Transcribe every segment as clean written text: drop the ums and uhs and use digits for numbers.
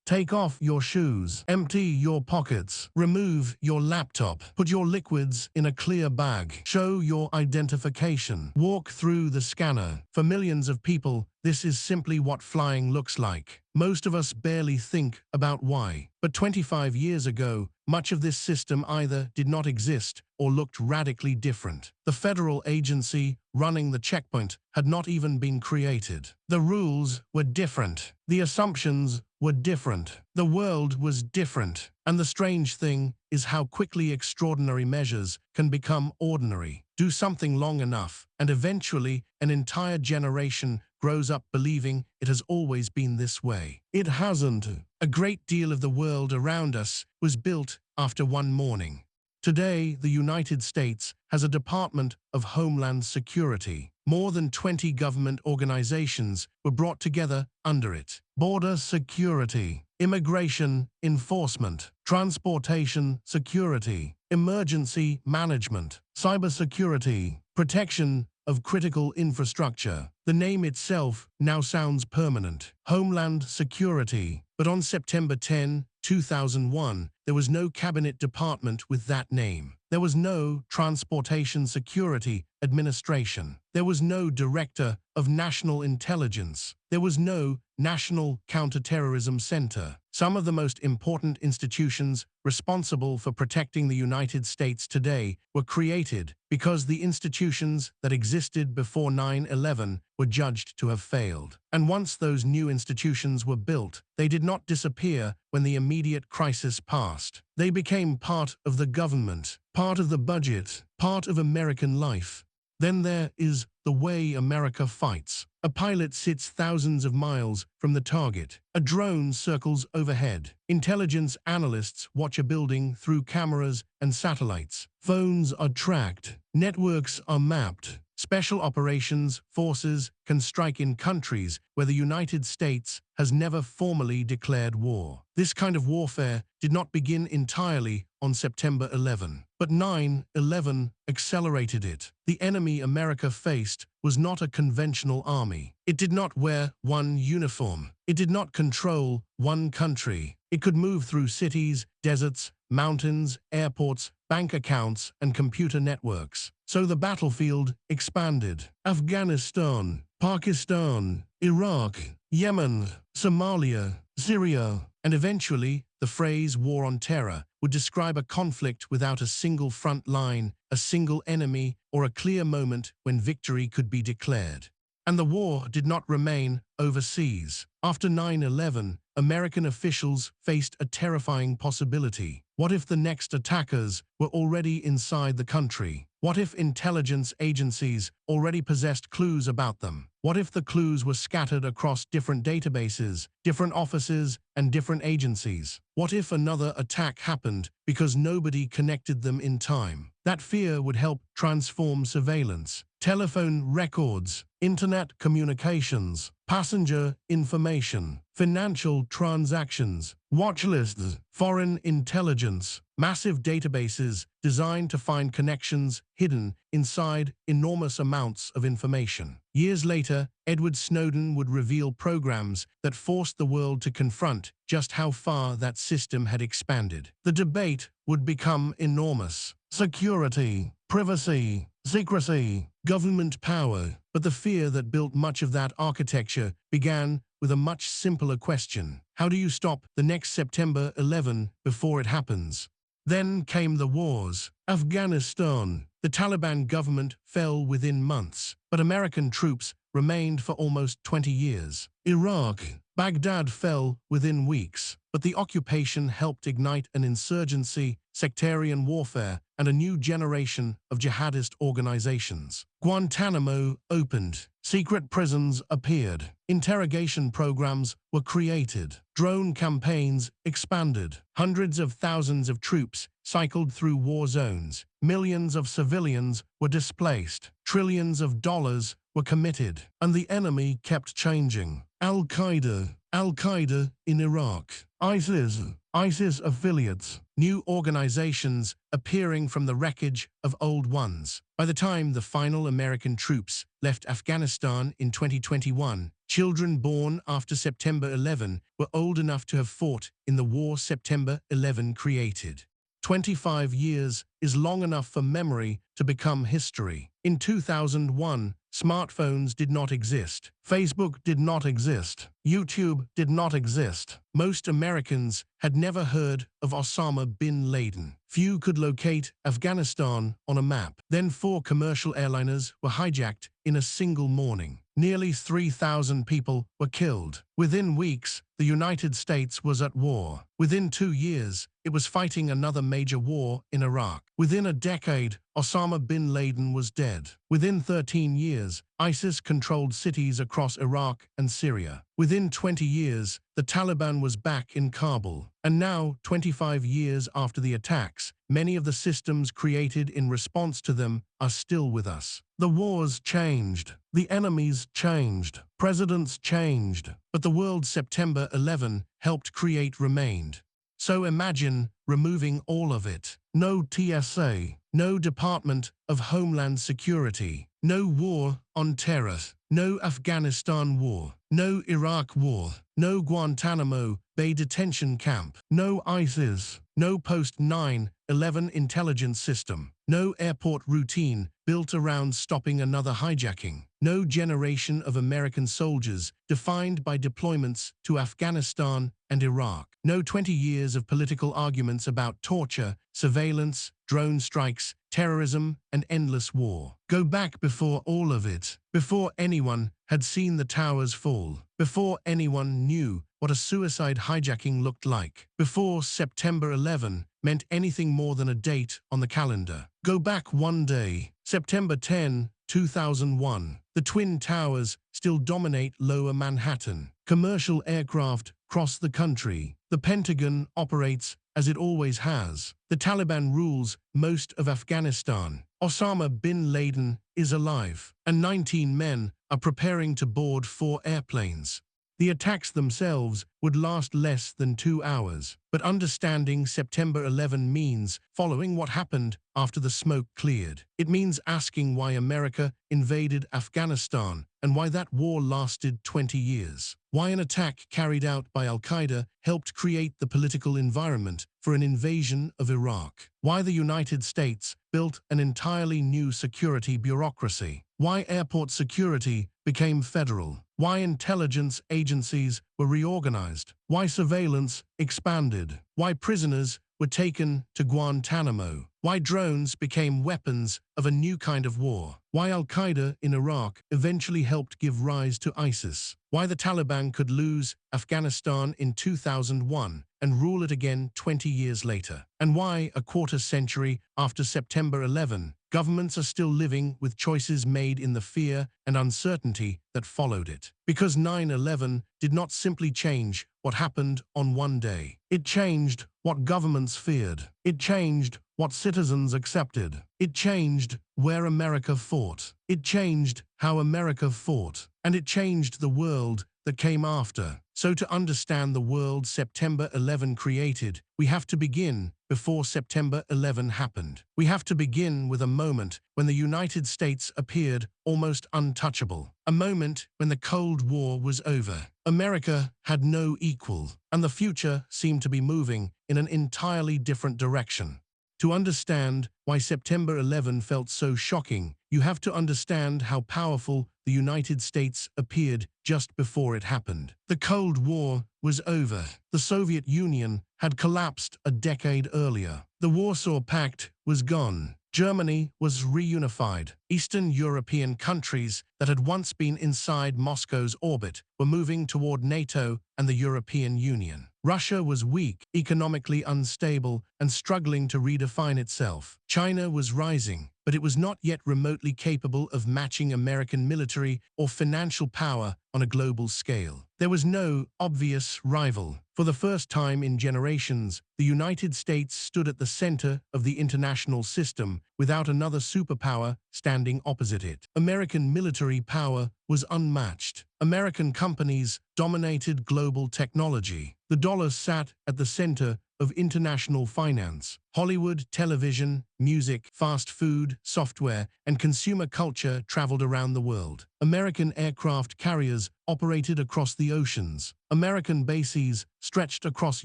Take off your shoes, empty your pockets, remove your laptop, put your liquids in a clear bag, show your identification, walk through the scanner. For millions of people, this is simply what flying looks like. Most of us barely think about why. But 25 years ago, much of this system either did not exist or looked radically different. The federal agency running the checkpoint had not even been created. The rules were different. The assumptions were different. The world was different. And the strange thing is how quickly extraordinary measures can become ordinary. Do something long enough, and eventually an entire generation grows up believing it has always been this way. It hasn't. A great deal of the world around us was built after one morning. Today, the United States has a Department of Homeland Security. More than 20 government organizations were brought together under it. Border security, immigration enforcement, transportation security, emergency management, cybersecurity, protection of critical infrastructure. The name itself now sounds permanent. Homeland Security. But on September 10, 2001, there was no cabinet department with that name. There was no Transportation Security Administration. There was no Director of National Intelligence. There was no National Counterterrorism Center. Some of the most important institutions responsible for protecting the United States today were created because the institutions that existed before 9/11 were judged to have failed. And once those new institutions were built, they did not disappear when the immediate crisis passed. They became part of the government, part of the budget, part of American life. Then there is the way America fights. A pilot sits thousands of miles from the target. A drone circles overhead. Intelligence analysts watch a building through cameras and satellites. Phones are tracked. Networks are mapped. Special operations forces can strike in countries where the United States has never formally declared war. This kind of warfare did not begin entirely on September 11, but 9/11 accelerated it. The enemy America faced was not a conventional army. It did not wear one uniform. It did not control one country. It could move through cities, deserts, mountains, airports, bank accounts, and computer networks. So the battlefield expanded. Afghanistan, Pakistan, Iraq, Yemen, Somalia, Syria, and eventually the phrase war on terror would describe a conflict without a single front line, a single enemy, or a clear moment when victory could be declared. And the war did not remain overseas. After 9/11, American officials faced a terrifying possibility. What if the next attackers were already inside the country? What if intelligence agencies already possessed clues about them? What if the clues were scattered across different databases, different offices, and different agencies? What if another attack happened because nobody connected them in time? That fear would help transform surveillance, telephone records, internet communications, passenger information, financial transactions, watch lists, foreign intelligence, massive databases designed to find connections hidden inside enormous amounts of information. Years later, Edward Snowden would reveal programs that forced the world to confront just how far that system had expanded. The debate would become enormous. Security, privacy, secrecy, government power. But the fear that built much of that architecture began with a much simpler question. How do you stop the next September 11 before it happens? Then came the wars. Afghanistan. The Taliban government fell within months, but American troops remained for almost 20 years. Iraq. Baghdad fell within weeks, but the occupation helped ignite an insurgency, sectarian warfare, and a new generation of jihadist organizations. Guantánamo opened. Secret prisons appeared. Interrogation programs were created. Drone campaigns expanded. Hundreds of thousands of troops cycled through war zones. Millions of civilians were displaced. Trillions of dollars were committed. And the enemy kept changing. Al-Qaeda in Iraq. ISIS ISIS affiliates, new organizations appearing from the wreckage of old ones. By the time the final American troops left Afghanistan in 2021, children born after September 11 were old enough to have fought in the war September 11 created. 25 years is long enough for memory to become history. In 2001, smartphones did not exist. Facebook did not exist. YouTube did not exist. Most Americans had never heard of Osama bin Laden. Few could locate Afghanistan on a map. Then 4 commercial airliners were hijacked in a single morning. Nearly 3,000 people were killed. Within weeks, the United States was at war. Within 2 years, it was fighting another major war in Iraq. Within a decade, Osama bin Laden was dead. Within 13 years, ISIS controlled cities across Iraq and Syria. Within 20 years, the Taliban was back in Kabul. And now, 25 years after the attacks, many of the systems created in response to them are still with us. The wars changed. The enemies changed. Presidents changed. But the world September 11 helped create remained. So imagine removing all of it. No TSA, no Department of Homeland Security, no war on terror, no Afghanistan war, no Iraq war, no Guantánamo Bay detention camp, no ISIS, no post-9/11 intelligence system, no airport routine built around stopping another hijacking, no generation of American soldiers defined by deployments to Afghanistan and Iraq, no 20 years of political arguments about torture, surveillance, drone strikes, terrorism, and endless war. Go back before all of it, before anyone had seen the towers fall, before anyone knew what a suicide hijacking looked like, before September 11 meant anything more than a date on the calendar. Go back one day, September 10, 2001. The Twin Towers still dominate Lower Manhattan. Commercial aircraft cross the country. The Pentagon operates as it always has. The Taliban rules most of Afghanistan. Osama bin Laden is alive, and 19 men are preparing to board 4 airplanes. The attacks themselves would last less than 2 hours, but understanding September 11 means following what happened after the smoke cleared. It means asking why America invaded Afghanistan and why that war lasted 20 years. Why an attack carried out by al-Qaeda helped create the political environment for an invasion of Iraq. Why the United States built an entirely new security bureaucracy. Why airport security became federal. Why intelligence agencies were reorganized. Why surveillance expanded. Why prisoners were taken to Guantánamo. Why drones became weapons of a new kind of war. Why al-Qaeda in Iraq eventually helped give rise to ISIS. Why the Taliban could lose Afghanistan in 2001 and rule it again 20 years later. And why, a quarter century after September 11, governments are still living with choices made in the fear and uncertainty that followed it. Because 9/11 did not simply change what happened on one day. It changed what governments feared. It changed what citizens accepted. It changed where America fought. It changed how America fought. And it changed the world that came after. So to understand the world September 11 created, we have to begin before September 11 happened. We have to begin with a moment when the United States appeared almost untouchable. A moment when the Cold War was over. America had no equal, and the future seemed to be moving in an entirely different direction. To understand why September 11 felt so shocking, you have to understand how powerful the United States appeared just before it happened. The Cold War was over. The Soviet Union had collapsed a decade earlier. The Warsaw Pact was gone. Germany was reunified. Eastern European countries that had once been inside Moscow's orbit were moving toward NATO and the European Union. Russia was weak, economically unstable, and struggling to redefine itself. China was rising, but it was not yet remotely capable of matching American military or financial power on a global scale. There was no obvious rival. For the first time in generations, the United States stood at the center of the international system without another superpower standing opposite it. American military power was unmatched. American companies dominated global technology. The dollar sat at the center of international finance. Hollywood, television, music, fast food, software, and consumer culture traveled around the world. American aircraft carriers operated across the oceans. American bases stretched across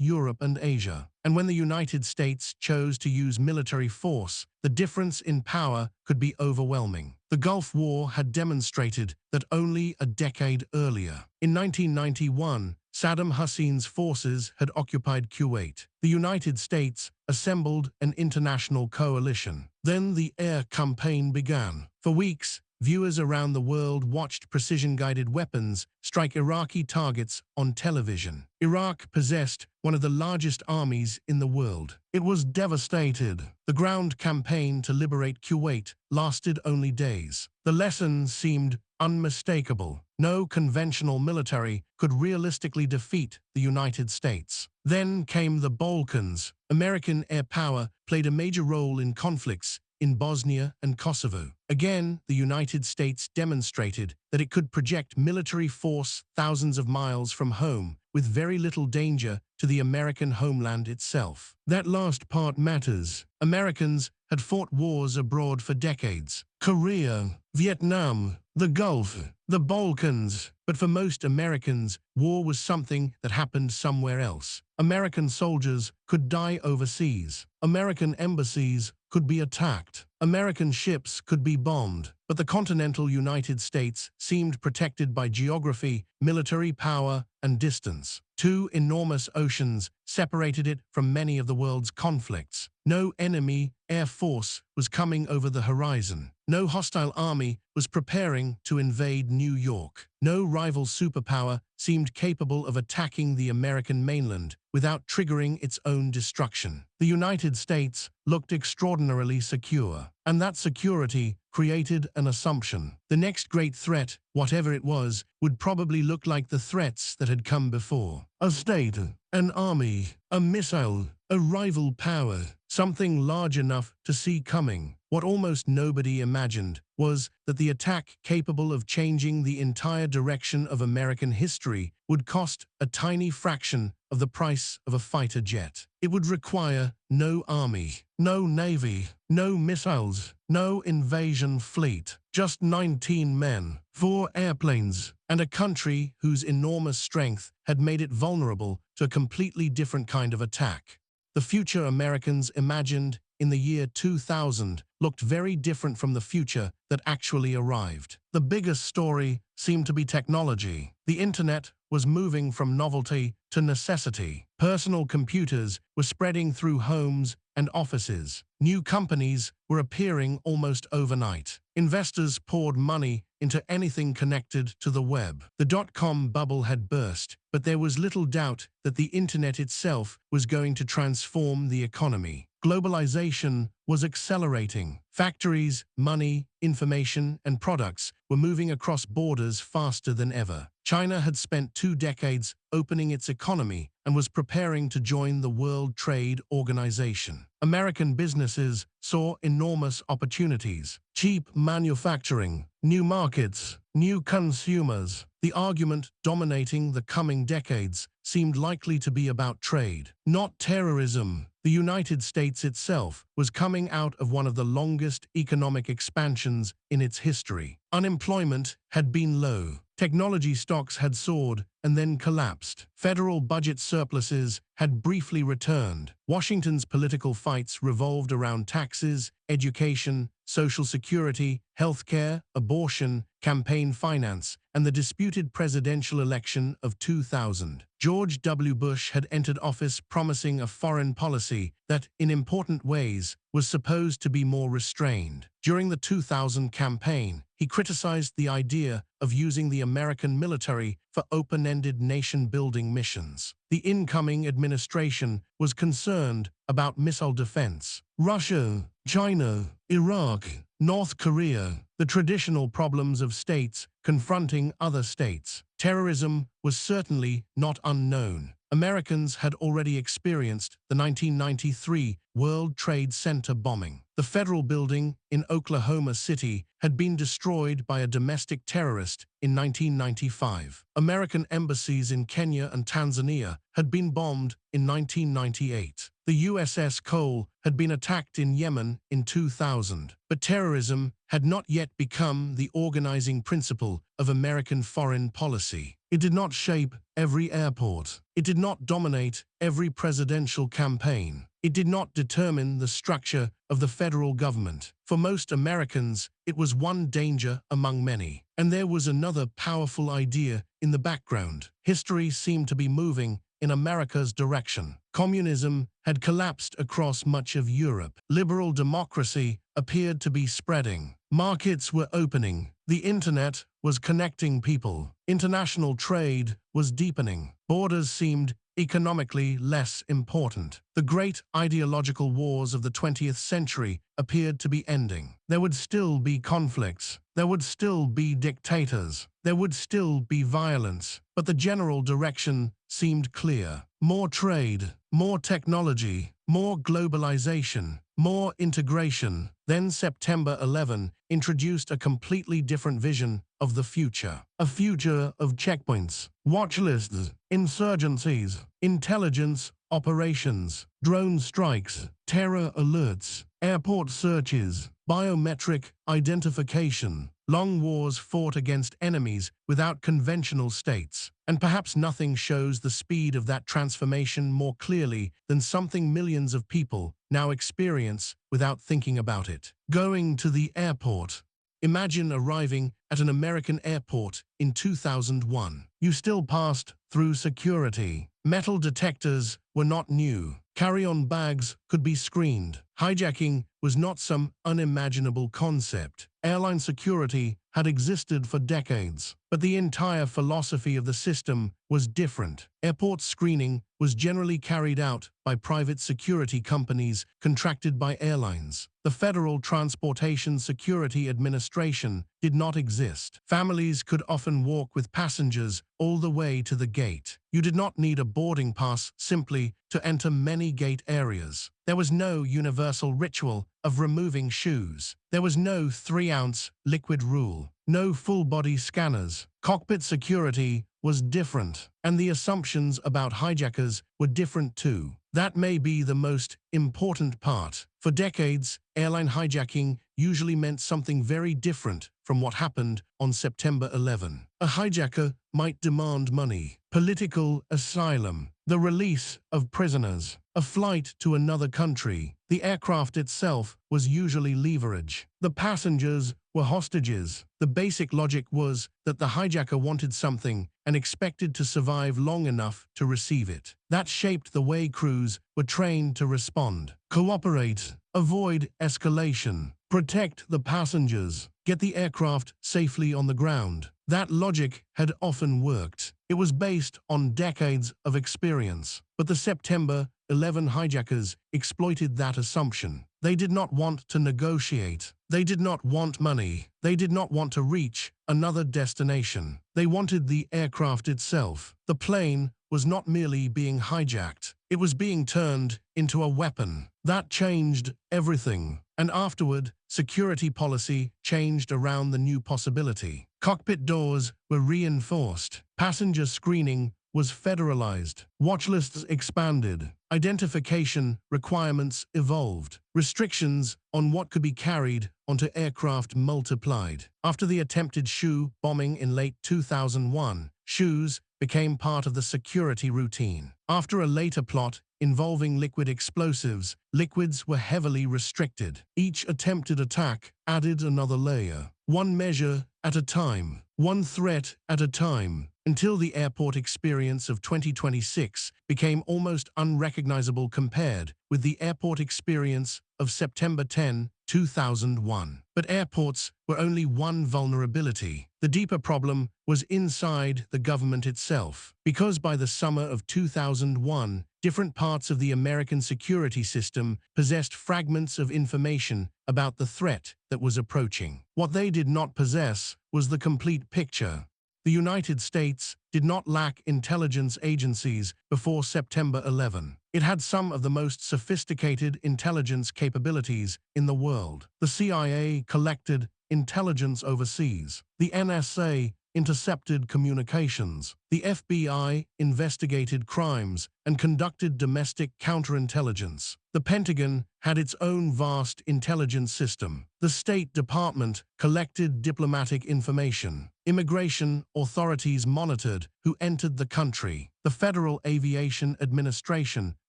Europe and Asia. And when the United States chose to use military force, the difference in power could be overwhelming. The Gulf War had demonstrated that only a decade earlier. In 1991, Saddam Hussein's forces had occupied Kuwait. The United States assembled an international coalition. Then the air campaign began. For weeks, viewers around the world watched precision-guided weapons strike Iraqi targets on television. Iraq possessed one of the largest armies in the world. It was devastated. The ground campaign to liberate Kuwait lasted only days. The lesson seemed unmistakable. No conventional military could realistically defeat the United States. Then came the Balkans. American air power played a major role in conflicts in Bosnia and Kosovo. Again, the United States demonstrated that it could project military force thousands of miles from home with very little danger to the American homeland itself. That last part matters. Americans had fought wars abroad for decades. Korea, Vietnam, the Gulf, the Balkans. But for most Americans, war was something that happened somewhere else. American soldiers could die overseas. American embassies could be attacked. American ships could be bombed. But the continental United States seemed protected by geography, military power, and distance. Two enormous oceans separated it from many of the world's conflicts. No enemy air force was coming over the horizon. No hostile army was preparing to invade New York. No rival superpower seemed capable of attacking the American mainland without triggering its own destruction. The United States looked extraordinarily secure, and that security created an assumption. The next great threat, whatever it was, would probably look like the threats that had come before. A state, an army, a missile, a rival power, something large enough to see coming. What almost nobody imagined was that the attack capable of changing the entire direction of American history would cost a tiny fraction of the price of a fighter jet. It would require no army, no navy, no missiles, no invasion fleet, just 19 men, 4 airplanes, and a country whose enormous strength had made it vulnerable to a completely different kind of attack. The future Americans imagined in the year 2000 looked very different from the future that actually arrived. The biggest story seemed to be technology. The internet was moving from novelty to necessity. Personal computers were spreading through homes and offices. New companies were appearing almost overnight. Investors poured money into anything connected to the web. The dot-com bubble had burst, but there was little doubt that the internet itself was going to transform the economy. Globalization was accelerating. Factories, money, information, and products were moving across borders faster than ever. China had spent 2 decades opening its economy and was preparing to join the World Trade Organization. American businesses saw enormous opportunities. Cheap manufacturing, new markets, new consumers. The argument dominating the coming decades seemed likely to be about trade, not terrorism. The United States itself was coming out of one of the longest economic expansions in its history. Unemployment had been low. Technology stocks had soared and then collapsed. Federal budget surpluses had briefly returned. Washington's political fights revolved around taxes, education, Social Security, healthcare, abortion, campaign finance, and the disputed presidential election of 2000. George W. Bush had entered office promising a foreign policy that, in important ways, was supposed to be more restrained. During the 2000 campaign, he criticized the idea of using the American military for open-ended nation-building missions. The incoming administration was concerned about missile defense. Russia, China, Iraq, North Korea, the traditional problems of states confronting other states. Terrorism was certainly not unknown. Americans had already experienced the 1993 World Trade Center bombing. The federal building in Oklahoma City had been destroyed by a domestic terrorist in 1995. American embassies in Kenya and Tanzania had been bombed in 1998. The USS Cole had been attacked in Yemen in 2000. But terrorism had not yet become the organizing principle of American foreign policy. It did not shape every airport. It did not dominate every presidential campaign. It did not determine the structure of the federal government. For most Americans, it was one danger among many. And there was another powerful idea in the background. History seemed to be moving in America's direction. Communism had collapsed across much of Europe. Liberal democracy appeared to be spreading. Markets were opening. The internet was connecting people. International trade was deepening. Borders seemed economically less important. The great ideological wars of the 20th century appeared to be ending. There would still be conflicts. There would still be dictators. There would still be violence. But the general direction seemed clear. More trade, more technology, more globalization, more integration. Then September 11 introduced a completely different vision of the future. A future of checkpoints, watch lists, insurgencies, intelligence operations, drone strikes, terror alerts, airport searches, biometric identification, long wars fought against enemies without conventional states. And perhaps nothing shows the speed of that transformation more clearly than something millions of people now experience without thinking about it. Going to the airport. Imagine arriving at an American airport in 2001. You still passed through security. Metal detectors were not new. Carry-on bags could be screened. Hijacking was not some unimaginable concept. Airline security had existed for decades, but the entire philosophy of the system was different. Airport screening was generally carried out by private security companies contracted by airlines. The Federal Transportation Security Administration did not exist. Families could often walk with passengers all the way to the gate. You did not need a boarding pass simply to enter many gate areas. There was no universal ritual of removing shoes. There was no 3-ounce liquid rule. No full-body scanners. Cockpit security was different, and the assumptions about hijackers were different too. That may be the most important part. For decades, airline hijacking usually meant something very different from what happened on September 11. A hijacker might demand money, political asylum, the release of prisoners, a flight to another country. The aircraft itself was usually leverage. The passengers were hostages. The basic logic was that the hijacker wanted something and expected to survive long enough to receive it. That shaped the way crews were trained to respond. Cooperate, avoid escalation, protect the passengers, get the aircraft safely on the ground. That logic had often worked. It was based on decades of experience. But the September 11 hijackers exploited that assumption. They did not want to negotiate. They did not want money. They did not want to reach another destination. They wanted the aircraft itself. The plane was not merely being hijacked. It was being turned into a weapon. That changed everything. And afterward, security policy changed around the new possibility. Cockpit doors were reinforced. Passenger screening was federalized. Watch lists expanded. Identification requirements evolved. Restrictions on what could be carried onto aircraft multiplied. After the attempted shoe bombing in late 2001, shoes became part of the security routine. After a later plot involving liquid explosives, liquids were heavily restricted. Each attempted attack added another layer. One measure at a time, one threat at a time, until the airport experience of 2026 became almost unrecognizable compared with the airport experience of September 10, 2001. But airports were only one vulnerability. The deeper problem was inside the government itself. Because by the summer of 2001, different parts of the American security system possessed fragments of information about the threat that was approaching. What they did not possess was the complete picture. The United States did not lack intelligence agencies before September 11. It had some of the most sophisticated intelligence capabilities in the world. The CIA collected intelligence overseas. The NSA intercepted communications. The FBI investigated crimes and conducted domestic counterintelligence. The Pentagon had its own vast intelligence system. The State Department collected diplomatic information. Immigration authorities monitored who entered the country. The Federal Aviation Administration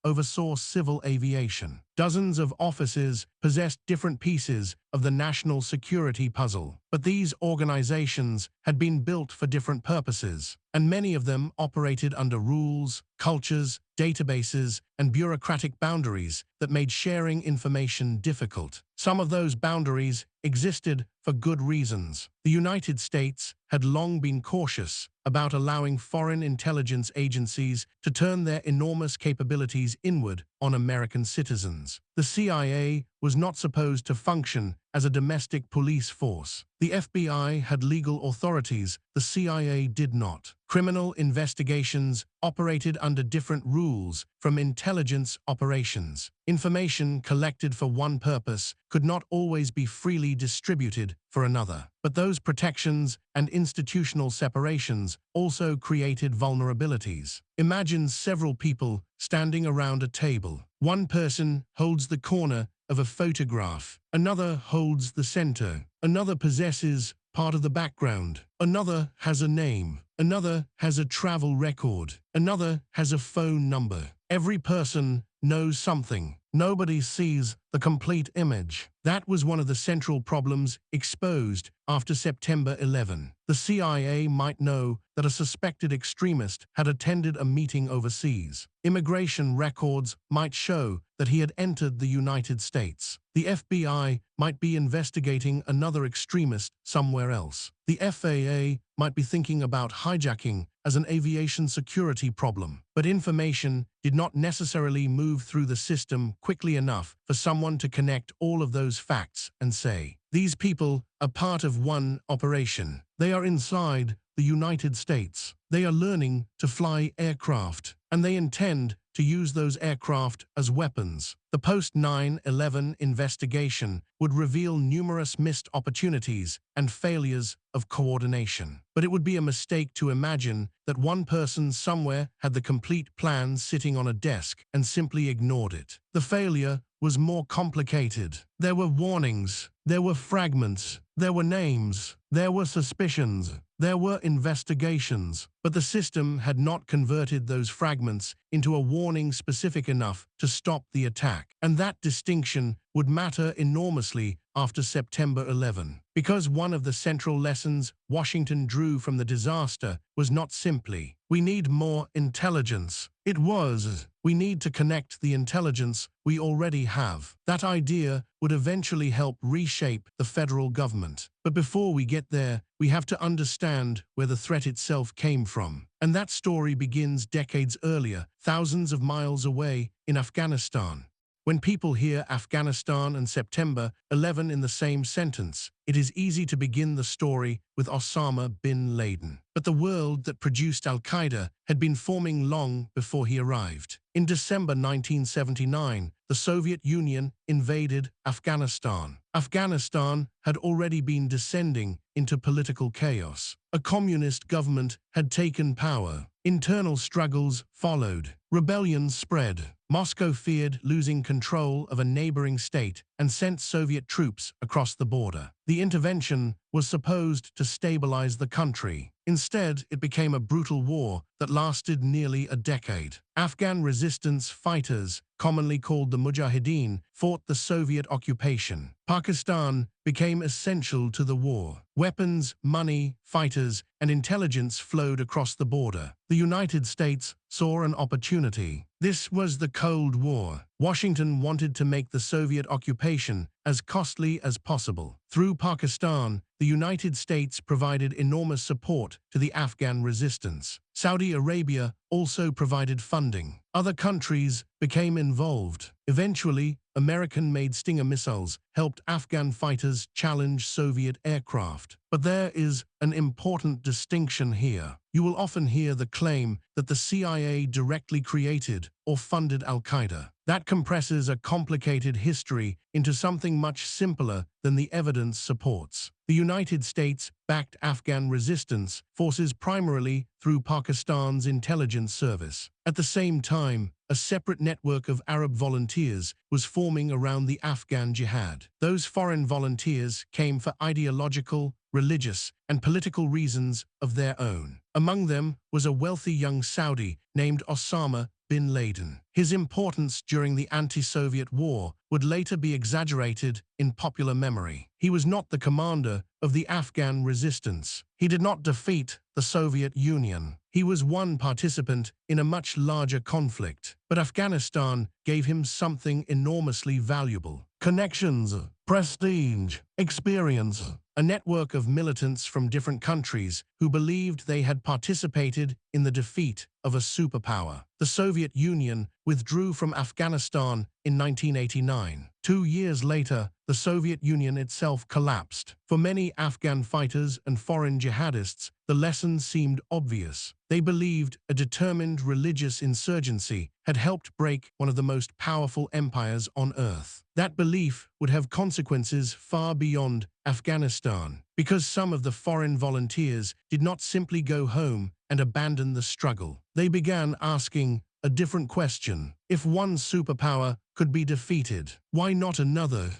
oversaw civil aviation. Dozens of offices possessed different pieces of the national security puzzle. But these organizations had been built for different purposes, and many of them operated under rules, cultures, databases, and bureaucratic boundaries that made sharing information difficult. Some of those boundaries existed for good reasons. The United States had long been cautious about allowing foreign intelligence agencies to turn their enormous capabilities inward on American citizens. The CIA was not supposed to function as a domestic police force. The FBI had legal authorities, the CIA did not. Criminal investigations operated under different rules from intelligence operations. Information collected for one purpose could not always be freely distributed for another. But those protections and institutional separations also created vulnerabilities. Imagine several people standing around a table. One person holds the corner of a photograph. Another holds the center. Another possesses part of the background. Another has a name. Another has a travel record. Another has a phone number. Every person knows something. Nobody sees the complete image. That was one of the central problems exposed after September 11. The CIA might know that a suspected extremist had attended a meeting overseas. Immigration records might show that he had entered the United States. The FBI might be investigating another extremist somewhere else. The FAA might be thinking about hijacking as an aviation security problem. But information did not necessarily move through the system quickly enough for someone to connect all of those facts and say, these people are part of one operation. They are inside the United States. They are learning to fly aircraft, and they intend to use those aircraft as weapons. The post-9/11 investigation would reveal numerous missed opportunities and failures of coordination. But it would be a mistake to imagine that one person somewhere had the complete plan sitting on a desk and simply ignored it. The failure was more complicated. There were warnings, there were fragments, there were names, there were suspicions, there were investigations, but the system had not converted those fragments into a warning specific enough to stop the attack. And that distinction would matter enormously after September 11. Because one of the central lessons Washington drew from the disaster was not simply, we need more intelligence. It was, we need to connect the intelligence we already have. That idea would eventually help reshape the federal government. But before we get there, we have to understand where the threat itself came from. And that story begins decades earlier, thousands of miles away in Afghanistan. When people hear Afghanistan and September 11 in the same sentence, it is easy to begin the story with Osama bin Laden. But the world that produced al-Qaeda had been forming long before he arrived. In December 1979, the Soviet Union invaded Afghanistan. Afghanistan had already been descending into political chaos. A communist government had taken power. Internal struggles followed. Rebellion spread. Moscow feared losing control of a neighboring state and sent Soviet troops across the border. The intervention was supposed to stabilize the country. Instead, it became a brutal war that lasted nearly a decade. Afghan resistance fighters, commonly called the Mujahideen, fought the Soviet occupation. Pakistan became essential to the war. Weapons, money, fighters, and intelligence flowed across the border. The United States saw an opportunity. This was the Cold War. Washington wanted to make the Soviet occupation as costly as possible. Through Pakistan, the United States provided enormous support to the Afghan resistance. Saudi Arabia also provided funding. Other countries became involved. Eventually, American-made Stinger missiles helped Afghan fighters challenge Soviet aircraft. But there is an important distinction here. You will often hear the claim that the CIA directly created or funded al-Qaeda. That compresses a complicated history into something much simpler than the evidence supports. The United States backed Afghan resistance forces primarily through Pakistan's intelligence service. At the same time, a separate network of Arab volunteers was forming around the Afghan jihad. Those foreign volunteers came for ideological, religious, and political reasons of their own. Among them was a wealthy young Saudi named Osama bin Laden. His importance during the anti-Soviet war would later be exaggerated in popular memory. He was not the commander of the Afghan resistance. He did not defeat the Soviet Union. He was one participant in a much larger conflict. But Afghanistan gave him something enormously valuable: connections, prestige, experience, a network of militants from different countries who believed they had participated in the defeat of a superpower. The Soviet Union withdrew from Afghanistan in 1989. 2 years later, the Soviet Union itself collapsed. For many Afghan fighters and foreign jihadists, the lesson seemed obvious. They believed a determined religious insurgency had helped break one of the most powerful empires on earth. That belief would have consequences far beyond Afghanistan, because some of the foreign volunteers did not simply go home and abandon the struggle. They began asking a different question. If one superpower could be defeated, why not another?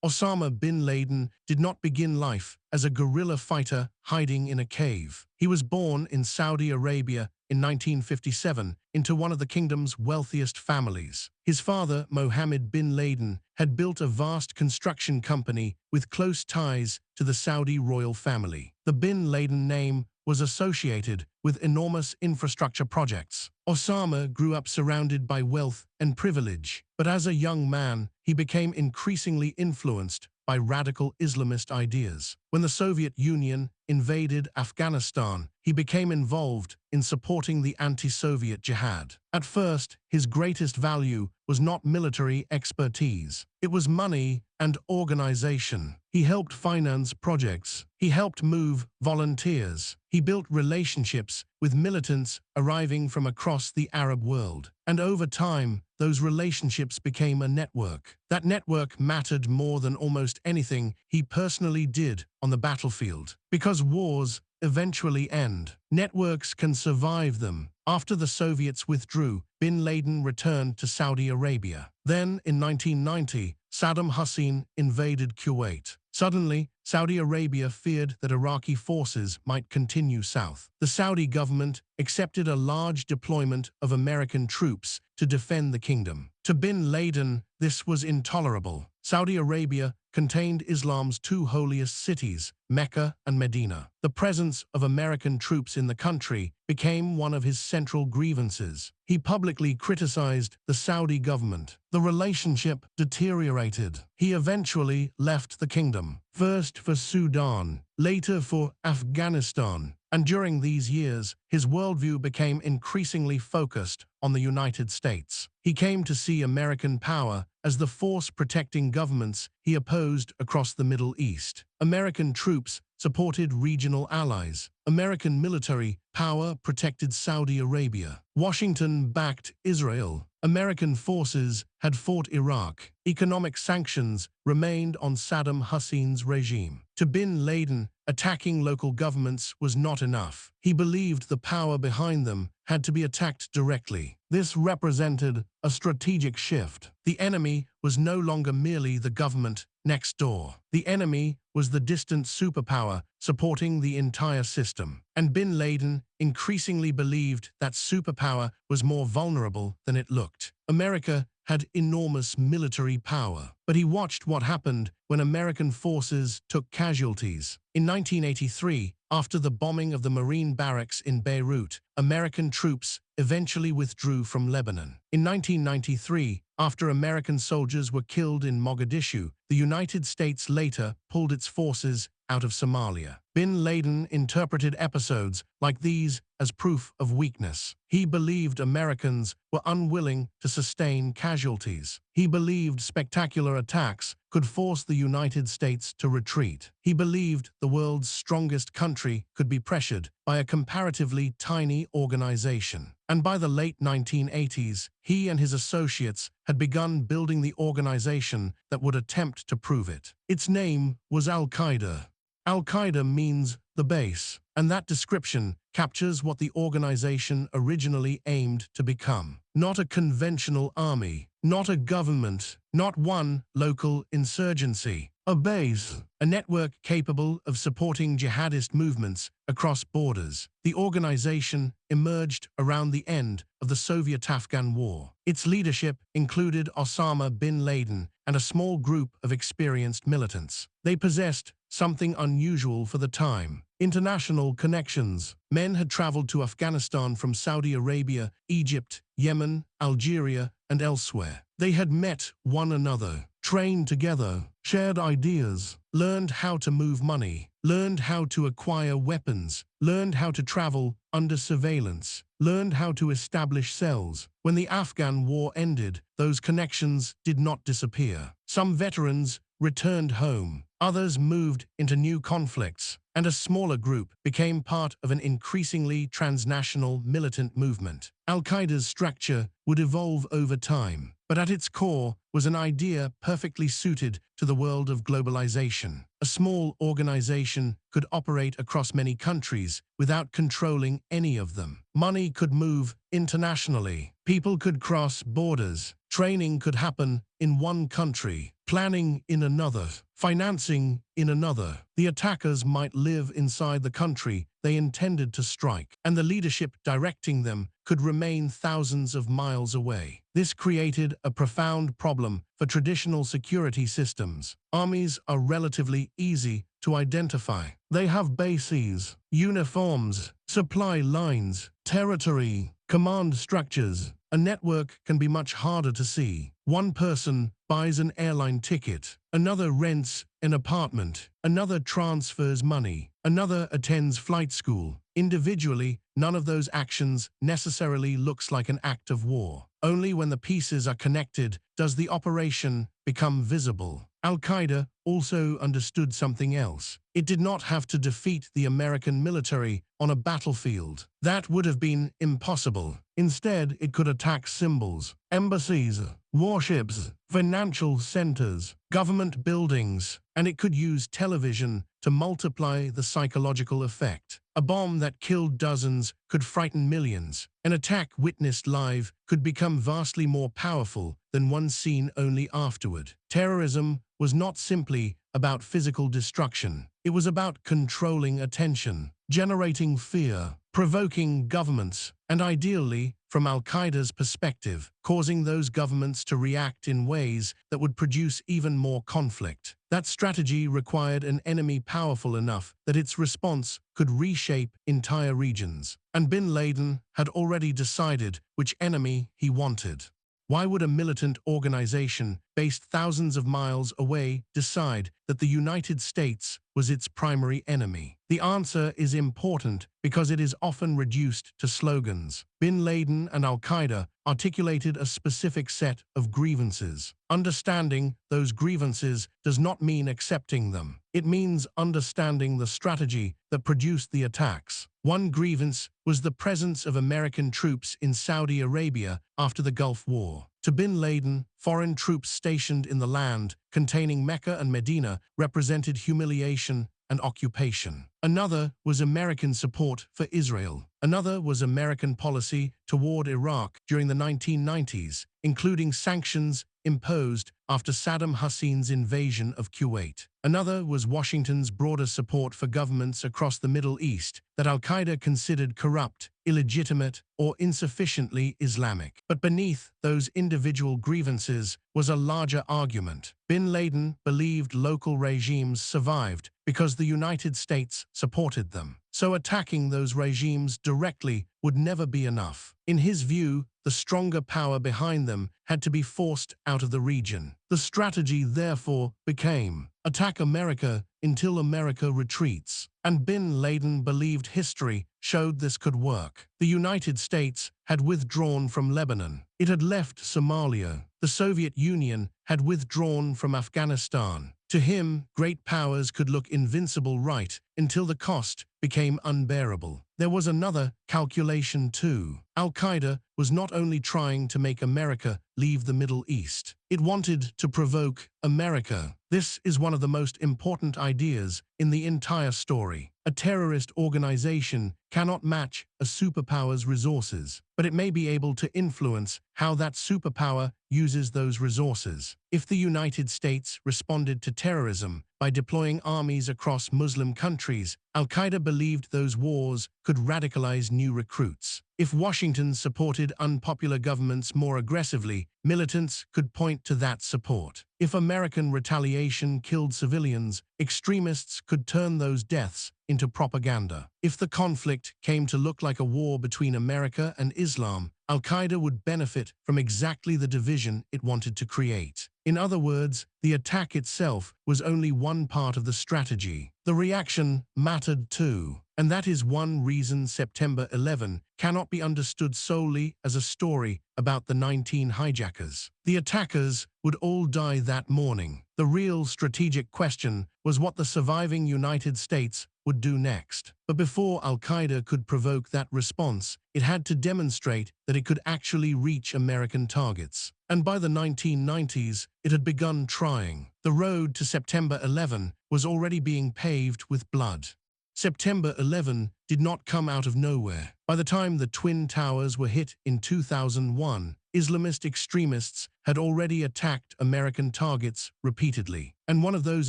Osama bin Laden did not begin life as a guerrilla fighter hiding in a cave. He was born in Saudi Arabia in 1957 into one of the kingdom's wealthiest families. His father, Mohammed bin Laden, had built a vast construction company with close ties to the Saudi royal family. The bin Laden name was associated with enormous infrastructure projects. Osama grew up surrounded by wealth and privilege, but as a young man, he became increasingly influenced by radical Islamist ideas. When the Soviet Union invaded Afghanistan, he became involved in supporting the anti-Soviet jihad. At first, his greatest value was not military expertise. It was money and organization. He helped finance projects. He helped move volunteers. He built relationships with militants arriving from across the Arab world. And over time, those relationships became a network. That network mattered more than almost anything he personally did on the battlefield. Because wars eventually end, networks can survive them. After the Soviets withdrew, bin Laden returned to Saudi Arabia. Then, in 1990, Saddam Hussein invaded Kuwait. Suddenly, Saudi Arabia feared that Iraqi forces might continue south. The Saudi government accepted a large deployment of American troops to defend the kingdom. To bin Laden, this was intolerable. Saudi Arabia contained Islam's two holiest cities, Mecca and Medina. The presence of American troops in the country became one of his central grievances. He publicly criticized the Saudi government. The relationship deteriorated. He eventually left the kingdom, first for Sudan, later for Afghanistan. And during these years, his worldview became increasingly focused on the United States. He came to see American power as the force protecting governments he opposed across the Middle East. American troops supported regional allies. American military power protected Saudi Arabia. Washington backed Israel. American forces had fought Iraq. Economic sanctions remained on Saddam Hussein's regime. To bin Laden, attacking local governments was not enough. He believed the power behind them had to be attacked directly. This represented a strategic shift. The enemy was no longer merely the government next door. The enemy was the distant superpower supporting the entire system. And bin Laden increasingly believed that superpower was more vulnerable than it looked. America had enormous military power, but he watched what happened when American forces took casualties. In 1983, after the bombing of the Marine barracks in Beirut, American troops eventually withdrew from Lebanon. In 1993, after American soldiers were killed in Mogadishu, the United States later pulled its forces out of Somalia. Bin Laden interpreted episodes like these as proof of weakness. He believed Americans were unwilling to sustain casualties. He believed spectacular attacks could force the United States to retreat. He believed the world's strongest country could be pressured by a comparatively tiny organization. And by the late 1980s, he and his associates had begun building the organization that would attempt to prove it. Its name was al-Qaeda. Al-Qaeda means the base, and that description captures what the organization originally aimed to become. Not a conventional army, not a government, not one local insurgency. A base, a network capable of supporting jihadist movements across borders. The organization emerged around the end of the Soviet-Afghan War. Its leadership included Osama bin Laden and a small group of experienced militants. They possessed something unusual for the time: international connections. Men had traveled to Afghanistan from Saudi Arabia, Egypt, Yemen, Algeria, and elsewhere. They had met one another, trained together, shared ideas, learned how to move money, learned how to acquire weapons, learned how to travel under surveillance, learned how to establish cells. When the Afghan war ended, those connections did not disappear. Some veterans returned home, others moved into new conflicts, and a smaller group became part of an increasingly transnational militant movement. Al-Qaeda's structure would evolve over time, but at its core was an idea perfectly suited to the world of globalization. A small organization could operate across many countries without controlling any of them. Money could move internationally. People could cross borders. Training could happen in one country, planning in another, financing in another. The attackers might live inside the country they intended to strike, and the leadership directing them could remain thousands of miles away. This created a profound problem for traditional security systems. Armies are relatively easy to identify. They have bases, uniforms, supply lines, territory, command structures. A network can be much harder to see. One person buys an airline ticket, another rents an apartment, another transfers money, another attends flight school. Individually, none of those actions necessarily looks like an act of war. Only when the pieces are connected does the operation become visible. Al-Qaeda also understood something else. It did not have to defeat the American military on a battlefield. That would have been impossible. Instead, it could attack symbols, embassies, warships, financial centers, government buildings, and it could use television to multiply the psychological effect. A bomb that killed dozens could frighten millions. An attack witnessed live could become vastly more powerful than one seen only afterward. Terrorism was not simply about physical destruction. It was about controlling attention, generating fear, provoking governments, and ideally, from al-Qaeda's perspective, causing those governments to react in ways that would produce even more conflict. That strategy required an enemy powerful enough that its response could reshape entire regions. And bin Laden had already decided which enemy he wanted. Why would a militant organization based thousands of miles away decide that the United States was its primary enemy? The answer is important because it is often reduced to slogans. Bin Laden and al-Qaeda articulated a specific set of grievances. Understanding those grievances does not mean accepting them. It means understanding the strategy that produced the attacks. One grievance was the presence of American troops in Saudi Arabia after the Gulf War. To bin Laden, foreign troops stationed in the land containing Mecca and Medina represented humiliation and occupation. Another was American support for Israel. Another was American policy toward Iraq during the 1990s, including sanctions imposed after Saddam Hussein's invasion of Kuwait. Another was Washington's broader support for governments across the Middle East that al-Qaeda considered corrupt, illegitimate, or insufficiently Islamic. But beneath those individual grievances was a larger argument. Bin Laden believed local regimes survived because the United States supported them. So attacking those regimes directly would never be enough. In his view, the stronger power behind them had to be forced out of the region. The strategy, therefore, became attack America until America retreats. And bin Laden believed history showed this could work. The United States had withdrawn from Lebanon. It had left Somalia. The Soviet Union had withdrawn from Afghanistan. To him, great powers could look invincible right until the cost became unbearable. There was another calculation too. Al-Qaeda was not only trying to make America leave the Middle East, it wanted to provoke America. This is one of the most important ideas in the entire story. A terrorist organization cannot match a superpower's resources, but it may be able to influence how that superpower uses those resources. If the United States responded to terrorism by deploying armies across Muslim countries, Al-Qaeda believed those wars could radicalize new recruits. If Washington supported unpopular governments more aggressively, militants could point to that support. If American retaliation killed civilians, extremists could turn those deaths into propaganda. If the conflict came to look like a war between America and Islam, Al-Qaeda would benefit from exactly the division it wanted to create. In other words, the attack itself was only one part of the strategy. The reaction mattered too. And that is one reason September 11 cannot be understood solely as a story about the 19 hijackers. The attackers would all die that morning. The real strategic question was what the surviving United States would do next. But before Al-Qaeda could provoke that response, it had to demonstrate that it could actually reach American targets. And by the 1990s, it had begun trying. The road to September 11 was already being paved with blood. September 11 did not come out of nowhere. By the time the Twin Towers were hit in 2001, Islamist extremists had already attacked American targets repeatedly. And one of those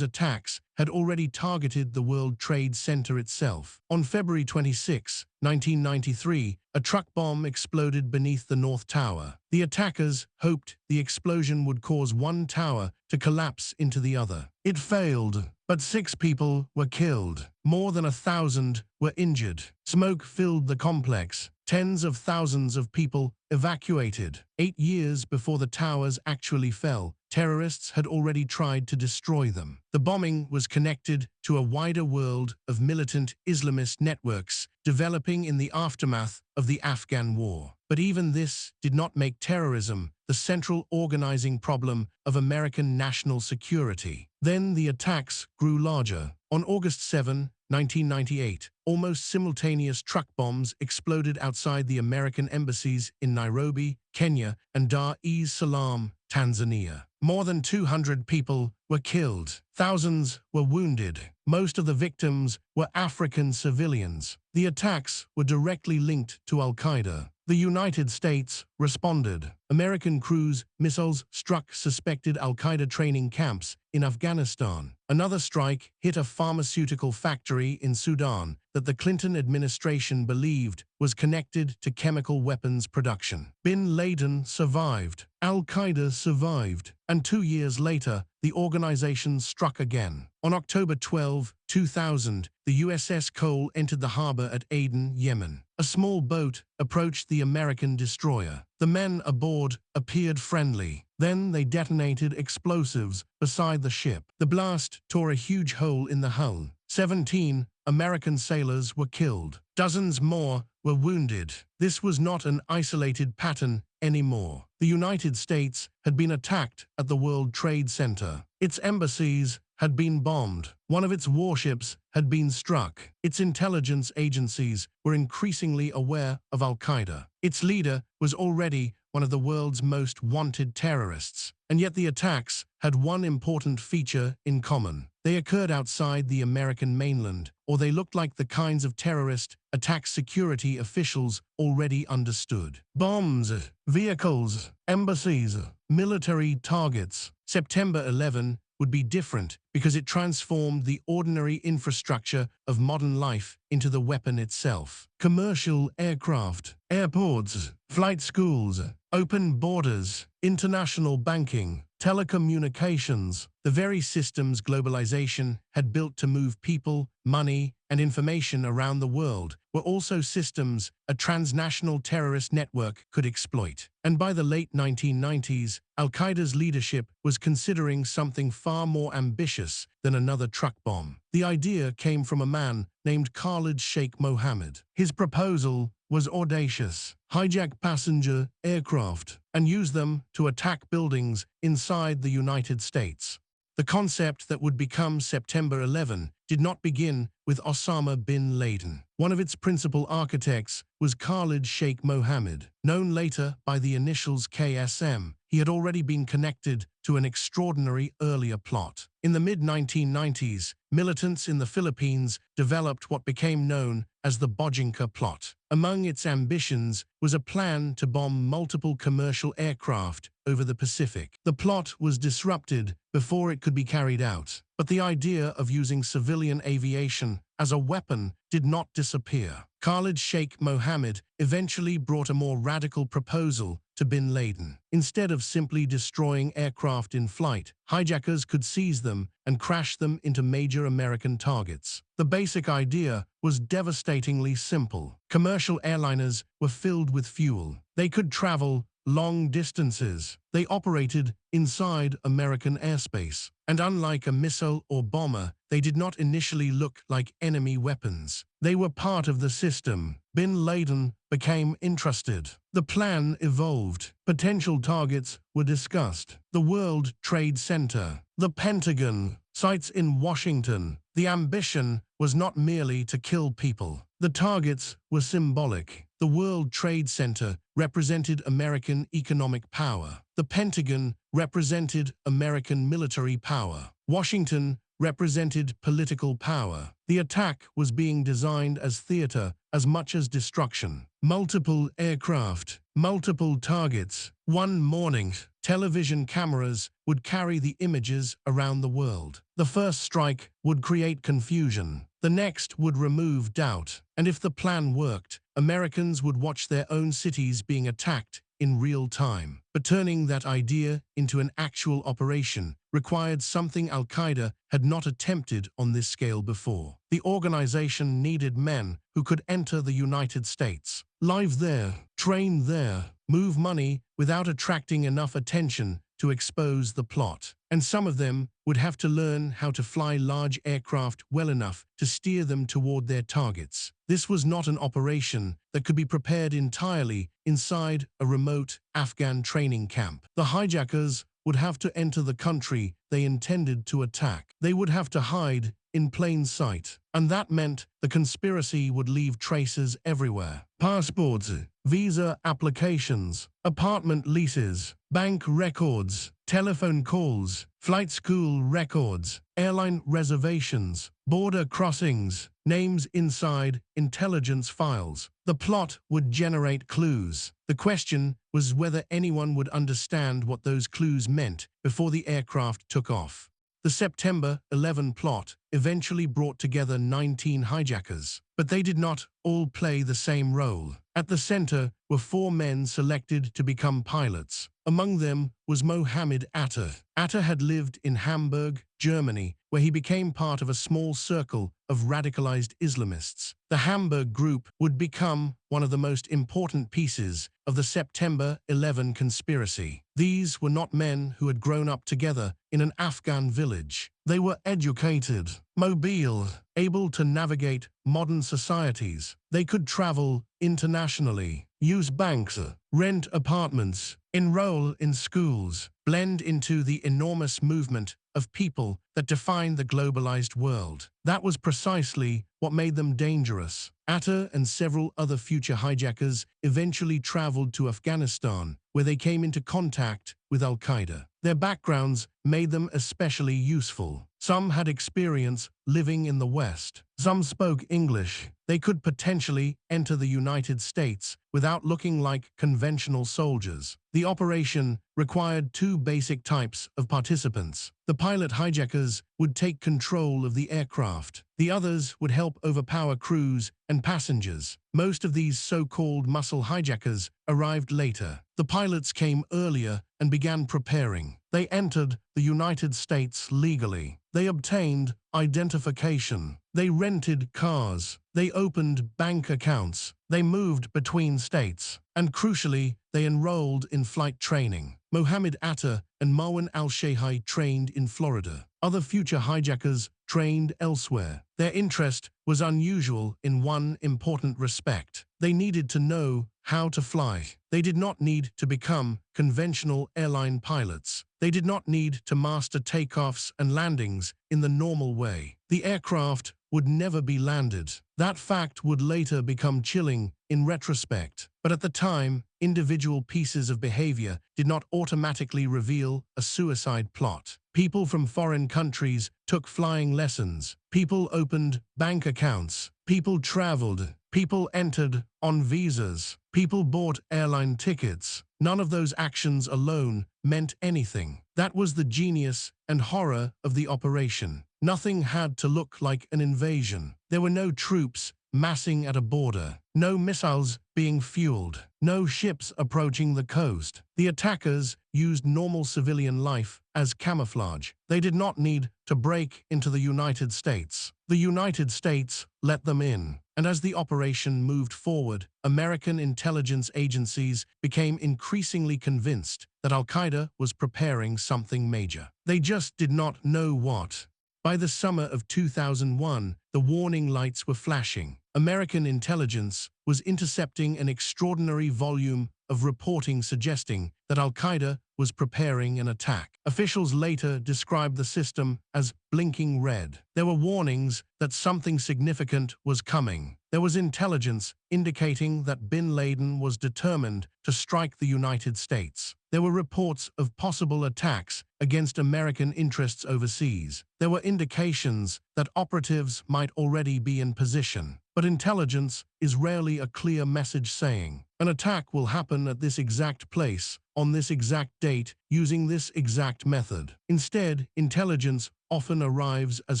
attacks had already targeted the World Trade Center itself. On February 26, 1993, a truck bomb exploded beneath the North Tower. The attackers hoped the explosion would cause one tower to collapse into the other. It failed, but 6 people were killed. More than 1,000 were injured. Smoke filled the complex. Tens of thousands of people evacuated. 8 years before the towers actually fell, terrorists had already tried to destroy them. The bombing was connected to a wider world of militant Islamist networks developing in the aftermath of the Afghan war. But even this did not make terrorism the central organizing problem of American national security. Then the attacks grew larger. On August 7, 1998, almost simultaneous truck bombs exploded outside the American embassies in Nairobi, Kenya, and Dar es Salaam, Tanzania. More than 200 people were killed. Thousands were wounded. Most of the victims were African civilians. The attacks were directly linked to Al-Qaeda. The United States responded. American cruise missiles struck suspected Al-Qaeda training camps in Afghanistan. Another strike hit a pharmaceutical factory in Sudan that the Clinton administration believed was connected to chemical weapons production. Bin Laden survived. Al-Qaeda survived. And 2 years later, the organization struck again. On October 12, 2000, the USS Cole entered the harbor at Aden, Yemen. A small boat approached the American destroyer. The men aboard appeared friendly. Then they detonated explosives beside the ship. The blast tore a huge hole in the hull. 17 American sailors were killed. Dozens more were wounded. This was not an isolated pattern anymore. The United States had been attacked at the World Trade Center. Its embassies had been bombed. One of its warships had been struck. Its intelligence agencies were increasingly aware of Al-Qaeda. Its leader was already one of the world's most wanted terrorists. And yet the attacks had one important feature in common. They occurred outside the American mainland, or they looked like the kinds of terrorist attacks security officials already understood. Bombs, vehicles, embassies, military targets. September 11 would be different because it transformed the ordinary infrastructure of modern life into the weapon itself. Commercial aircraft, airports, flight schools, open borders, international banking, telecommunications, the very systems globalization had built to move people, money, and information around the world, were also systems a transnational terrorist network could exploit. And by the late 1990s, al-Qaeda's leadership was considering something far more ambitious than another truck bomb. The idea came from a man named Khalid Sheikh Mohammed. His proposal was audacious: hijack passenger aircraft and use them to attack buildings inside the United States. The concept that would become September 11 did not begin with Osama bin Laden. One of its principal architects was Khalid Sheikh Mohammed. Known later by the initials KSM, he had already been connected to an extraordinary earlier plot. In the mid-1990s, militants in the Philippines developed what became known as the Bojinka plot. Among its ambitions was a plan to bomb multiple commercial aircraft over the Pacific. The plot was disrupted before it could be carried out, but the idea of using civilian aviation as a weapon did not disappear. Khalid Sheikh Mohammed eventually brought a more radical proposal to bin Laden. Instead of simply destroying aircraft in flight, hijackers could seize them and crash them into major American targets. The basic idea was devastatingly simple. Commercial airliners were filled with fuel. They could travel long distances. They operated inside American airspace. And unlike a missile or bomber, they did not initially look like enemy weapons. They were part of the system. Bin Laden became interested. The plan evolved. Potential targets were discussed: the World Trade Center, the Pentagon, sites in Washington. The ambition was not merely to kill people. The targets were symbolic. The World Trade Center represented American economic power. The Pentagon represented American military power. Washington represented political power. The attack was being designed as theater as much as destruction. Multiple aircraft, multiple targets. One morning, television cameras would carry the images around the world. The first strike would create confusion. The next would remove doubt. And if the plan worked, Americans would watch their own cities being attacked in real time. But turning that idea into an actual operation required something al-Qaeda had not attempted on this scale before. The organization needed men who could enter the United States, live there, train there, move money without attracting enough attention to expose the plot. And some of them would have to learn how to fly large aircraft well enough to steer them toward their targets. This was not an operation that could be prepared entirely inside a remote Afghan training camp. The hijackers would have to enter the country they intended to attack. They would have to hide in plain sight, and that meant the conspiracy would leave traces everywhere. Passports, visa applications, apartment leases, bank records, telephone calls, flight school records, airline reservations, border crossings, names inside intelligence files. The plot would generate clues. The question was whether anyone would understand what those clues meant before the aircraft took off. The September 11 plot eventually brought together 19 hijackers, but they did not all play the same role. At the center were 4 men selected to become pilots. Among them was Mohammed Atta. Atta had lived in Hamburg, Germany, where he became part of a small circle of radicalized Islamists. The Hamburg group would become one of the most important pieces of the September 11 conspiracy. These were not men who had grown up together in an Afghan village. They were educated, mobile, able to navigate modern societies. They could travel internationally, use banks, rent apartments, enroll in schools, blend into the enormous movement of people that define the globalized world. That was precisely what made them dangerous. Atta and several other future hijackers eventually traveled to Afghanistan, where they came into contact with al-Qaeda. Their backgrounds made them especially useful. Some had experience living in the West. Some spoke English. They could potentially enter the United States without looking like conventional soldiers. The operation required 2 basic types of participants. The pilot hijackers would take control of the aircraft. The others would help overpower crews and passengers. Most of these so-called muscle hijackers arrived later. The pilots came earlier and began preparing. They entered the United States legally. They obtained identification. They rented cars. They opened bank accounts. They moved between states. And crucially, they enrolled in flight training. Mohammed Atta and Marwan al-Shehhi trained in Florida. Other future hijackers trained elsewhere. Their interest was unusual in one important respect. They needed to know how to fly. They did not need to become conventional airline pilots. They did not need to master takeoffs and landings in the normal way. The aircraft would never be landed. That fact would later become chilling in retrospect. But at the time, individual pieces of behavior did not automatically reveal a suicide plot. People from foreign countries took flying lessons. People opened bank accounts. People traveled. People entered on visas. People bought airline tickets. None of those actions alone meant anything. That was the genius and horror of the operation. Nothing had to look like an invasion. There were no troops massing at a border, no missiles being fueled, no ships approaching the coast. The attackers used normal civilian life as camouflage. They did not need to break into the United States. The United States let them in. And as the operation moved forward, American intelligence agencies became increasingly convinced that al-Qaeda was preparing something major. They just did not know what. By the summer of 2001, the warning lights were flashing. American intelligence was intercepting an extraordinary volume of reporting suggesting that al-Qaeda was preparing an attack. Officials later described the system as blinking red. There were warnings that something significant was coming. There was intelligence indicating that bin Laden was determined to strike the United States. There were reports of possible attacks against American interests overseas. There were indications that operatives might already be in position. But intelligence is rarely a clear message saying, an attack will happen at this exact place, on this exact date, using this exact method. Instead, intelligence often arrives as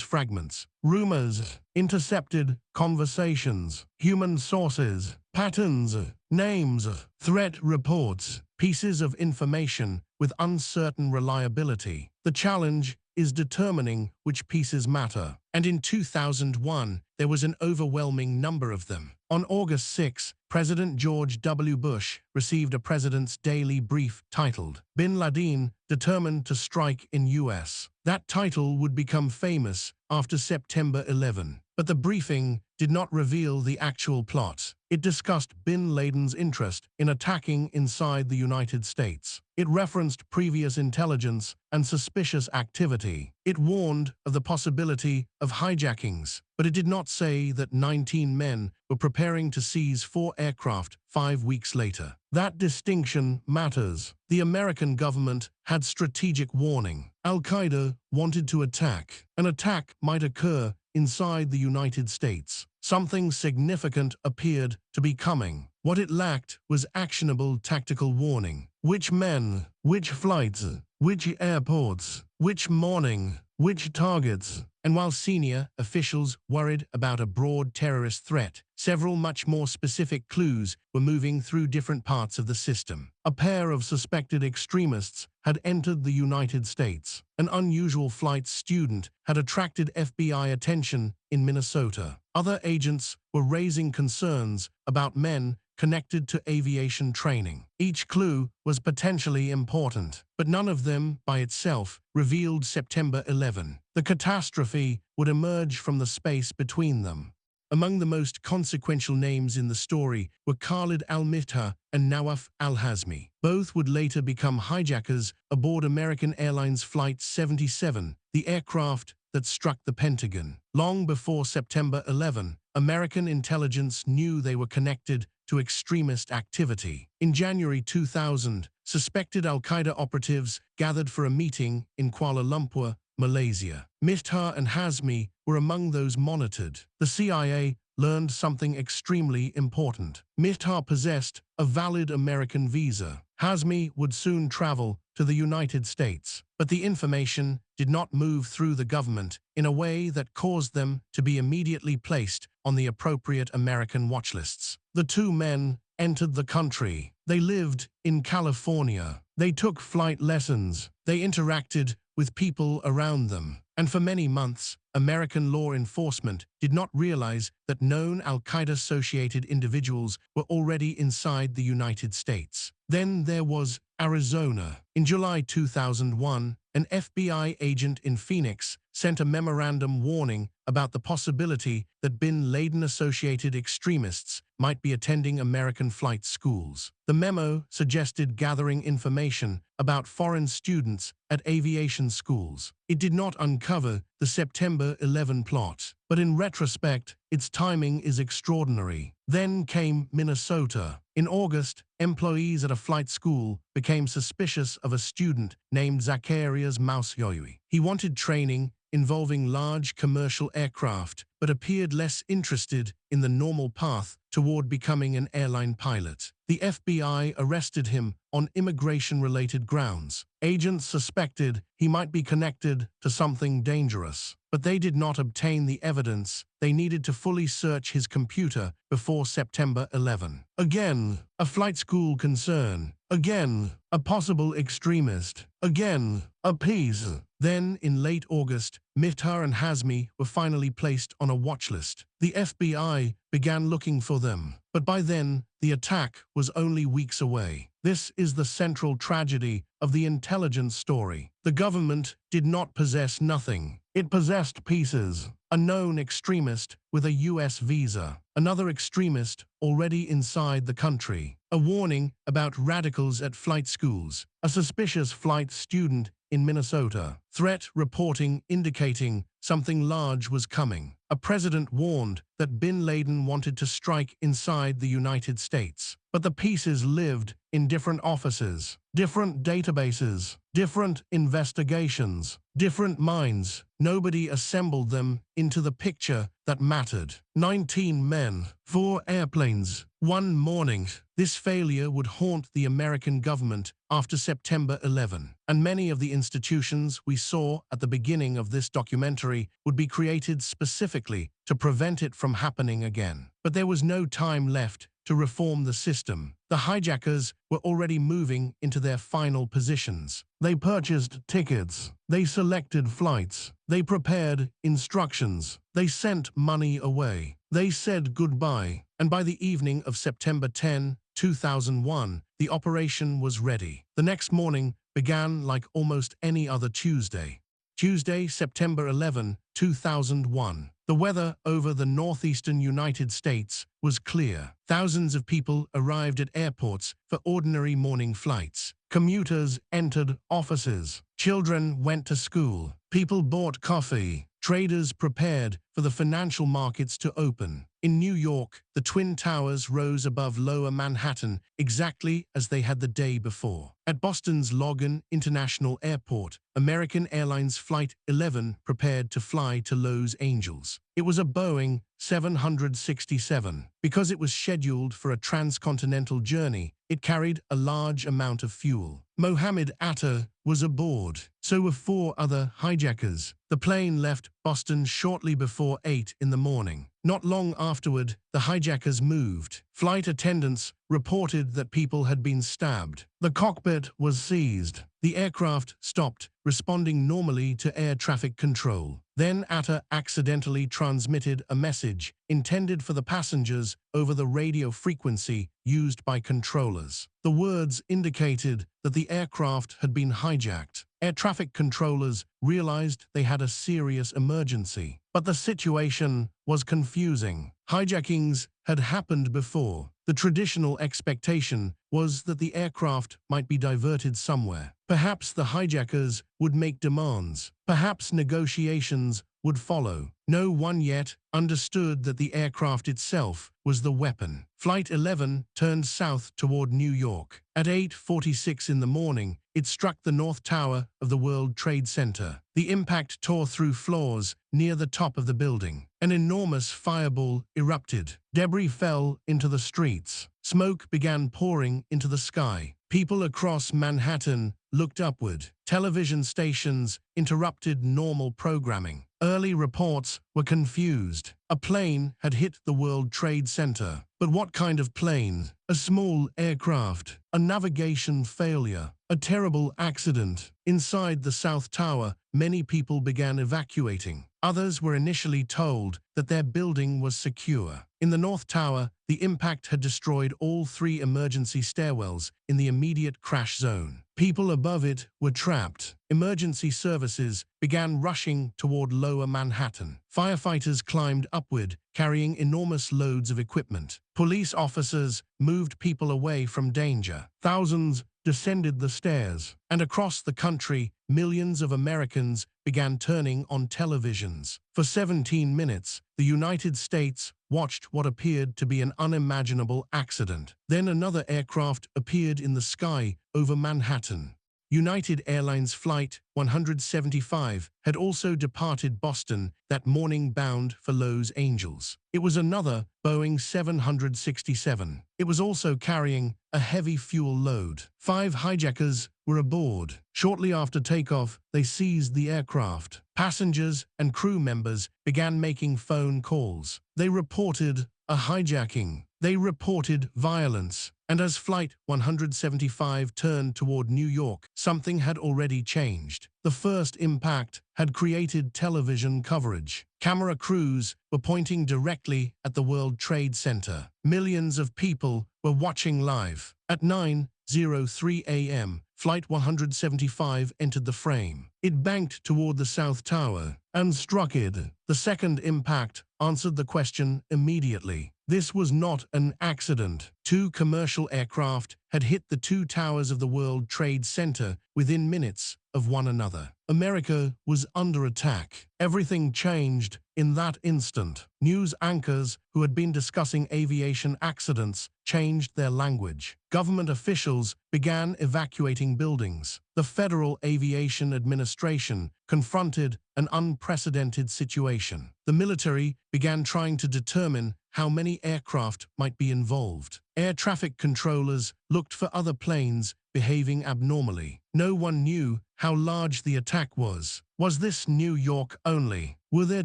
fragments, rumors, intercepted conversations, human sources, patterns, names, threat reports, pieces of information with uncertain reliability. The challenge is determining which pieces matter. And in 2001, there was an overwhelming number of them. On August 6, President George W. Bush received a President's Daily Brief titled, Bin Laden Determined to Strike in U.S. That title would become famous after September 11. But the briefing did not reveal the actual plot. It discussed bin Laden's interest in attacking inside the United States. It referenced previous intelligence and suspicious activity. It warned of the possibility of hijackings, but it did not say that 19 men were preparing to seize 4 aircraft 5 weeks later. That distinction matters. The American government had strategic warning. Al-Qaeda wanted to attack. An attack might occur inside the United States. Something significant appeared to be coming. What it lacked was actionable tactical warning. Which men, which flights, which airports, which morning, which targets. And while senior officials worried about a broad terrorist threat, several much more specific clues were moving through different parts of the system. A pair of suspected extremists had entered the United States. An unusual flight student had attracted FBI attention in Minnesota. Other agents were raising concerns about men connected to aviation training. Each clue was potentially important, but none of them by itself revealed September 11. The catastrophe would emerge from the space between them. Among the most consequential names in the story were Khalid al-Mihdhar and Nawaf al-Hazmi. Both would later become hijackers aboard American Airlines Flight 77, the aircraft that struck the Pentagon. Long before September 11, American intelligence knew they were connected to extremist activity. In January 2000, suspected al-Qaeda operatives gathered for a meeting in Kuala Lumpur, Malaysia. Mihdhar and Hazmi were among those monitored. The CIA learned something extremely important. Mihdhar possessed a valid American visa. Hazmi would soon travel to the United States. But the information did not move through the government in a way that caused them to be immediately placed on the appropriate American watchlists. The two men entered the country. They lived in California. They took flight lessons. They interacted with people around them. And for many months, American law enforcement did not realize that known al-Qaeda-associated individuals were already inside the United States. Then there was Arizona. In July 2001, an FBI agent in Phoenix sent a memorandum warning about the possibility that bin Laden-associated extremists might be attending American flight schools. The memo suggested gathering information about foreign students at aviation schools. It did not uncover the September 11 plot, but in retrospect, its timing is extraordinary. Then came Minnesota. In August, employees at a flight school became suspicious of a student named Zacharias Mousyoui. He wanted training involving large commercial aircraft, but appeared less interested in the normal path toward becoming an airline pilot. The FBI arrested him on immigration-related grounds. Agents suspected he might be connected to something dangerous, but they did not obtain the evidence they needed to fully search his computer before September 11. Again, a flight school concern. Again, a possible extremist. Again, a piece. Then, in late August, Miftar and Hazmi were finally placed on a watch list. The FBI began looking for them, but by then, the attack was only weeks away. This is the central tragedy of the intelligence story. The government did not possess nothing. It possessed pieces. A known extremist with a U.S. visa. Another extremist already inside the country. A warning about radicals at flight schools. A suspicious flight student in Minnesota. Threat reporting indicating something large was coming. A president warned that bin Laden wanted to strike inside the United States. But the pieces lived in different offices, different databases, different investigations, different minds. Nobody assembled them into the picture that mattered. 19 men, 4 airplanes, 1 morning. This failure would haunt the American government after September 11, and many of the institutions we saw at the beginning of this documentary would be created specifically to prevent it from happening again. But there was no time left to reform the system. The hijackers were already moving into their final positions. They purchased tickets. They selected flights. They prepared instructions. They sent money away. They said goodbye. And by the evening of September 10, 2001, the operation was ready. The next morning began like almost any other Tuesday. Tuesday, September 11, 2001. The weather over the northeastern United States was clear. Thousands of people arrived at airports for ordinary morning flights. Commuters entered offices. Children went to school. People bought coffee. Traders prepared for the financial markets to open. In New York, the Twin Towers rose above Lower Manhattan exactly as they had the day before. At Boston's Logan International Airport, American Airlines Flight 11 prepared to fly to Los Angeles. It was a Boeing 767. Because it was scheduled for a transcontinental journey, it carried a large amount of fuel. Mohammed Atta was aboard. So were 4 other hijackers. The plane left Boston shortly before 8 in the morning. Not long afterward, the hijackers moved. Flight attendants reported that people had been stabbed. The cockpit was seized. The aircraft stopped, responding normally to air traffic control. Then Atta accidentally transmitted a message intended for the passengers over the radio frequency used by controllers. The words indicated that the aircraft had been hijacked. Air traffic controllers realized they had a serious emergency. But the situation was confusing. Hijackings had happened before. The traditional expectation was that the aircraft might be diverted somewhere. Perhaps the hijackers would make demands. Perhaps negotiations would follow. No one yet understood that the aircraft itself was the weapon. Flight 11 turned south toward New York. At 8:46 in the morning, it struck the North Tower of the World Trade Center. The impact tore through floors near the top of the building. An enormous fireball erupted. Debris fell into the streets. Smoke began pouring into the sky. People across Manhattan looked upward. Television stations interrupted normal programming. Early reports were confused. A plane had hit the World Trade Center. But what kind of plane? A small aircraft, a navigation failure, a terrible accident. Inside the South Tower, many people began evacuating. Others were initially told that their building was secure. In the North Tower, the impact had destroyed all 3 emergency stairwells in the immediate crash zone. People above it were trapped. Emergency services began rushing toward lower Manhattan. Firefighters climbed upward, carrying enormous loads of equipment. Police officers moved people away from danger. Thousands descended the stairs. And across the country, millions of Americans began turning on televisions. For 17 minutes, the United States watched what appeared to be an unimaginable accident. Then another aircraft appeared in the sky over Manhattan. United Airlines Flight 175 had also departed Boston that morning bound for Los Angeles. It was another Boeing 767. It was also carrying a heavy fuel load. 5 hijackers were aboard. Shortly after takeoff, they seized the aircraft. Passengers and crew members began making phone calls. They reported a hijacking. They reported violence. And as Flight 175 turned toward New York, something had already changed. The first impact had created television coverage. Camera crews were pointing directly at the World Trade Center. Millions of people were watching live. At 9:03 a.m., Flight 175 entered the frame. It banked toward the South Tower and struck it. The second impact answered the question immediately. This was not an accident. 2 commercial aircraft had hit the 2 towers of the World Trade Center within minutes of one another. America was under attack. Everything changed in that instant. News anchors who had been discussing aviation accidents changed their language. Government officials began evacuating buildings. The Federal Aviation Administration confronted an unprecedented situation. The military began trying to determine how many aircraft might be involved. Air traffic controllers looked for other planes behaving abnormally. No one knew how large the attack was. Was this New York only? Were there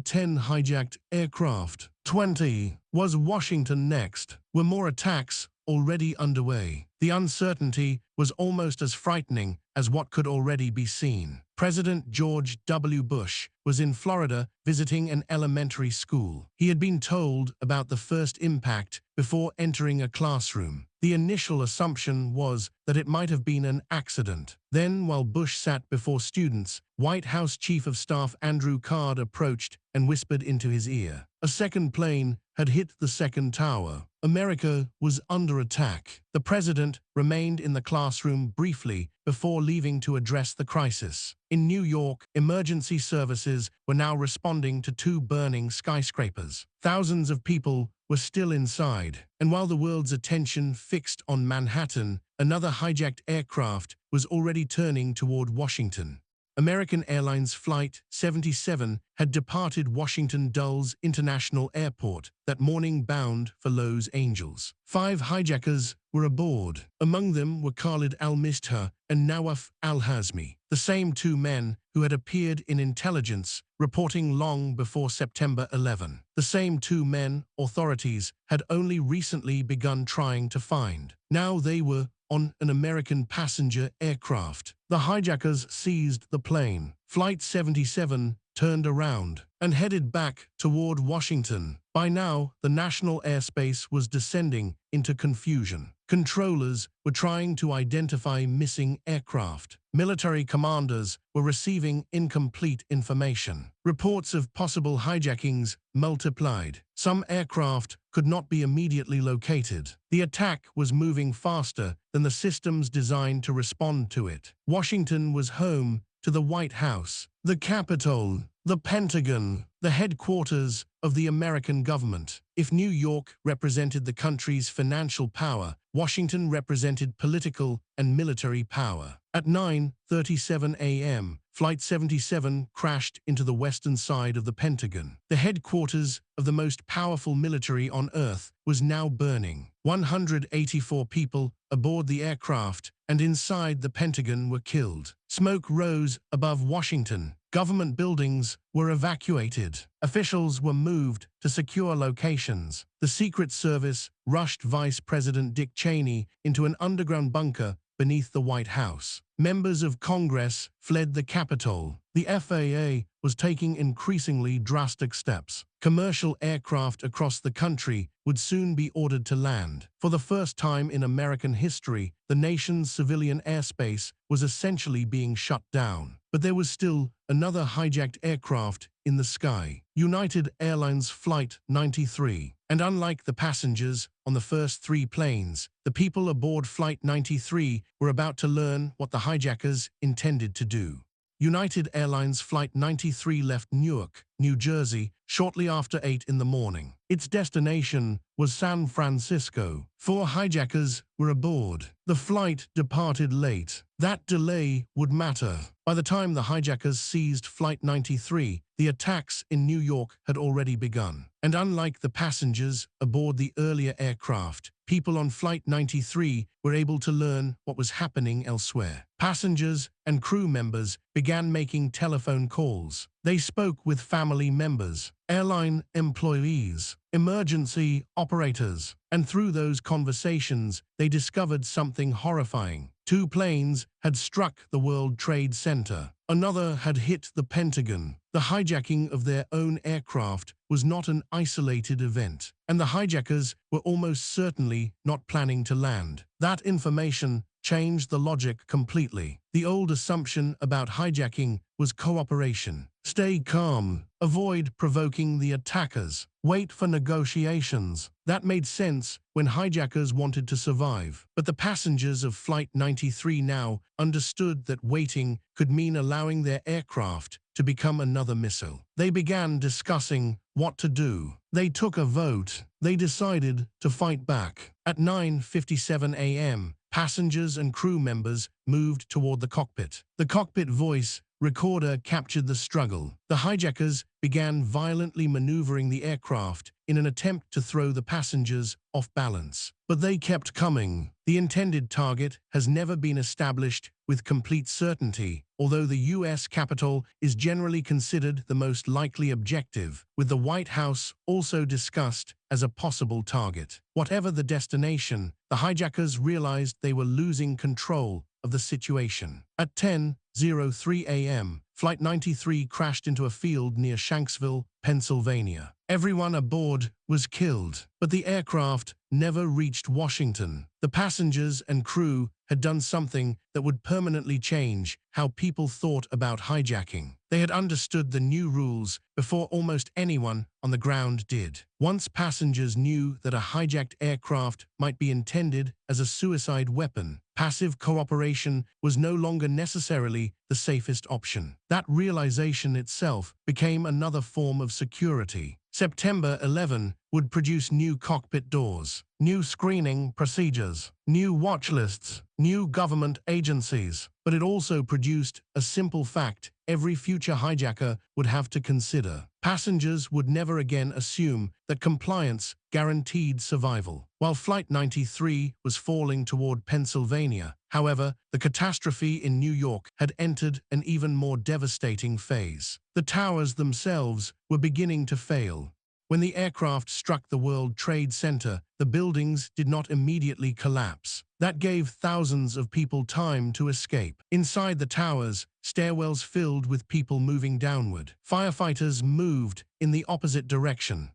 10 hijacked aircraft? 20? Was Washington next? Were more attacks already underway? The uncertainty was almost as frightening as what could already be seen. President George W. Bush was in Florida visiting an elementary school. He had been told about the first impact before entering a classroom. The initial assumption was that it might have been an accident. Then, while Bush sat before students, White House Chief of Staff Andrew Card approached and whispered into his ear. A second plane had hit the second tower. America was under attack. The president remained in the classroom briefly before leaving to address the crisis. In New York, emergency services were now responding to 2 burning skyscrapers. Thousands of people were still inside, and while the world's attention fixed on Manhattan, another hijacked aircraft was already turning toward Washington. American Airlines Flight 77 had departed Washington Dulles International Airport that morning bound for Los Angeles. 5 hijackers were aboard. Among them were Khalid al-Mistah and Nawaf al-Hazmi, the same 2 men who had appeared in intelligence reporting long before September 11. The same 2 men authorities had only recently begun trying to find. Now they were on an American passenger aircraft. The hijackers seized the plane. Flight 77 turned around and headed back toward Washington. By now, the national airspace was descending into confusion. Controllers were trying to identify missing aircraft. Military commanders were receiving incomplete information. Reports of possible hijackings multiplied. Some aircraft could not be immediately located. The attack was moving faster than the systems designed to respond to it. Washington was home to the White House, the Capitol, the Pentagon, the headquarters of the American government. If New York represented the country's financial power, Washington represented political and military power. At 9:37 a.m., Flight 77 crashed into the western side of the Pentagon. The headquarters of the most powerful military on Earth was now burning. 184 people aboard the aircraft and inside the Pentagon were killed. Smoke rose above Washington. Government buildings were evacuated. Officials were moved to secure locations. The Secret Service rushed Vice President Dick Cheney into an underground bunker beneath the White House. Members of Congress fled the Capitol. The FAA was taking increasingly drastic steps. Commercial aircraft across the country would soon be ordered to land. For the first time in American history, the nation's civilian airspace was essentially being shut down. But there was still another hijacked aircraft in the sky, United Airlines Flight 93. And unlike the passengers on the first three planes, the people aboard Flight 93 were about to learn what the hijackers intended to do. United Airlines Flight 93 left Newark, New Jersey, shortly after 8 in the morning. Its destination was San Francisco. 4 hijackers were aboard. The flight departed late. That delay would matter. By the time the hijackers seized Flight 93, the attacks in New York had already begun. And unlike the passengers aboard the earlier aircraft, people on Flight 93 were able to learn what was happening elsewhere. Passengers and crew members began making telephone calls. They spoke with family members, airline employees, emergency operators, and through those conversations, they discovered something horrifying. 2 planes had struck the World Trade Center. Another had hit the Pentagon. The hijacking of their own aircraft was not an isolated event, and the hijackers were almost certainly not planning to land. That information changed the logic completely. The old assumption about hijacking was cooperation. Stay calm. Avoid provoking the attackers. Wait for negotiations. That made sense when hijackers wanted to survive. But the passengers of Flight 93 now understood that waiting could mean allowing their aircraft to become another missile. They began discussing what to do. They took a vote. They decided to fight back. At 9:57 a.m., passengers and crew members moved toward the cockpit. The cockpit voice recorder captured the struggle. The hijackers began violently maneuvering the aircraft in an attempt to throw the passengers off balance. But they kept coming. The intended target has never been established with complete certainty, although the U.S. Capitol is generally considered the most likely objective, with the White House also discussed as a possible target. Whatever the destination, the hijackers realized they were losing control of the situation. At 10:03 a.m., Flight 93 crashed into a field near Shanksville, Pennsylvania. Everyone aboard was killed, but the aircraft never reached Washington. The passengers and crew had done something that would permanently change how people thought about hijacking. They had understood the new rules before almost anyone on the ground did. Once passengers knew that a hijacked aircraft might be intended as a suicide weapon, passive cooperation was no longer necessarily the safest option. That realization itself became another form of security. September 11 would produce new cockpit doors, new screening procedures, new watch lists, new government agencies. But it also produced a simple fact every future hijacker would have to consider. Passengers would never again assume that compliance guaranteed survival. While Flight 93 was falling toward Pennsylvania, however, the catastrophe in New York had entered an even more devastating phase. The towers themselves were beginning to fail. When the aircraft struck the World Trade Center, the buildings did not immediately collapse. That gave thousands of people time to escape. Inside the towers, stairwells filled with people moving downward. Firefighters moved in the opposite direction.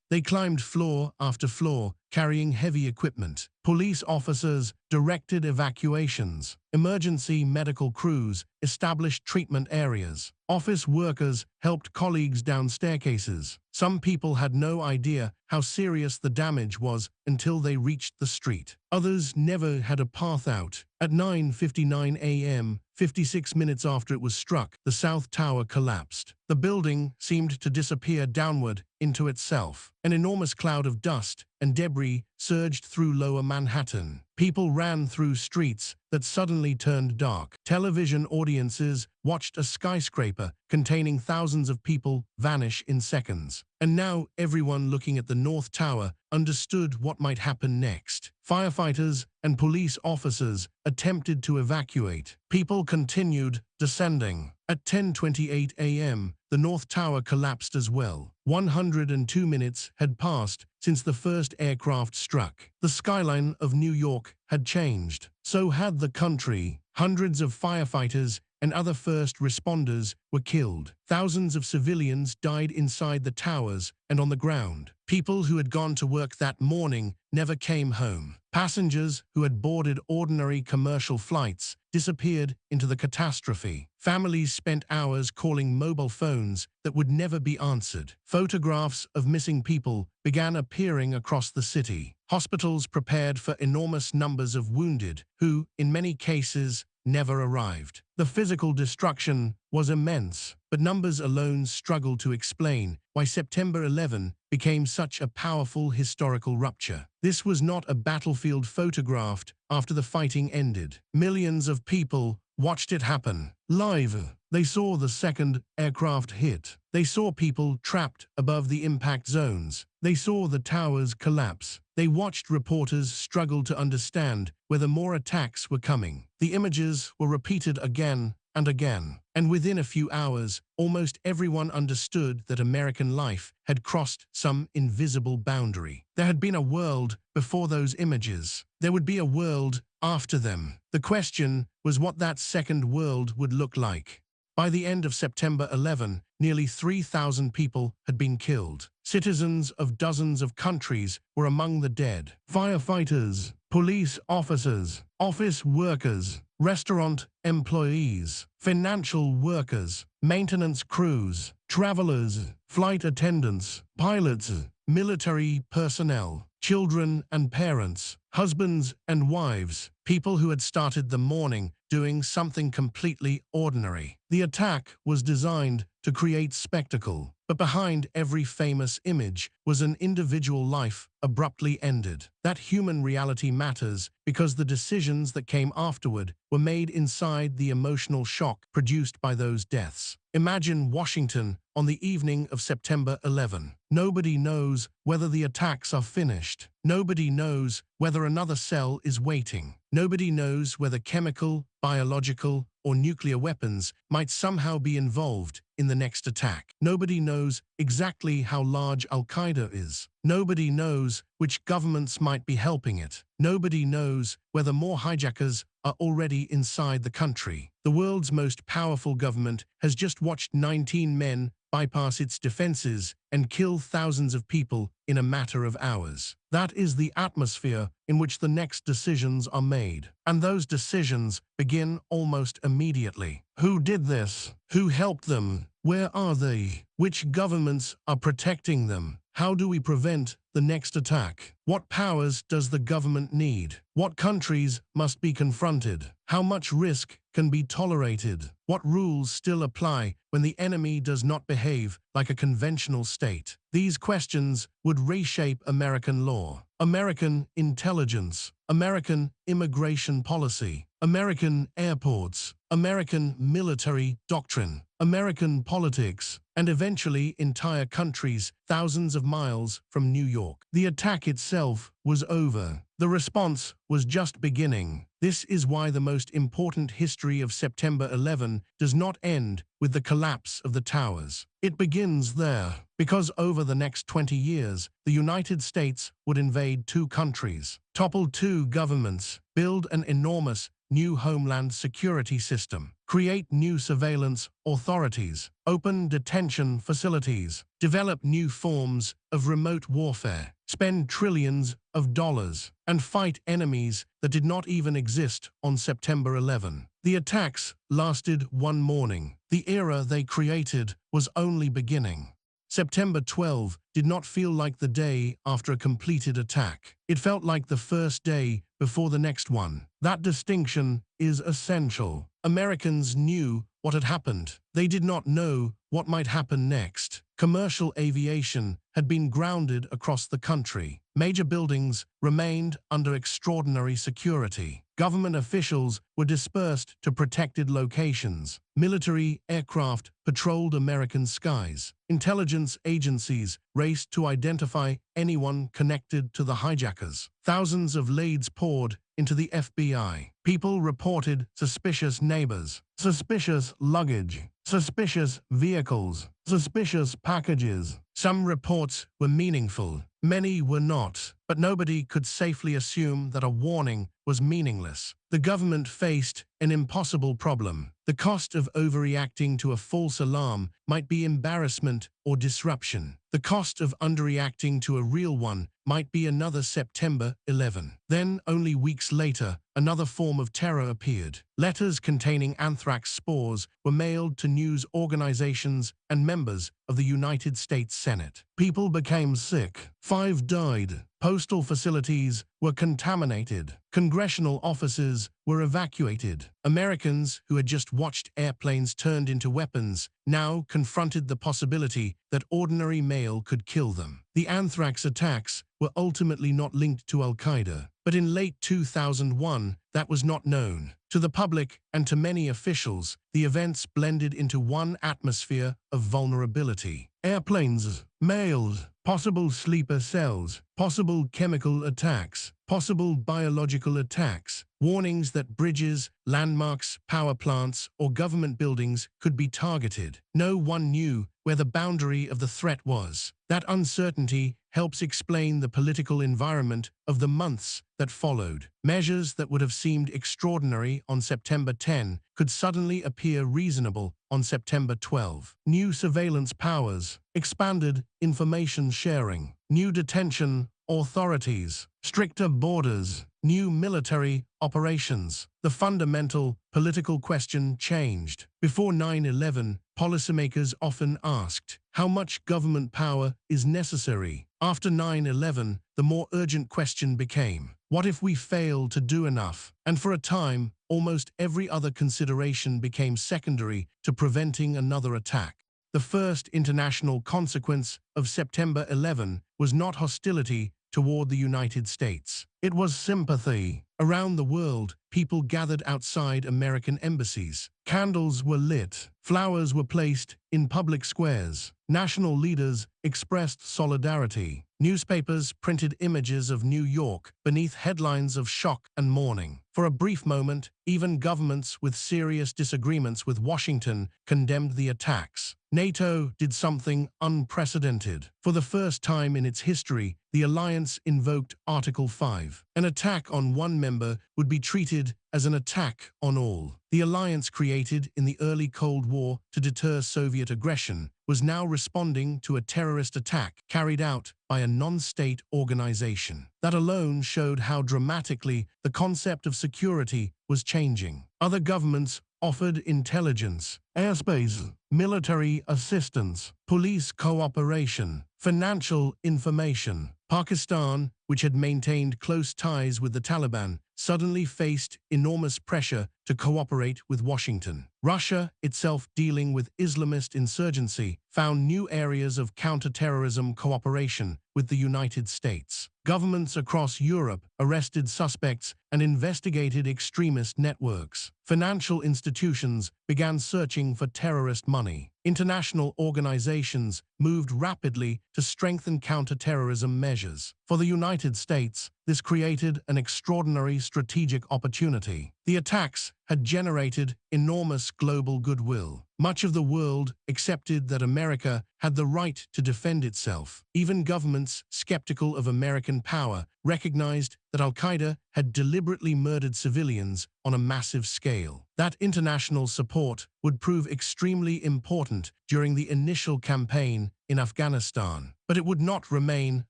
They climbed floor after floor, carrying heavy equipment. Police officers directed evacuations. Emergency medical crews established treatment areas. Office workers helped colleagues down staircases. Some people had no idea how serious the damage was until they reached the street. Others never had a path out. At 9:59 a.m., 56 minutes after it was struck, the South Tower collapsed. The building seemed to disappear downward into itself. An enormous cloud of dust and debris surged through lower Manhattan. People ran through streets that suddenly turned dark. Television audiences watched a skyscraper containing thousands of people vanish in seconds. And now everyone looking at the North Tower understood what might happen next. Firefighters and police officers attempted to evacuate. People continued descending. At 10:28 a.m., the North Tower collapsed as well. 102 minutes had passed since the first aircraft struck. The skyline of New York had changed. So had the country. Hundreds of firefighters and other first responders were killed. Thousands of civilians died inside the towers and on the ground. People who had gone to work that morning never came home. Passengers who had boarded ordinary commercial flights disappeared into the catastrophe. Families spent hours calling mobile phones that would never be answered. Photographs of missing people began appearing across the city. Hospitals prepared for enormous numbers of wounded who, in many cases, never arrived. The physical destruction was immense, but numbers alone struggle to explain why September 11 became such a powerful historical rupture. This was not a battlefield photographed after the fighting ended. Millions of people watched it happen live. They saw the second aircraft hit. They saw people trapped above the impact zones. They saw the towers collapse. They watched reporters struggle to understand whether more attacks were coming. The images were repeated again and again. And within a few hours, almost everyone understood that American life had crossed some invisible boundary. There had been a world before those images. There would be a world after them. The question was what that second world would look like. By the end of September 11, nearly 3,000 people had been killed. Citizens of dozens of countries were among the dead. Firefighters, police officers, office workers, restaurant employees, financial workers, maintenance crews, travelers, flight attendants, pilots, military personnel, children and parents, husbands and wives, people who had started the morning doing something completely ordinary. The attack was designed to create spectacle, but behind every famous image was an individual life abruptly ended. That human reality matters because the decisions that came afterward were made inside the emotional shock produced by those deaths. Imagine Washington on the evening of September 11. Nobody knows whether the attacks are finished. Nobody knows whether another cell is waiting. Nobody knows whether chemical, biological, or nuclear weapons might somehow be involved in the next attack. Nobody knows exactly how large al-Qaeda is. Nobody knows which governments might be helping it. Nobody knows whether more hijackers are already inside the country. The world's most powerful government has just watched 19 men bypass its defenses and kill thousands of people in a matter of hours. That is the atmosphere in which the next decisions are made. And those decisions begin almost immediately. Who did this? Who helped them? Where are they? Which governments are protecting them? How do we prevent the next attack? What powers does the government need? What countries must be confronted? How much risk can be tolerated? What rules still apply when the enemy does not behave like a conventional state? These questions would reshape American law, American intelligence, American immigration policy, American airports, American military doctrine, American politics, and eventually entire countries thousands of miles from New York. The attack itself was over. The response was just beginning. This is why the most important history of September 11 does not end with the collapse of the towers. It begins there, because over the next 20 years, the United States would invade two countries, topple two governments, build an enormous new homeland security system, create new surveillance authorities, open detention facilities, develop new forms of remote warfare, spend trillions of dollars, and fight enemies that did not even exist on September 11. The attacks lasted one morning. The era they created was only beginning. September 12 did not feel like the day after a completed attack. It felt like the first day before the next one. That distinction is essential. Americans knew what had happened. They did not know what might happen next. Commercial aviation had been grounded across the country. Major buildings remained under extraordinary security. Government officials were dispersed to protected locations. Military aircraft patrolled American skies. Intelligence agencies raced to identify anyone connected to the hijackers. Thousands of leads poured into the FBI. People reported suspicious neighbors, suspicious luggage, suspicious vehicles, suspicious packages. Some reports were meaningful, many were not, but nobody could safely assume that a warning was meaningless. The government faced an impossible problem. The cost of overreacting to a false alarm might be embarrassment or disruption. The cost of underreacting to a real one might be another September 11. Then, only weeks later, another form of terror appeared. Letters containing anthrax spores were mailed to news organizations and members of the United States Senate. People became sick. 5 died. Postal facilities were contaminated. Congressional offices were evacuated. Americans who had just watched airplanes turned into weapons now confronted the possibility that ordinary mail could kill them. The anthrax attacks were ultimately not linked to al-Qaeda, but in late 2001, that was not known. To the public and to many officials, the events blended into one atmosphere of vulnerability. Airplanes, mails, possible sleeper cells, possible chemical attacks, possible biological attacks, warnings that bridges, landmarks, power plants, or government buildings could be targeted. No one knew where the boundary of the threat was. That uncertainty helps explain the political environment of the months that followed. Measures that would have seemed extraordinary on September 10 could suddenly appear reasonable on September 12. New surveillance powers, expanded information sharing, new detention authorities, stricter borders, new military operations. The fundamental political question changed. Before 9/11, policymakers often asked, how much government power is necessary? After 9/11, the more urgent question became, what if we fail to do enough? And for a time, almost every other consideration became secondary to preventing another attack. The first international consequence of September 11 was not hostility toward the United States. It was sympathy. Around the world, people gathered outside American embassies. Candles were lit. Flowers were placed in public squares. National leaders expressed solidarity. Newspapers printed images of New York beneath headlines of shock and mourning. For a brief moment, even governments with serious disagreements with Washington condemned the attacks. NATO did something unprecedented. For the first time in its history, the alliance invoked Article 5. An attack on one member would be treated as an attack on all. The alliance created in the early Cold War to deter Soviet aggression was now responding to a terrorist attack carried out by a non-state organization. That alone showed how dramatically the concept of security was changing. Other governments offered intelligence, airspace, military assistance, police cooperation, financial information. Pakistan, which had maintained close ties with the Taliban, suddenly faced enormous pressure to cooperate with Washington. Russia, itself dealing with Islamist insurgency, found new areas of counterterrorism cooperation with the United States. Governments across Europe arrested suspects and investigated extremist networks. Financial institutions began searching for terrorist money. International organizations moved rapidly to strengthen counterterrorism measures. For the United States, this created an extraordinary strategic opportunity. The attacks had generated enormous global goodwill. Much of the world accepted that America had the right to defend itself. Even governments skeptical of American power recognized that al-Qaeda had deliberately murdered civilians on a massive scale. That international support would prove extremely important during the initial campaign in Afghanistan, but it would not remain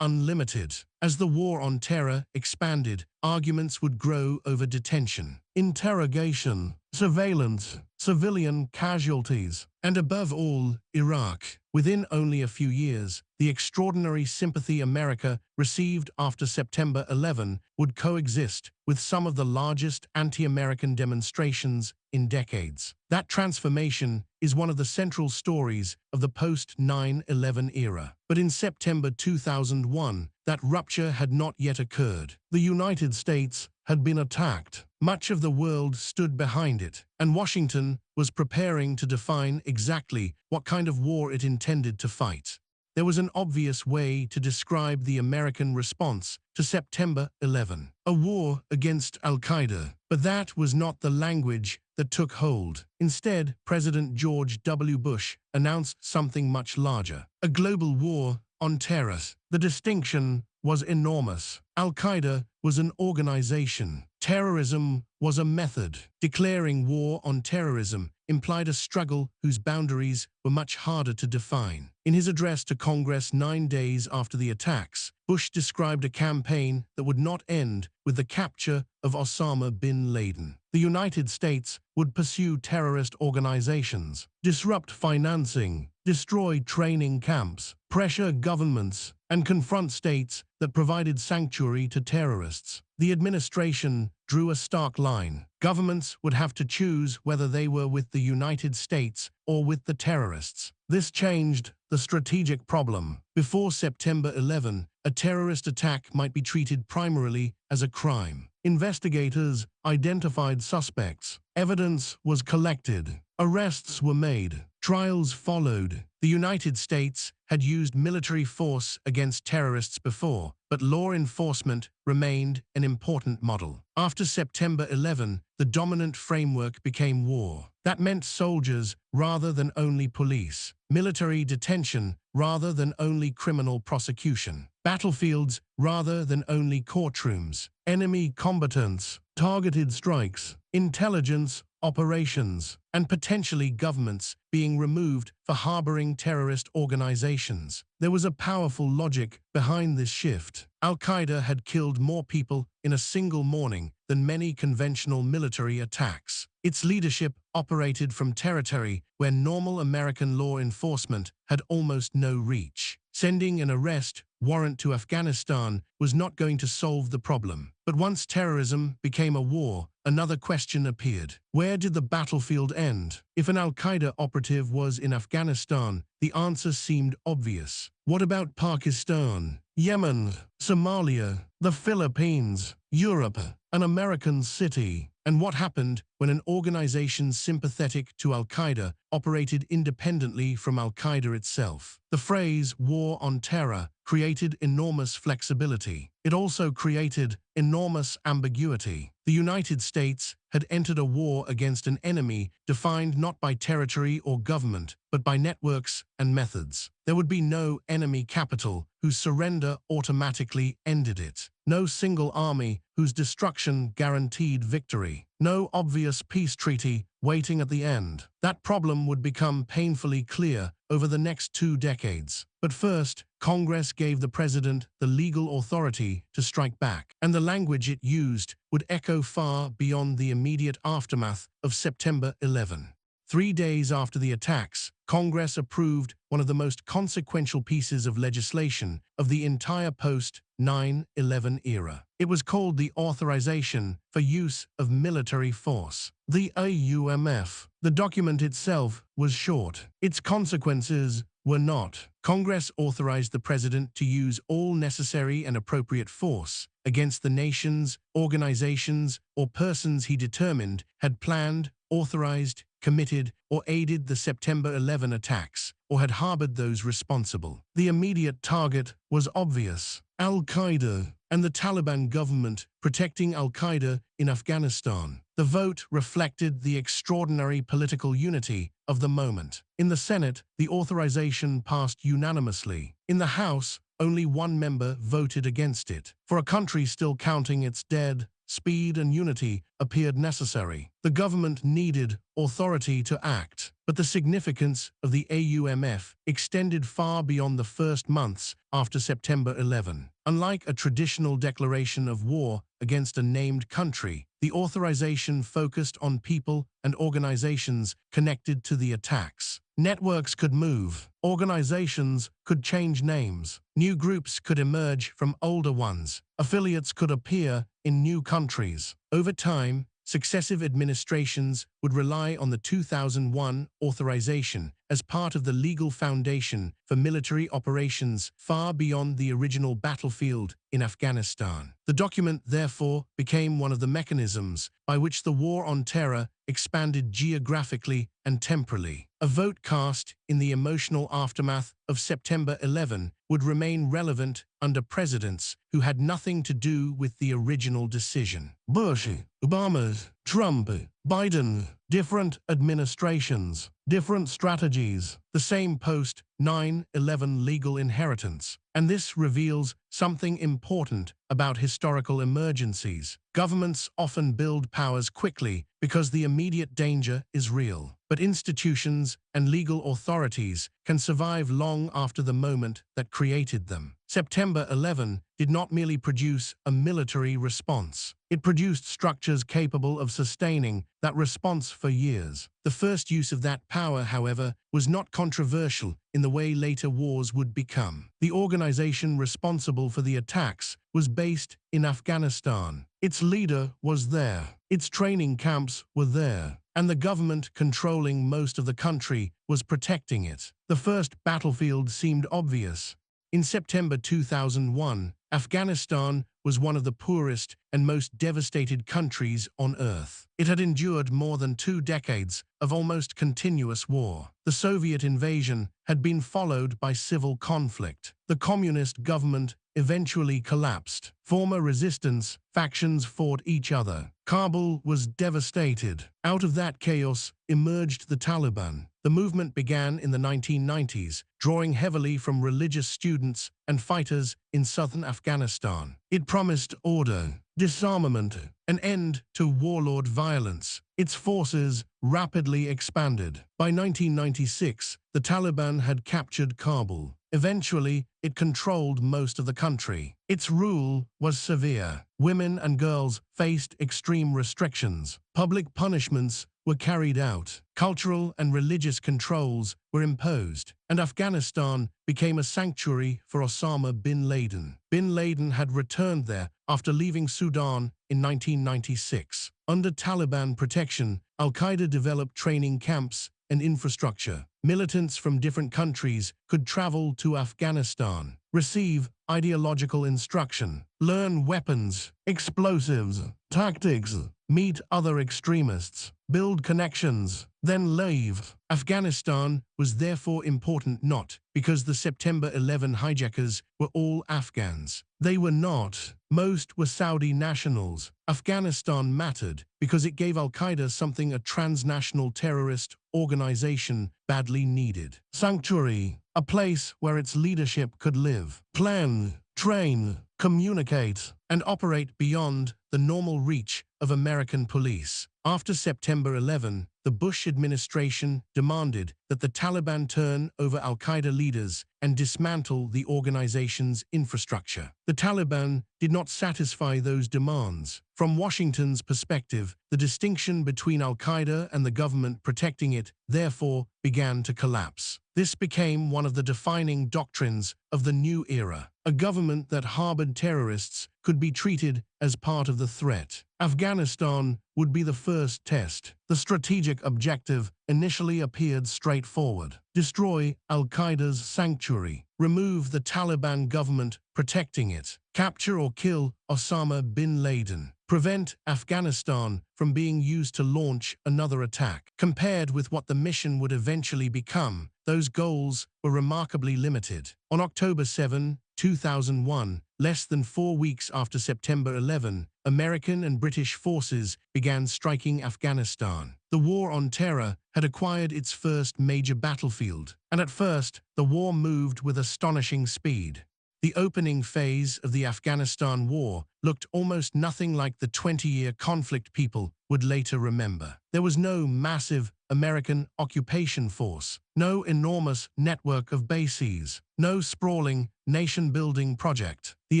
unlimited. As the war on terror expanded, arguments would grow over detention, interrogation, surveillance, civilian casualties, and above all, Iraq. Within only a few years, the extraordinary sympathy America received after September 11 would coexist with some of the largest anti-American demonstrations in decades. That transformation is one of the central stories of the post-9/11 era. But in September 2001, that rupture had not yet occurred. The United States had been attacked. Much of the world stood behind it, and Washington was preparing to define exactly what kind of war it intended to fight. There was an obvious way to describe the American response to September 11, a war against al-Qaeda. But that was not the language that took hold. Instead, President George W. Bush announced something much larger: a global war on terror. The distinction was enormous. Al-Qaeda was an organization. Terrorism was a method. Declaring war on terrorism implied a struggle whose boundaries were much harder to define. In his address to Congress 9 days after the attacks, Bush described a campaign that would not end with the capture of Osama bin Laden. The United States would pursue terrorist organizations, disrupt financing, destroy training camps, pressure governments, and confront states that provided sanctuary to terrorists. The administration drew a stark line. Governments would have to choose whether they were with the United States or with the terrorists. This changed the strategic problem. Before September 11, a terrorist attack might be treated primarily as a crime. Investigators identified suspects. Evidence was collected. Arrests were made. Trials followed. The United States had used military force against terrorists before, but law enforcement remained an important model. After September 11, the dominant framework became war. That meant soldiers rather than only police, military detention rather than only criminal prosecution, battlefields rather than only courtrooms, enemy combatants, targeted strikes, intelligence operations, and potentially governments being removed for harboring terrorist organizations. There was a powerful logic behind this shift. Al-Qaeda had killed more people in a single morning than many conventional military attacks. Its leadership operated from territory where normal American law enforcement had almost no reach. Sending an arrest warrant to Afghanistan was not going to solve the problem. But once terrorism became a war, another question appeared. Where did the battlefield end? If an al-Qaeda operative was in Afghanistan, the answer seemed obvious. What about Pakistan, Yemen, Somalia, the Philippines, Europe, an American city? And what happened when an organization sympathetic to al-Qaeda operated independently from al-Qaeda itself? The phrase war on terror created enormous flexibility. It also created enormous ambiguity. The United States had entered a war against an enemy defined not by territory or government, but by networks and methods. There would be no enemy capital whose surrender automatically ended it. No single army whose destruction guaranteed victory. No obvious peace treaty waiting at the end. That problem would become painfully clear over the next 2 decades. But first, Congress gave the president the legal authority to strike back, and the language it used would echo far beyond the immediate aftermath of September 11. 3 days after the attacks, Congress approved one of the most consequential pieces of legislation of the entire post-9/11 era. It was called the Authorization for Use of Military Force, the AUMF. The document itself was short. Its consequences were not. Congress authorized the president to use all necessary and appropriate force against the nations, organizations, or persons he determined had planned, authorized, committed, or aided the September 11 attacks, or had harbored those responsible. The immediate target was obvious: al-Qaeda and the Taliban government protecting al-Qaeda in Afghanistan. The vote reflected the extraordinary political unity of the moment. In the Senate, the authorization passed unanimously. In the House, only one member voted against it. For a country still counting its dead, speed and unity appeared necessary. The government needed authority to act, but the significance of the AUMF extended far beyond the first months after September 11. Unlike a traditional declaration of war against a named country. The authorization focused on people and organizations connected to the attacks. Networks could move. Organizations could change names. New groups could emerge from older ones. Affiliates could appear in new countries. Over time, successive administrations would rely on the 2001 authorization as part of the legal foundation for military operations far beyond the original battlefield in Afghanistan. The document, therefore, became one of the mechanisms by which the war on terror expanded geographically and temporally. A vote cast in the emotional aftermath of September 11 would remain relevant under presidents who had nothing to do with the original decision. Bush, Obama, Trump, Biden, different administrations, different strategies, the same post-9/11 legal inheritance. And this reveals something important about historical emergencies. Governments often build powers quickly because the immediate danger is real. But institutions and legal authorities can survive long after the moment that created them. September 11 did not merely produce a military response. It produced structures capable of sustaining that response for years. The first use of that power, however, was not controversial in the way later wars would become. The organization responsible for the attacks was based in Afghanistan. Its leader was there. Its training camps were there. And the government controlling most of the country was protecting it. The first battlefield seemed obvious. In September 2001, Afghanistan was one of the poorest and most devastated countries on Earth. It had endured more than 2 decades of almost continuous war. The Soviet invasion had been followed by civil conflict. The communist government eventually collapsed. Former resistance factions fought each other. Kabul was devastated. Out of that chaos emerged the Taliban. The movement began in the 1990s, drawing heavily from religious students and fighters in southern Afghanistan. It promised order, disarmament, an end to warlord violence. Its forces rapidly expanded. By 1996, the Taliban had captured Kabul. Eventually, it controlled most of the country. Its rule was severe. Women and girls faced extreme restrictions. Public punishments were carried out. Cultural and religious controls were imposed. And Afghanistan became a sanctuary for Osama bin Laden. Bin Laden had returned there after leaving Sudan in 1996. Under Taliban protection, al-Qaeda developed training camps and infrastructure. Militants from different countries could travel to Afghanistan, receive ideological instruction, learn weapons, explosives, tactics, meet other extremists, build connections, then leave. Afghanistan was therefore important not because the September 11 hijackers were all Afghans. They were not. Most were Saudi nationals. Afghanistan mattered because it gave al-Qaeda something a transnational terrorist organization badly needed. Sanctuary, a place where its leadership could live, plan, train, communicate, and operate beyond the normal reach of American police. After September 11, the Bush administration demanded that the Taliban turn over al-Qaeda leaders and dismantle the organization's infrastructure. The Taliban did not satisfy those demands. From Washington's perspective, the distinction between al-Qaeda and the government protecting it, therefore, began to collapse. This became one of the defining doctrines of the new era. A government that harbored terrorists could be treated as part of the threat. Afghanistan would be the first test. The strategic objective initially appeared straightforward: destroy al-Qaeda's sanctuary, remove the Taliban government protecting it, capture or kill Osama bin Laden, prevent Afghanistan from being used to launch another attack. Compared with what the mission would eventually become, those goals were remarkably limited. On October 7, 2001, less than 4 weeks after September 11, American and British forces began striking Afghanistan. The war on terror had acquired its first major battlefield, and at first, the war moved with astonishing speed. The opening phase of the Afghanistan War looked almost nothing like the 20-year conflict people would later remember. There was no massive American occupation force, no enormous network of bases, no sprawling nation-building project. The